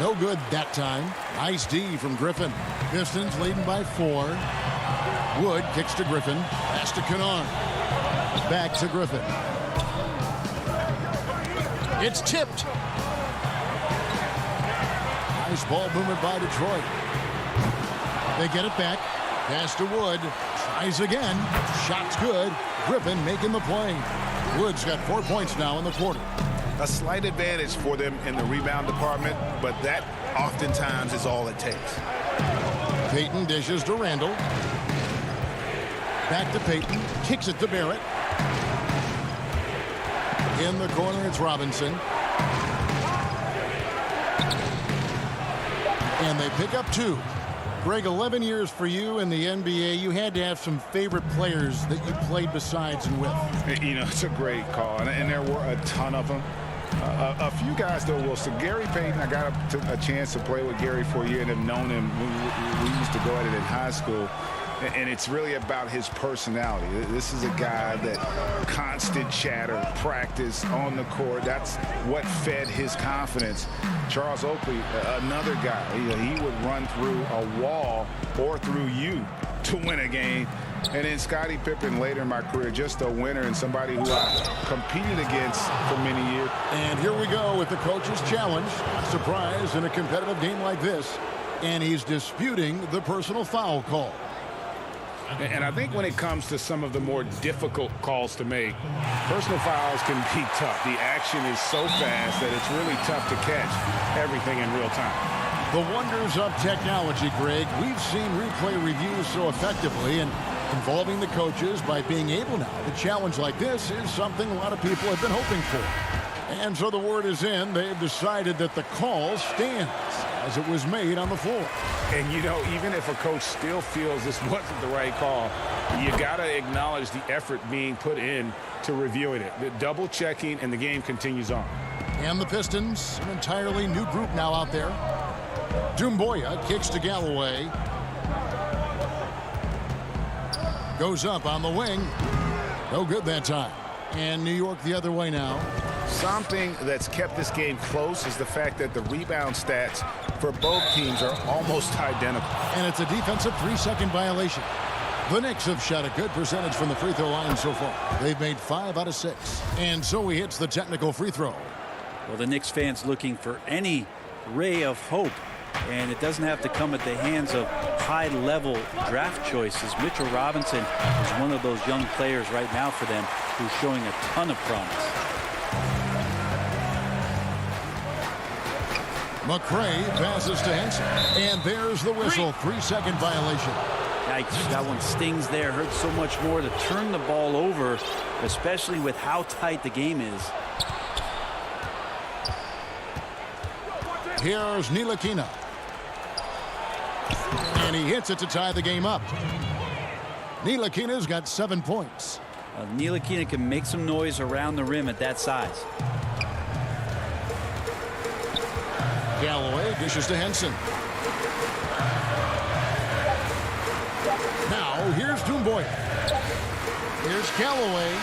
No good that time. Nice D from Griffin. Pistons leading by 4. Wood kicks to Griffin. Pass to Kennard. Back to Griffin. It's tipped. Nice ball movement by Detroit. They get it back. Pass to Wood. Tries again. Shot's good. Griffin making the play. Wood's got 4 points now in the quarter. A slight advantage for them in the rebound department, but that oftentimes is all it takes. Payton dishes to Randall. Back to Payton. Kicks it to Barrett. In the corner, it's Robinson. And they pick up 2. Greg, 11 years for you in the NBA. You had to have some favorite players that you played besides and with. You know, it's a great call, and there were a ton of them. A few guys, though, will. So Gary Payton, I got a chance to play with Gary for a year and have known him. We used to go at it in high school. And it's really about his personality. This is a guy that constant chatter, practice on the court. That's what fed his confidence. Charles Oakley, another guy, he would run through a wall or through you to win a game. And then Scottie Pippen later in my career, just a winner and somebody who I competed against for many years. And here we go with the coach's challenge. Surprise in a competitive game like this. And he's disputing the personal foul call. And I think when it comes to some of the more difficult calls to make, personal fouls can be tough. The action is so fast that it's really tough to catch everything in real time. The wonders of technology, Greg. We've seen replay reviews so effectively, and involving the coaches by being able now to challenge like this is something a lot of people have been hoping for. And so the word is in. They've decided that the call stands as it was made on the floor. And, you know, even if a coach still feels this wasn't the right call, you got to acknowledge the effort being put in to reviewing it. The double checking, and the game continues on. And the Pistons, an entirely new group now out there. Doumbouya kicks to Galloway. Goes up on the wing. No good that time. And New York the other way now. Something that's kept this game close is the fact that the rebound stats for both teams are almost identical. And it's a defensive 3-second violation. The Knicks have shot a good percentage from the free throw line so far. They've made 5 out of 6. And so he hits the technical free throw. Well, the Knicks fans looking for any ray of hope. And it doesn't have to come at the hands of high-level draft choices. Mitchell Robinson is one of those young players right now for them who's showing a ton of promise. McRae passes to Henson. And there's the whistle. 3-second violation. Yikes, that one stings there. Hurts so much more to turn the ball over, especially with how tight the game is. Here's Ntilikina. And he hits it to tie the game up. Ntilikina's got 7 points. Ntilikina can make some noise around the rim at that size. Galloway dishes to Henson. Now, here's Dumboy. Here's Callaway.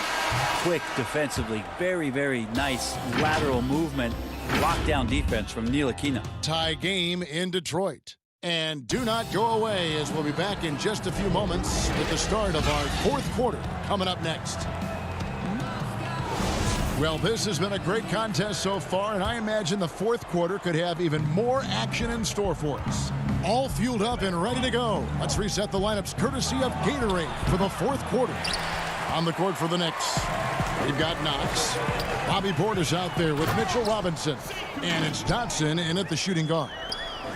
Quick defensively. Very, very nice lateral movement. Lockdown defense from Ntilikina. Tie game in Detroit. And do not go away, as we'll be back in just a few moments with the start of our fourth quarter coming up next. Well, this has been a great contest so far, and I imagine the fourth quarter could have even more action in store for us. All fueled up and ready to go. Let's reset the lineups courtesy of Gatorade for the fourth quarter. On the court for the Knicks, we've got Knox. Bobby Portis out there with Mitchell Robinson. And it's Dotson in at the shooting guard.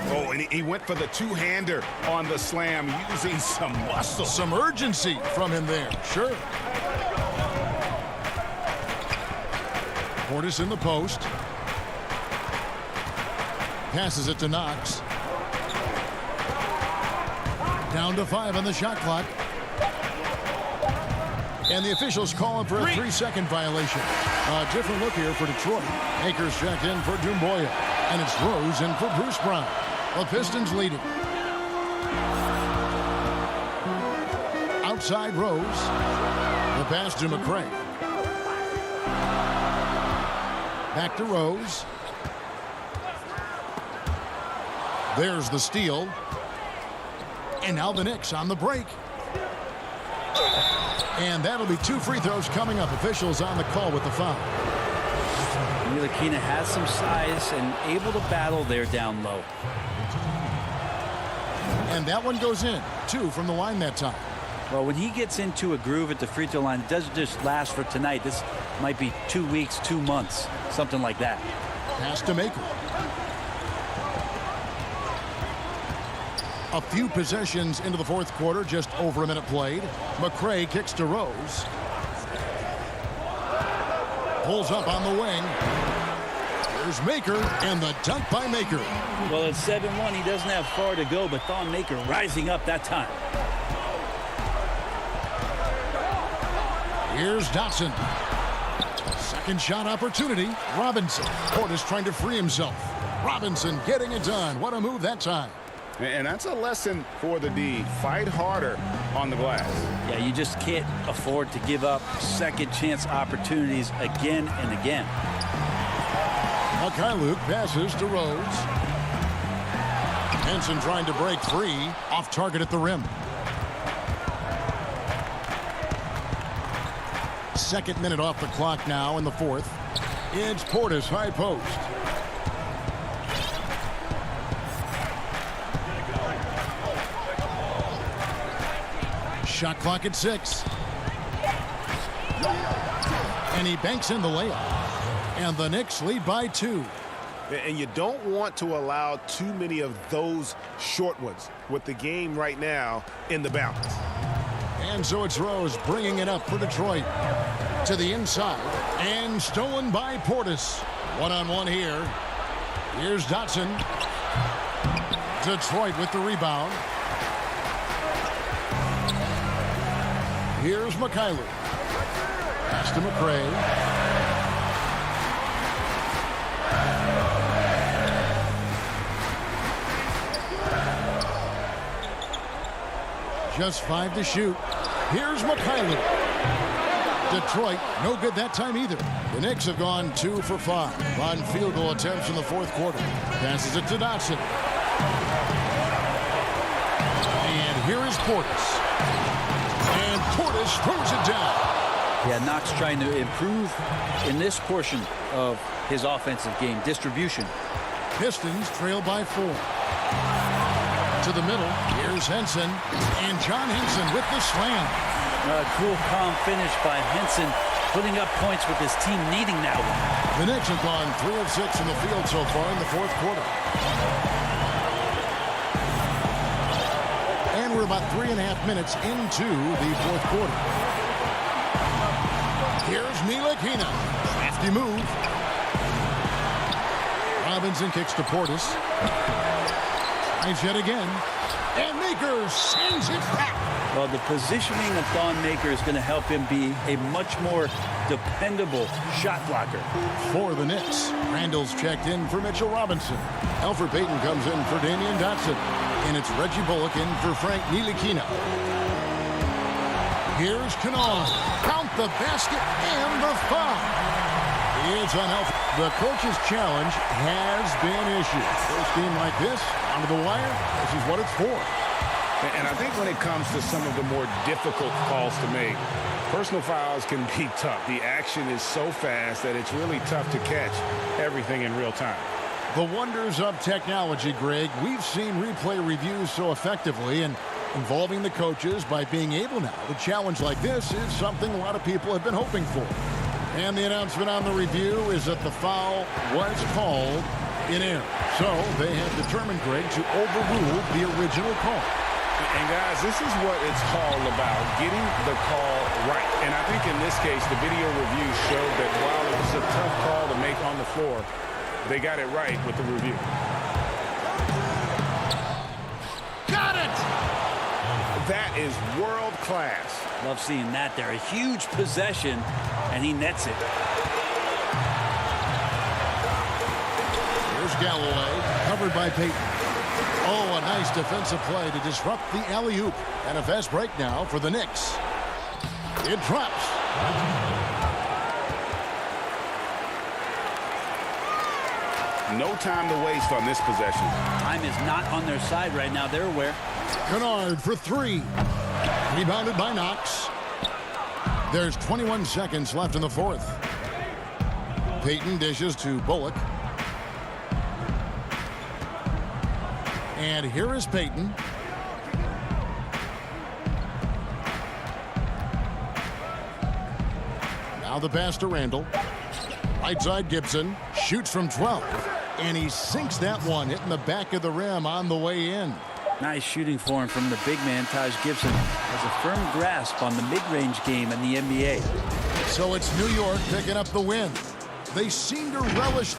Oh, and he went for the two-hander on the slam, using some muscle. Some urgency from him there, sure. Portis in the post. Passes it to Knox. Down to 5 on the shot clock. And the officials calling for a 3-second violation. A different look here for Detroit. Akers checked in for Dumboya. And it's Rose in for Bruce Brown. The Pistons leading. Outside Rose. The pass to McCray. Back to Rose. There's the steal. And now the Knicks on the break. And that'll be 2 free throws coming up. Officials on the call with the foul. Ntilikina has some size and able to battle there down low. And that one goes in. 2 from the line that time. Well, when he gets into a groove at the free throw line, it doesn't just last for tonight. This might be 2 weeks, 2 months, something like that. Pass to Maker. A few possessions into the fourth quarter, just over a minute played. McCray kicks to Rose. Pulls up on the wing. There's Maker, and the dunk by Maker. Well, at 7-1, he doesn't have far to go, but Thon Maker rising up that time. Here's Dotson. Second shot opportunity. Robinson. Portis trying to free himself. Robinson getting it done. What a move that time. And that's a lesson for the D. Fight harder on the glass. Yeah, you just can't afford to give up second chance opportunities again and again. Luke passes to Rose. Henson trying to break free. Off target at the rim. Second minute off the clock now in the fourth. It's Portis, high post. Shot clock at 6. And he banks in the layup. And the Knicks lead by 2. And you don't want to allow too many of those short ones with the game right now in the balance. And so it's Rose bringing it up for Detroit. To the inside. And stolen by Portis. One-on-one here. Here's Dotson. Detroit with the rebound. Here's Mikhailuk. Pass to McCray. Just 5 to shoot. Here's Mikhailuk. Detroit, no good that time either. The Knicks have gone 2 for 5 on field goal attempts in the fourth quarter. Passes it to Dotson. And here is Portis. And Portis throws it down. Yeah, Knox trying to improve in this portion of his offensive game, distribution. Pistons trail by 4. To the middle, here's Henson. And John Henson with the slam. A cool, calm finish by Henson, putting up points with his team needing that one. The Knicks have gone 3 of 6 in the field so far in the fourth quarter. And we're about 3.5 minutes into the fourth quarter. Here's Ntilikina. Crafty move. Robinson kicks to Portis. Tries yet again. And Maker sends it back. Well, the positioning of Thon Maker is going to help him be a much more dependable shot blocker. For the Knicks, Randall's checked in for Mitchell Robinson. Elfrid Payton comes in for Damian Dotson. And it's Reggie Bullock in for Frank Ntilikina. Here's Kennard. Count the basket and the foul. It's unhealthy. The coach's challenge has been issued. First game like this, onto the wire, this is what it's for. And I think when it comes to some of the more difficult calls to make, personal fouls can be tough. The action is so fast that it's really tough to catch everything in real time. The wonders of technology, Greg. We've seen replay reviews so effectively, and involving the coaches by being able now to challenge like this is something a lot of people have been hoping for. And the announcement on the review is that the foul was called in error. So they have determined, Greg, to overrule the original call. And guys, this is what it's all about, getting the call right. And I think in this case, the video review showed that while it was a tough call to make on the floor, they got it right with the review. Got it! That is world class. Love seeing that there. A huge possession, and he nets it. Here's Galloway, covered by Payton. Oh, a nice defensive play to disrupt the alley-oop. And a fast break now for the Knicks. It drops. No time to waste on this possession. Time is not on their side right now. They're aware. Kennard for three. Rebounded by Knox. There's 21 seconds left in the fourth. Payton dishes to Bullock. And here is Payton. Now the pass to Randall. Right side Gibson. Shoots from 12. And he sinks that one, hitting the back of the rim on the way in. Nice shooting for him from the big man. Taj Gibson has a firm grasp on the mid-range game in the NBA. So it's New York picking up the win. They seem to relish.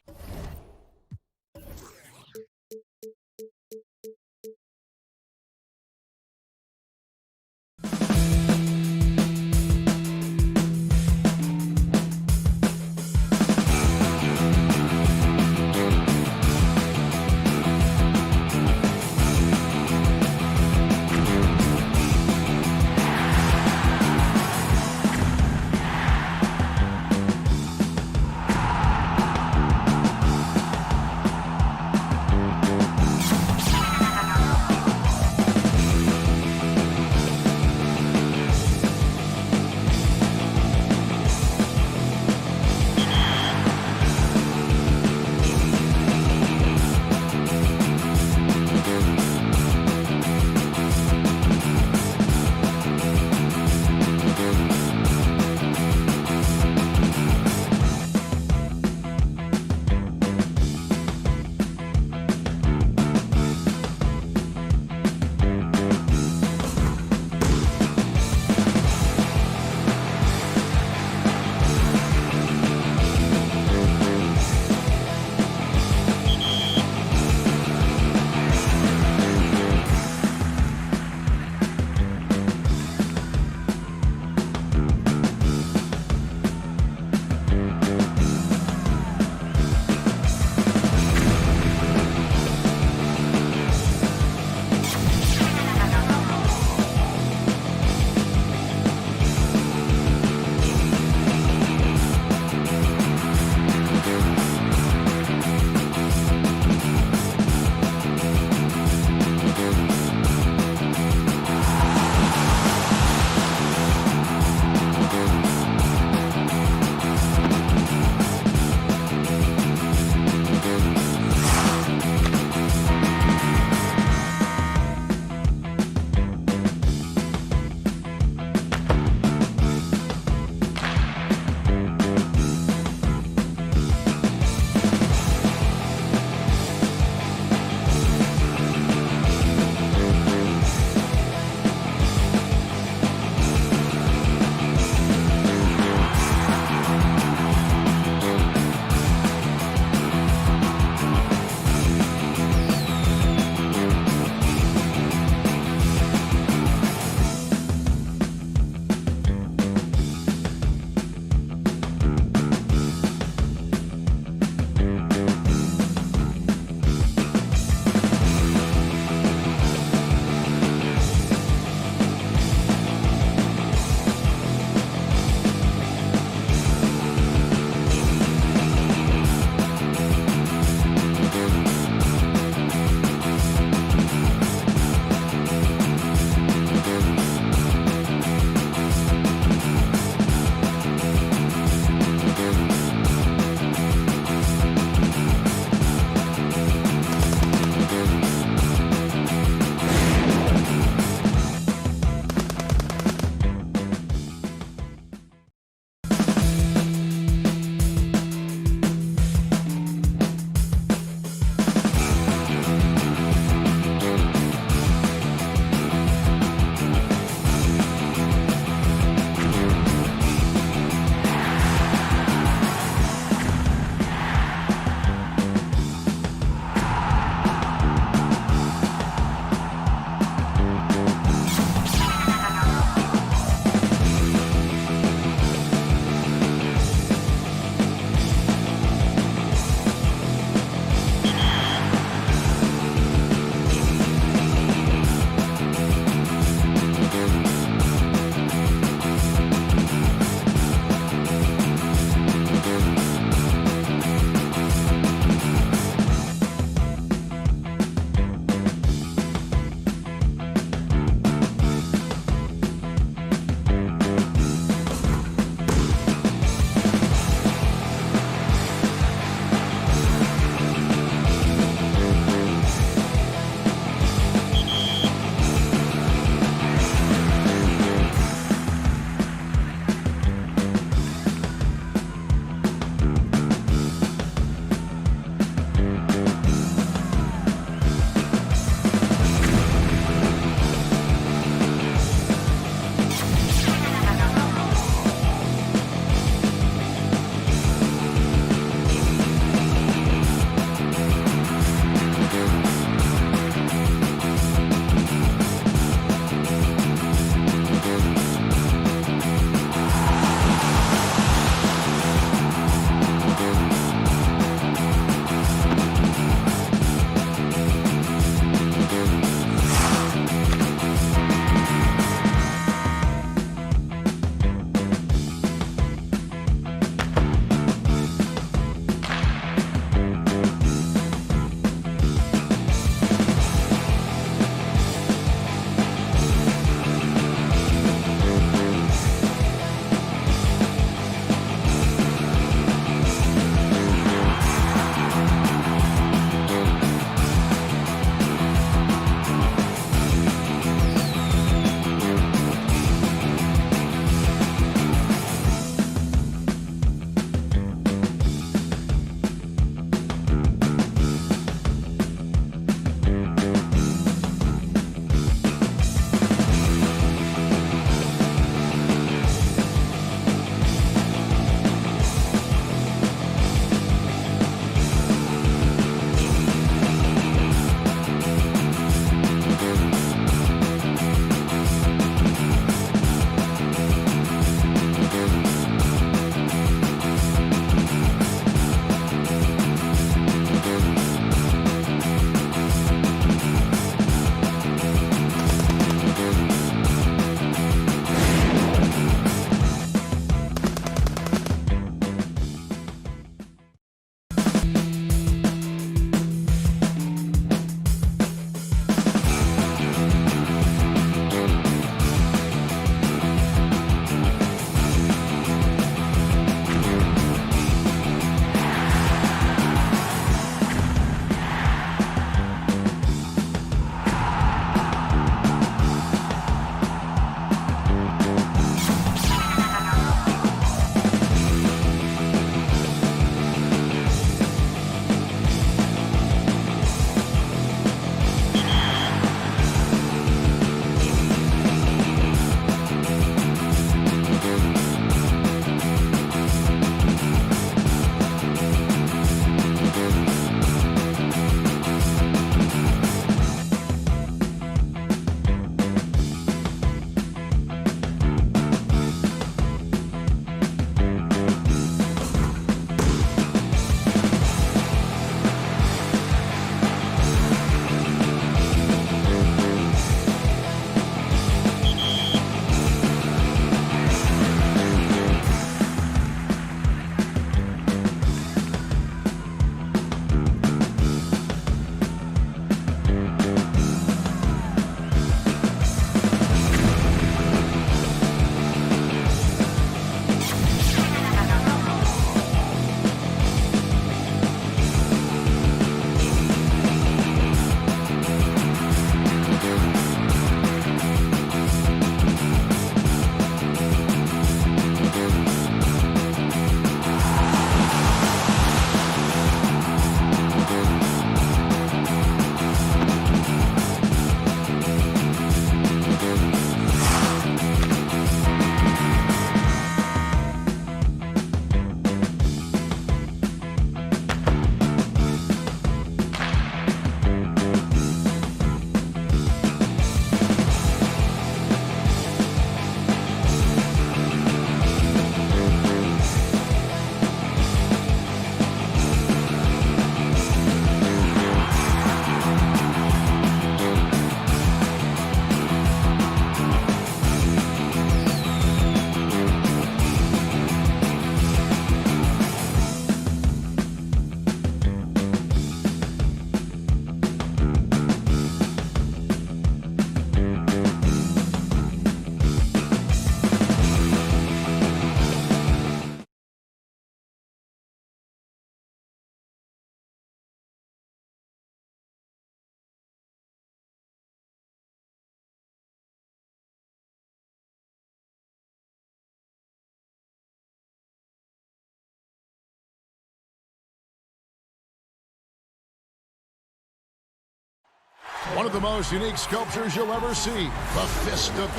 One of the most unique sculptures you'll ever see. The fist of...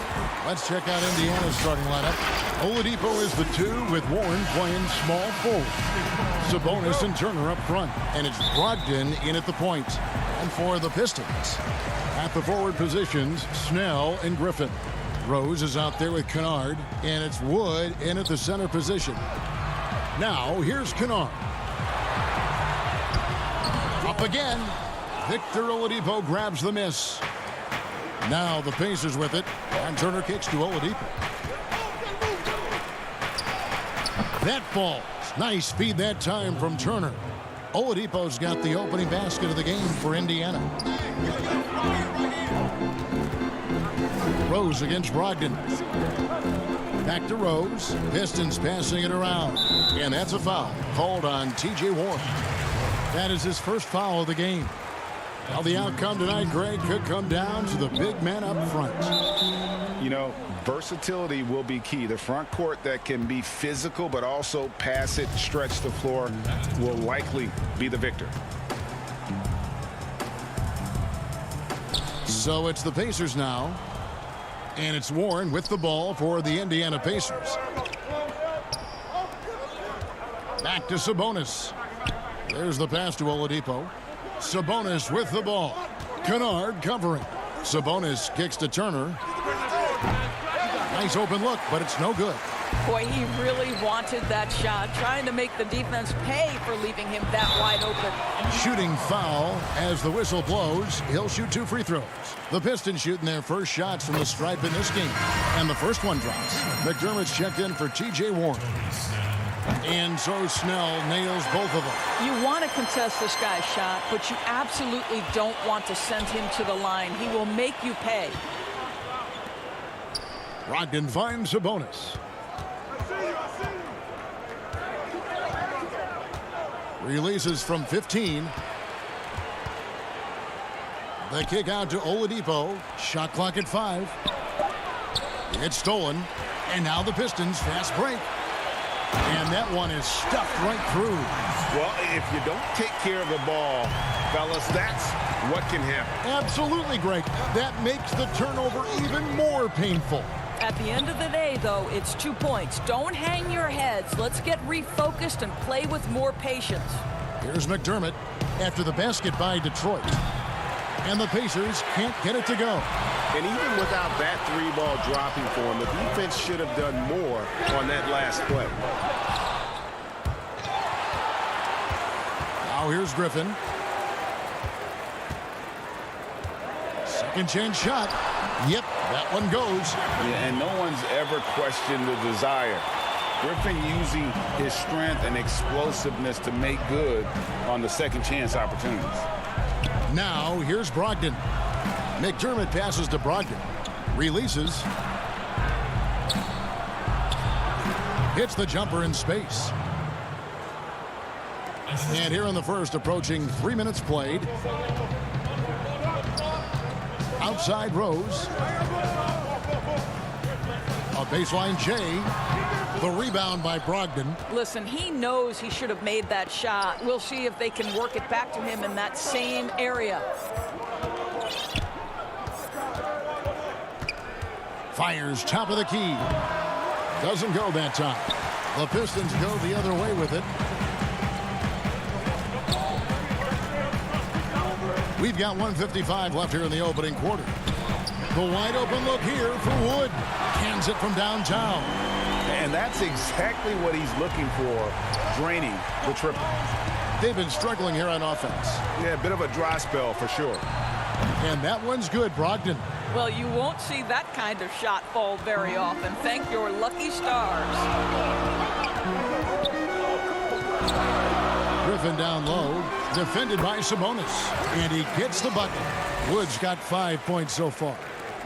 Let's check out Indiana's starting lineup. Oladipo is the 2 with Warren playing small forward. Sabonis and Turner up front. And it's Brogdon in at the point. And for the Pistons, at the forward positions, Snell and Griffin. Rose is out there with Kennard. And it's Wood in at the center position. Now, here's Kennard. Up again. Victor Oladipo grabs the miss. Now the Pacers with it. And Turner kicks to Oladipo. That falls. Nice feed that time from Turner. Oladipo's got the opening basket of the game for Indiana. Rose against Brogdon. Back to Rose. Pistons passing it around. And that's a foul called on T.J. Warren. That is his first foul of the game. Well, the outcome tonight, Greg, could come down to the big man up front. You know, versatility will be key. The front court that can be physical but also pass it, stretch the floor will likely be the victor. So it's the Pacers now. And it's Warren with the ball for the Indiana Pacers. Back to Sabonis. There's the pass to Oladipo. Sabonis with the ball. Kennard covering. Sabonis kicks to Turner. Nice open look, but it's no good. Boy, he really wanted that shot, trying to make the defense pay for leaving him that wide open. Shooting foul as the whistle blows. He'll shoot 2 free throws. The Pistons shooting their first shots from the stripe in this game. And the first one drops. McDermott's checked in for T.J. Warren. And so Snell nails both of them. You want to contest this guy's shot, but you absolutely don't want to send him to the line. He will make you pay. Brogdon finds Sabonis. Releases from 15. The kick out to Oladipo. Shot clock at 5. It's stolen. And now the Pistons fast break. And that one is stuffed right through. Well, if you don't take care of the ball, fellas, that's what can happen. Absolutely, Greg. That makes the turnover even more painful. At the end of the day, though, it's 2 points. Don't hang your heads. Let's get refocused and play with more patience. Here's McDermott after the basket by Detroit. And the Pacers can't get it to go. And even without that 3-ball dropping for him, the defense should have done more on that last play. Now here's Griffin. Second chance shot. Yep, that one goes. Yeah, and no one's ever questioned the desire. Griffin using his strength and explosiveness to make good on the second chance opportunities. Now here's Brogdon. McDermott passes to Brogdon. Releases. Hits the jumper in space. And here in the first, approaching 3 minutes played. Outside Rose. A baseline J. The rebound by Brogdon. Listen, he knows he should have made that shot. We'll see if they can work it back to him in that same area. Fires top of the key. Doesn't go that time. The Pistons go the other way with it. We've got 1:55 left here in the opening quarter. The wide open look here for Wood. Cans it from downtown. And that's exactly what he's looking for, draining the triple. They've been struggling here on offense. Yeah, a bit of a dry spell for sure. And that one's good, Brogdon. Well, you won't see that kind of shot fall very often. Thank your lucky stars. Griffin down low, defended by Sabonis. And he gets the bucket. Wood's got 5 points so far.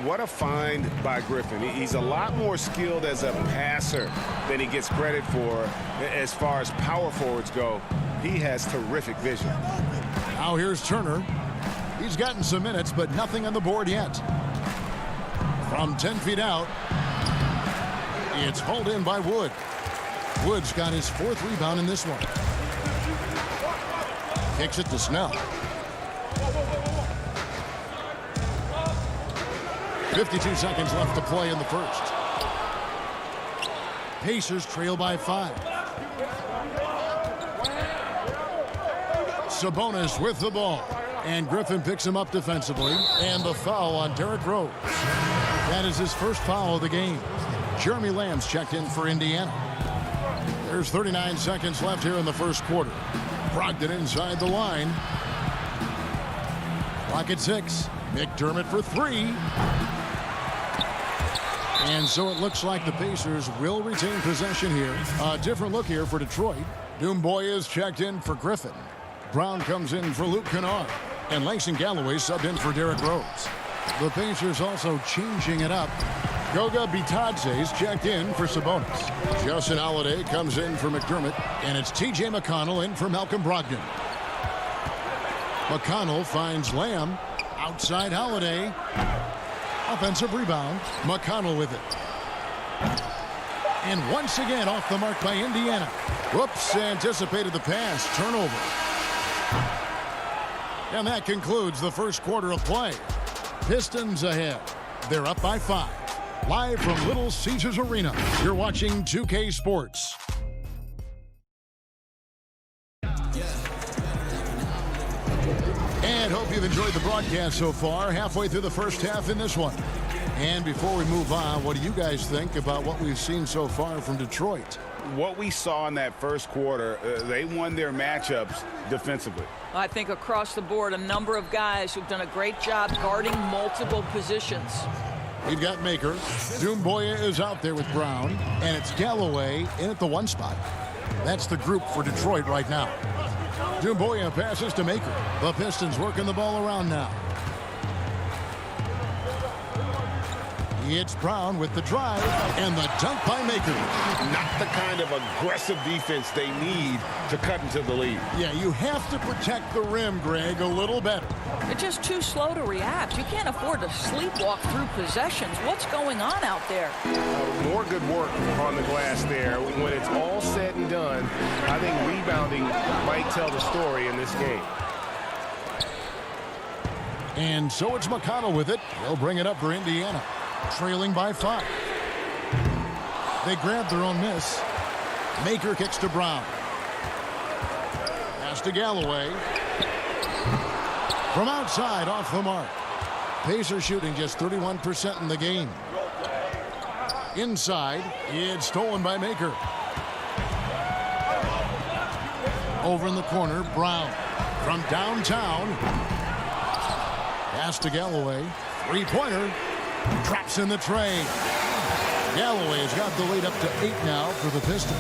What a find by Griffin. He's a lot more skilled as a passer than he gets credit for as far as power forwards go. He has terrific vision. Now here's Turner. He's gotten some minutes, but nothing on the board yet. From 10 feet out, it's hauled in by Wood. Wood's got his 4th rebound in this one. Kicks it to Snell. 52 seconds left to play in the first. Pacers trail by 5. Sabonis with the ball. And Griffin picks him up defensively. And the foul on Derrick Rose. That is his first foul of the game. Jeremy Lamb's checked in for Indiana. There's 39 seconds left here in the first quarter. Brogdon inside the line. Clock at 6. McDermott for 3. And so it looks like the Pacers will retain possession here. A different look here for Detroit. Doumbouya is checked in for Griffin. Brown comes in for Luke Kennard. And Langston Galloway subbed in for Derrick Rose. The Pacers also changing it up. Goga Bitadze's checked in for Sabonis. Justin Holiday comes in for McDermott. And it's T.J. McConnell in for Malcolm Brogdon. McConnell finds Lamb. Outside Holiday. Offensive rebound. McConnell with it. And once again off the mark by Indiana. Whoops, anticipated the pass. Turnover. And that concludes the first quarter of play. Pistons ahead. They're up by 5. Live from Little Caesars Arena. You're watching 2K Sports. And hope you've enjoyed the broadcast so far. Halfway through the first half in this one. And before we move on, what do you guys think about what we've seen so far from Detroit? What we saw in that first quarter, they won their matchups defensively. I think across the board, a number of guys who've done a great job guarding multiple positions. We've got Maker. Doumbouya is out there with Brown. And it's Galloway in at the 1 spot. That's the group for Detroit right now. Doumbouya passes to Maker. The Pistons working the ball around now. It's Brown with the drive and the dunk by Maker. Not the kind of aggressive defense they need to cut into the lead. Yeah, you have to protect the rim, Greg, a little better. They're just too slow to react. You can't afford to sleepwalk through possessions. What's going on out there? More good work on the glass there. When it's all said and done, I think rebounding might tell the story in this game. And so it's McConnell with it. They'll bring it up for Indiana. Trailing by 5. They grab their own miss. Maker kicks to Brown. Pass to Galloway. From outside, off the mark. Pacers shooting just 31% in the game. Inside, it's stolen by Maker. Over in the corner, Brown. From downtown. Pass to Galloway. Three-pointer. Drops in the tray. Galloway has got the lead up to 8 now for the Pistons.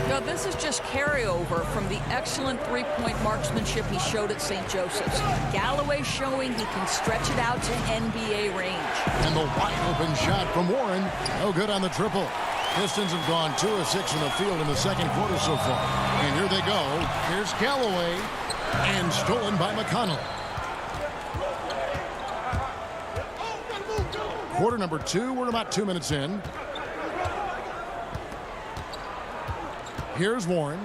No, this is just carryover from the excellent three-point marksmanship he showed at St. Joseph's. Galloway showing he can stretch it out to NBA range. And the wide-open shot from Warren. No good on the triple. Pistons have gone 2 of 6 in the field in the second quarter so far. And here they go. Here's Galloway. And stolen by McConnell. Quarter number 2. We're about 2 minutes in. Here's Warren.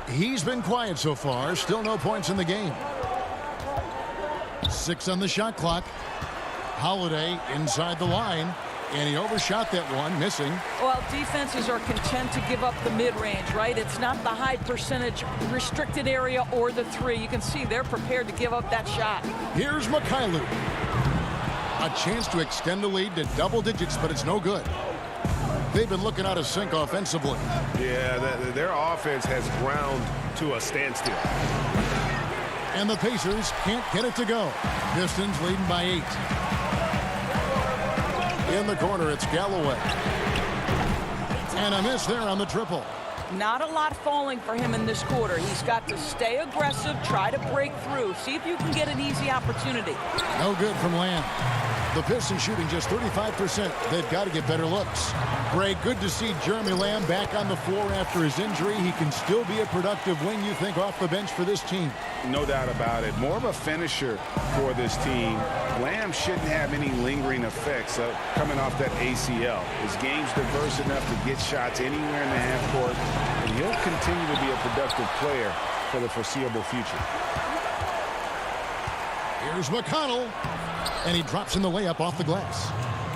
He's been quiet so far. Still no points in the game. 6 on the shot clock. Holiday inside the line. And he overshot that one, missing. Well, defenses are content to give up the mid-range, right? It's not the high percentage restricted area or the 3. You can see they're prepared to give up that shot. Here's Mikhailuk. A chance to extend the lead to double digits, but it's no good. They've been looking out of sync offensively. Yeah, their offense has ground to a standstill. And the Pacers can't get it to go. Pistons leading by 8. In the corner, it's Galloway. And a miss there on the triple. Not a lot falling for him in this quarter. He's got to stay aggressive, try to break through. See if you can get an easy opportunity. No good from Lamb. The Pistons shooting just 35%. They've got to get better looks. Greg, good to see Jeremy Lamb back on the floor after his injury. He can still be a productive wing, you think, off the bench for this team. No doubt about it. More of a finisher for this team. Lamb shouldn't have any lingering effects coming off that ACL. His game's diverse enough to get shots anywhere in the half court, and he'll continue to be a productive player for the foreseeable future. Here's McConnell, and he drops in the layup off the glass.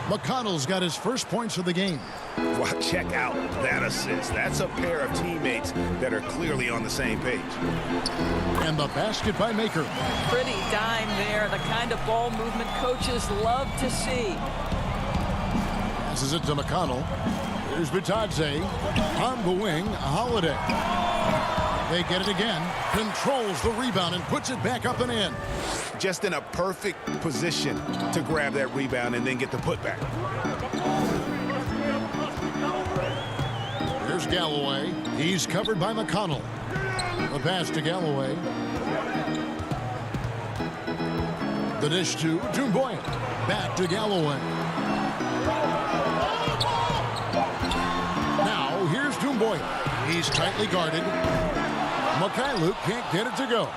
McConnell's got his first points of the game. Well, check out that assist. That's a pair of teammates that are clearly on the same page. And the basket by Maker. Pretty dime there. The kind of ball movement coaches love to see. Passes it to McConnell. Here's Bitadze. On the wing, Holiday. They get it again. Controls the rebound and puts it back up and in. Just in a perfect position to grab that rebound and then get the putback. Here's Galloway. He's covered by McConnell. The pass to Galloway. The dish to Doumbouya. Back to Galloway. Now here's Doumbouya. He's tightly guarded. Mikhailuk can't get it to go.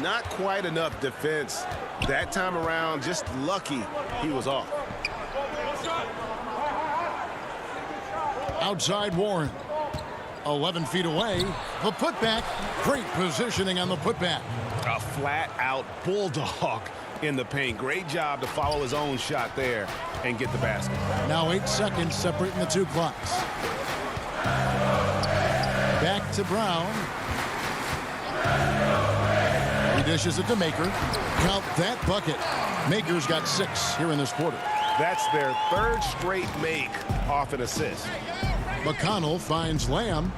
Not quite enough defense that time around. Just lucky he was off. Outside Warren. 11 feet away. The putback. Great positioning on the putback. A flat-out bulldog in the paint. Great job to follow his own shot there and get the basket. Now 8 seconds separating the two clocks. Back to Brown. He dishes it to Maker. Count that bucket. Maker's got 6 here in this quarter. That's their third straight make off an assist. McConnell finds Lamb.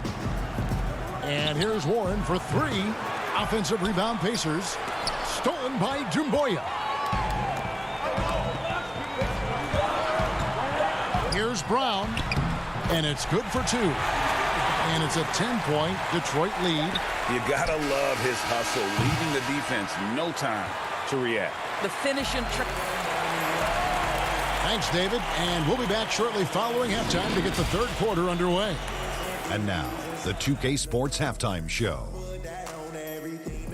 And here's Warren for 3. Offensive rebound, Pacers. Stolen by Doumbouya. Here's Brown. And it's good for 2. And it's a 10-point Detroit lead. You gotta love his hustle, leaving the defense no time to react. The finish and Thanks, David. And we'll be back shortly following halftime to get the third quarter underway. And now, the 2K Sports Halftime Show.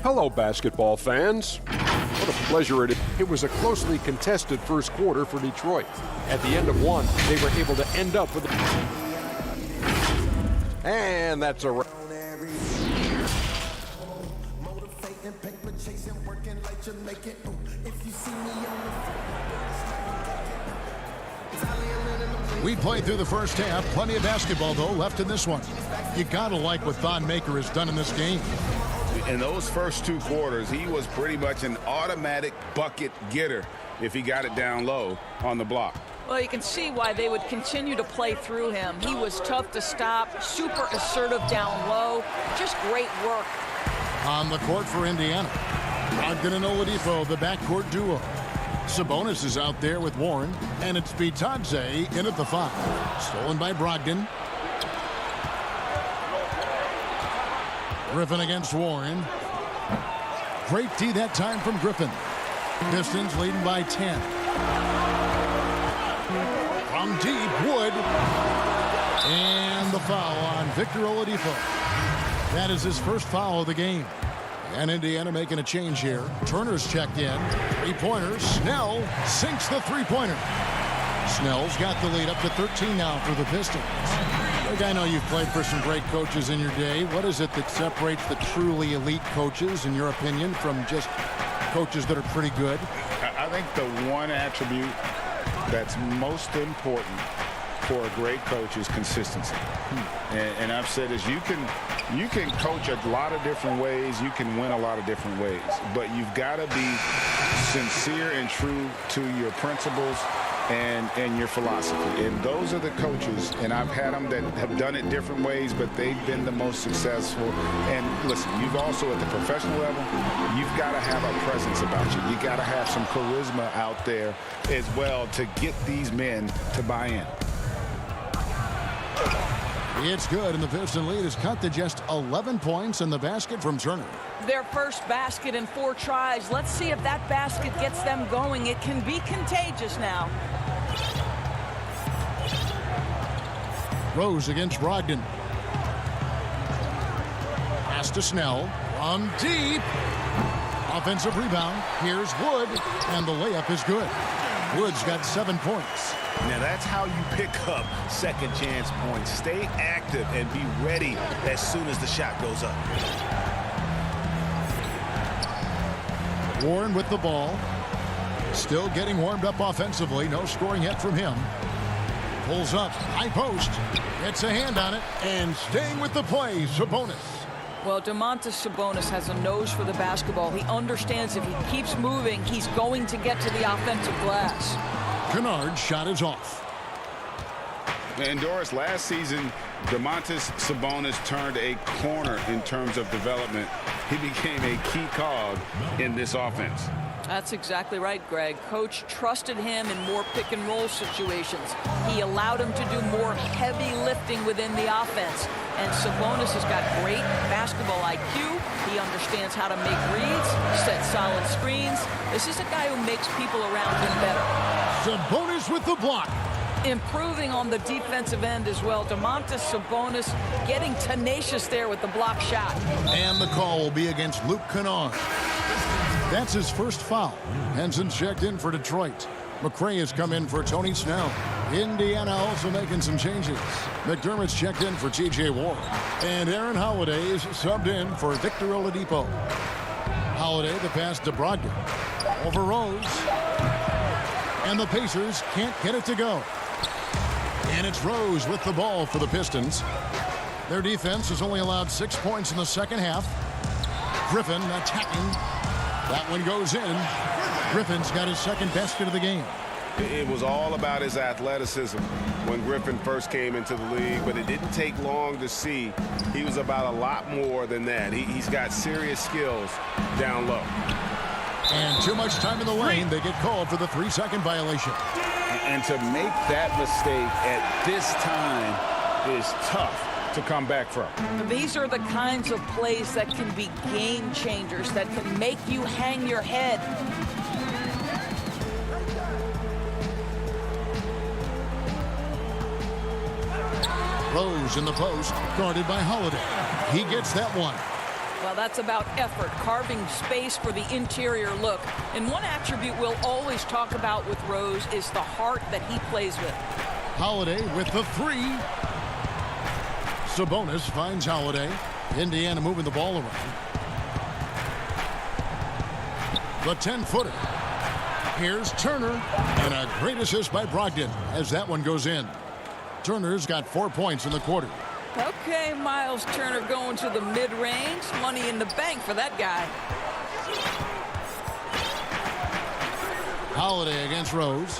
Hello, basketball fans. What a pleasure it is. It was a closely contested first quarter for Detroit. At the end of one, they were able to end up with and that's a wrap. We played through the first half. Plenty of basketball, though, left in this one. You gotta like what Thon Maker has done in this game. In those first 2 quarters, he was pretty much an automatic bucket getter if he got it down low on the block. Well, you can see why they would continue to play through him. He was tough to stop, super assertive down low. Just great work. On the court for Indiana, Brogdon and Oladipo, the backcourt duo. Sabonis is out there with Warren, and it's Bitadze in at the 5. Stolen by Brogdon. Griffin against Warren. Great D that time from Griffin. Pistons leading by 10. From deep, Wood. And the foul on Victor Oladipo. That is his first foul of the game. And Indiana making a change here. Turner's checked in. 3-pointer. Snell sinks the 3-pointer. Snell's got the lead up to 13 now for the Pistons. Look, I know you've played for some great coaches in your day. What is it that separates the truly elite coaches, in your opinion, from just coaches that are pretty good? I think the one attribute that's most important for a great coach is consistency. And I've said this, you can coach a lot of different ways, you can win a lot of different ways, but you've got to be sincere and true to your principles and your philosophy. And those are the coaches, and I've had them that have done it different ways, but they've been the most successful. And listen, you've also, at the professional level, you've got to have a presence about you. You got to have some charisma out there as well to get these men to buy in. It's good, and the Piston lead is cut to just 11 points in the basket from Turner. Their first basket in 4 tries. Let's see if that basket gets them going. It can be contagious now. Rose against Brogdon. Pass to Snell. On deep. Offensive rebound. Here's Wood, and the layup is good. Wood's got 7 points. Now that's how you pick up second chance points. Stay active and be ready as soon as the shot goes up. Warren with the ball. Still getting warmed up offensively. No scoring yet from him. Pulls up, high post. Gets a hand on it, and staying with the play, Sabonis. Well, Domantas Sabonis has a nose for the basketball. He understands if he keeps moving, he's going to get to the offensive glass. Kennard's shot is off. And Doris, last season, Domantas Sabonis turned a corner in terms of development. He became a key cog in this offense. That's exactly right, Greg. Coach trusted him in more pick-and-roll situations. He allowed him to do more heavy lifting within the offense. And Sabonis has got great basketball IQ. He understands how to make reads, set solid screens. This is a guy who makes people around him better. Sabonis with the block. Improving on the defensive end as well. Domantas Sabonis getting tenacious there with the block shot. And the call will be against Luke Kennard. That's his first foul. Henson's checked in for Detroit. McCray has come in for Tony Snell. Indiana also making some changes. McDermott's checked in for T.J. Ward. And Aaron Holiday is subbed in for Victor Oladipo. Holiday, the pass to Brogdon. Over Rose. And the Pacers can't get it to go. And it's Rose with the ball for the Pistons. Their defense has only allowed 6 points in the second half. Griffin attacking. That one goes in. Griffin's got his second basket of the game. It was all about his athleticism when Griffin first came into the league, but it didn't take long to see he was about a lot more than that. He's got serious skills down low. And too much time in the lane. They get called for the 3-second violation. And to make that mistake at this time is tough to come back from. These are the kinds of plays that can be game changers, that can make you hang your head. Rose in the post, guarded by Holiday. He gets that one. Well, that's about effort, carving space for the interior look. And one attribute we'll always talk about with Rose is the heart that he plays with. Holiday with the three. Sabonis finds Holiday. Indiana moving the ball around. The 10-footer. Here's Turner. And a great assist by Brogdon as that one goes in. Turner's got 4 points in the quarter. Okay, Miles Turner going to the mid-range. Money in the bank for that guy. Holiday against Rose.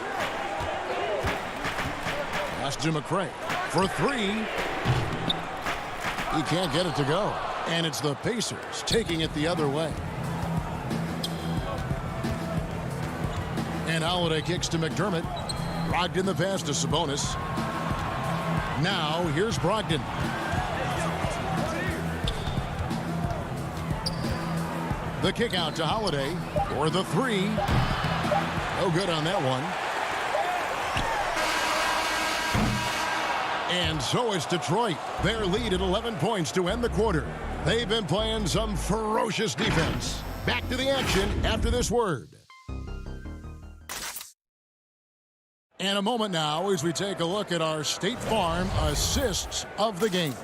Pass to McCray for three. He can't get it to go. And it's the Pacers taking it the other way. And Holiday kicks to McDermott. Brogdon the pass to Sabonis. Now here's Brogdon. The kick out to Holiday for the three. No good on that one. And so is Detroit. Their lead at 11 points to end the quarter. They've been playing some ferocious defense. Back to the action after this word. And a moment now as we take a look at our State Farm assists of the game.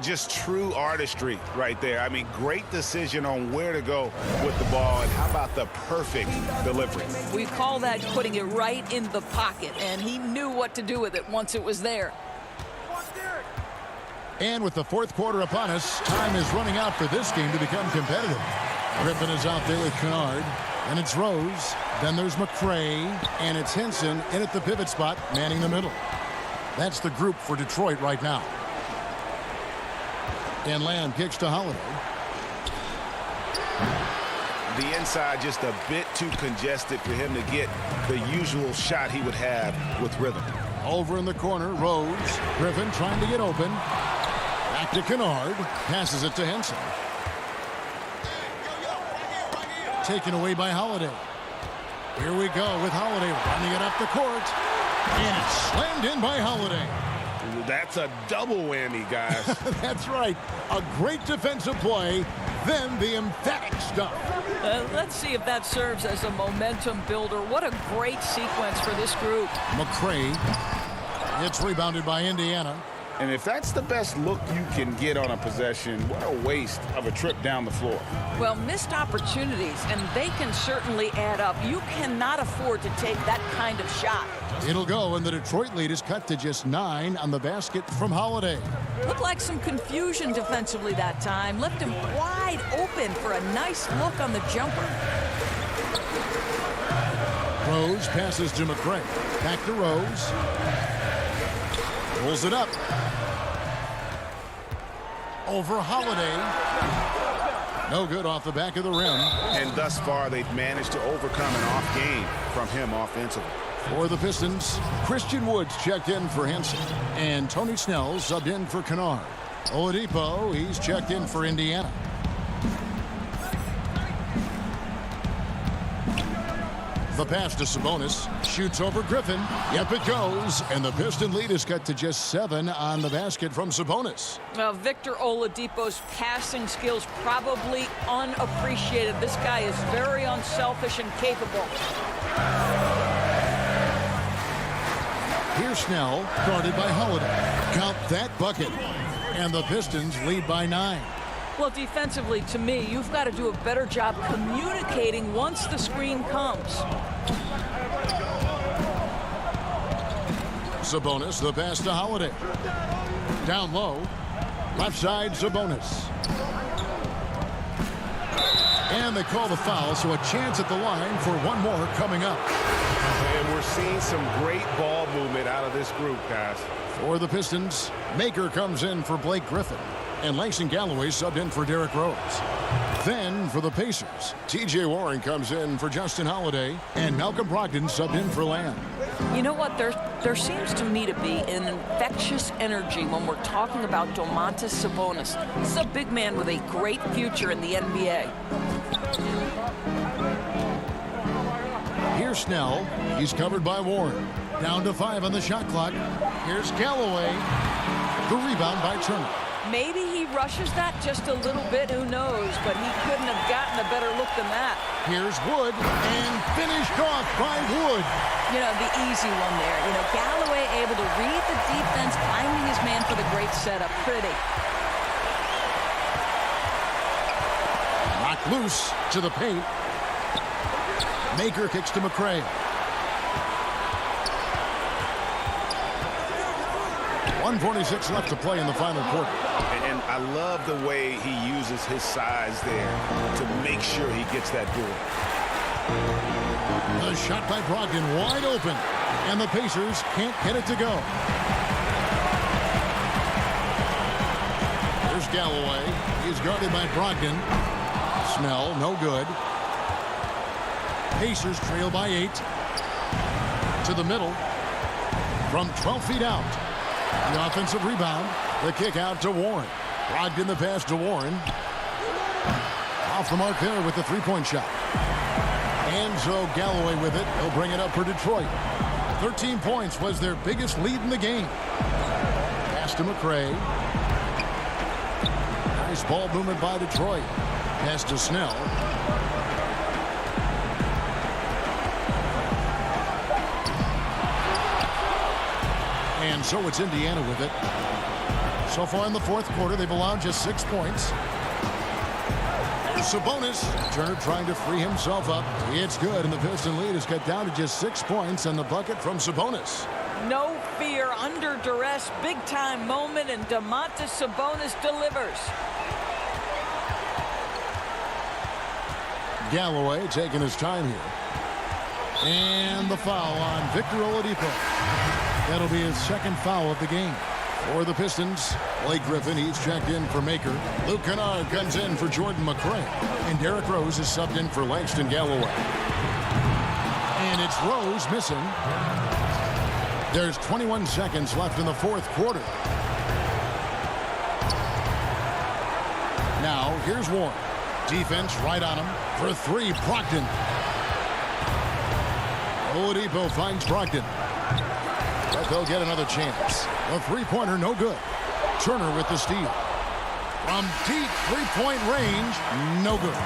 Just true artistry right there. I mean, great decision on where to go with the ball, and how about the perfect delivery? We call that putting it right in the pocket, and he knew what to do with it once it was there. And with the fourth quarter upon us, time is running out for this game to become competitive. Griffin is out there with Kennard, and it's Rose. Then there's McCray, and it's Henson in at the pivot spot, manning the middle. That's the group for Detroit right now. And Lamb kicks to Holiday. The inside just a bit too congested for him to get the usual shot he would have with rhythm. Over in the corner, Rose. Griffin trying to get open. Back to Kennard. Passes it to Henson. Taken away by Holiday. Here we go with Holiday running it up the court. And it's slammed in by Holiday. That's a double whammy, guys. That's right. A great defensive play, then the emphatic stuff. Let's see if that serves as a momentum builder. What a great sequence for this group. McCray. It's rebounded by Indiana. And if that's the best look you can get on a possession, what a waste of a trip down the floor. Well, missed opportunities, and they can certainly add up. You cannot afford to take that kind of shot. It'll go, and the Detroit lead is cut to just 9 on the basket from Holiday. Looked like some confusion defensively that time. Left him wide open for a nice look on the jumper. Rose passes to McRae. Back to Rose. Pulls it up. Over Holiday. No good off the back of the rim. And thus far, they've managed to overcome an off game from him offensively. For the Pistons, Christian Woods checked in for Henson. And Tony Snell subbed in for Kennard. Oladipo, he's checked in for Indiana. The pass to Sabonis. Shoots over Griffin. Yep, it goes. And the Piston lead is cut to just 7 on the basket from Sabonis. Well, Victor Oladipo's passing skills probably unappreciated. This guy is very unselfish and capable. Here's Snell, guarded by Holiday. Count that bucket. And the Pistons lead by 9. Well, defensively, to me, you've got to do a better job communicating once the screen comes. Sabonis, the pass to Holiday. Down low. Left side, Sabonis. And they call the foul, so a chance at the line for one more coming up. And we're seeing some great ball movement out of this group, guys. For the Pistons, Maker comes in for Blake Griffin. And Langston Galloway subbed in for Derrick Rose. Then for the Pacers, T.J. Warren comes in for Justin Holiday. And Malcolm Brogdon subbed in for Lamb. You know what? There seems to me to be an infectious energy when we're talking about Domantas Sabonis. This is a big man with a great future in the NBA. Here's Snell. He's covered by Warren. Down to 5 on the shot clock. Here's Galloway. The rebound by Turner. Maybe he rushes that just a little bit, who knows, but he couldn't have gotten a better look than that. Here's Wood, and finished off by Wood. You know, the easy one there. You know, Galloway able to read the defense, finding his man for the great setup. Pretty. Knocked loose to the paint. Maker kicks to McRae. 1:46 left to play in the final quarter. And I love the way he uses his size there to make sure he gets that board. The shot by Brogdon wide open, and the Pacers can't get it to go. There's Galloway. He's guarded by Brogdon. Snell, no good. Pacers trail by 8. To the middle. From 12 feet out. The offensive rebound. The kick out to Warren. Brogdon the pass to Warren. Off the mark there with the three-point shot. And so Galloway with it. He'll bring it up for Detroit. 13 points was their biggest lead in the game. Pass to McRae. Nice ball movement by Detroit. Pass to Snell. And so it's Indiana with it. So far in the fourth quarter, they've allowed just 6 points. There's Sabonis. Turner trying to free himself up. It's good, and the Piston lead is cut down to just 6 points, and the bucket from Sabonis. No fear, under duress, big-time moment, and Domantas Sabonis delivers. Galloway taking his time here. And the foul on Victor Oladipo. That'll be his second foul of the game. For the Pistons, Blake Griffin, he's checked in for Maker. Luke Kennard comes in for Jordan McRae. And Derrick Rose is subbed in for Langston Galloway. And it's Rose missing. There's 21 seconds left in the fourth quarter. Now, here's Warren. Defense right on him. For 3, Brogdon. Oladipo finds Brogdon. But they'll get another chance. A three-pointer, no good. Turner with the steal. From deep three-point range, no good.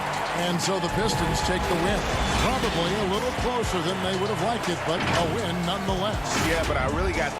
And so the Pistons take the win. Probably a little closer than they would have liked it, but a win nonetheless. Yeah, but I really got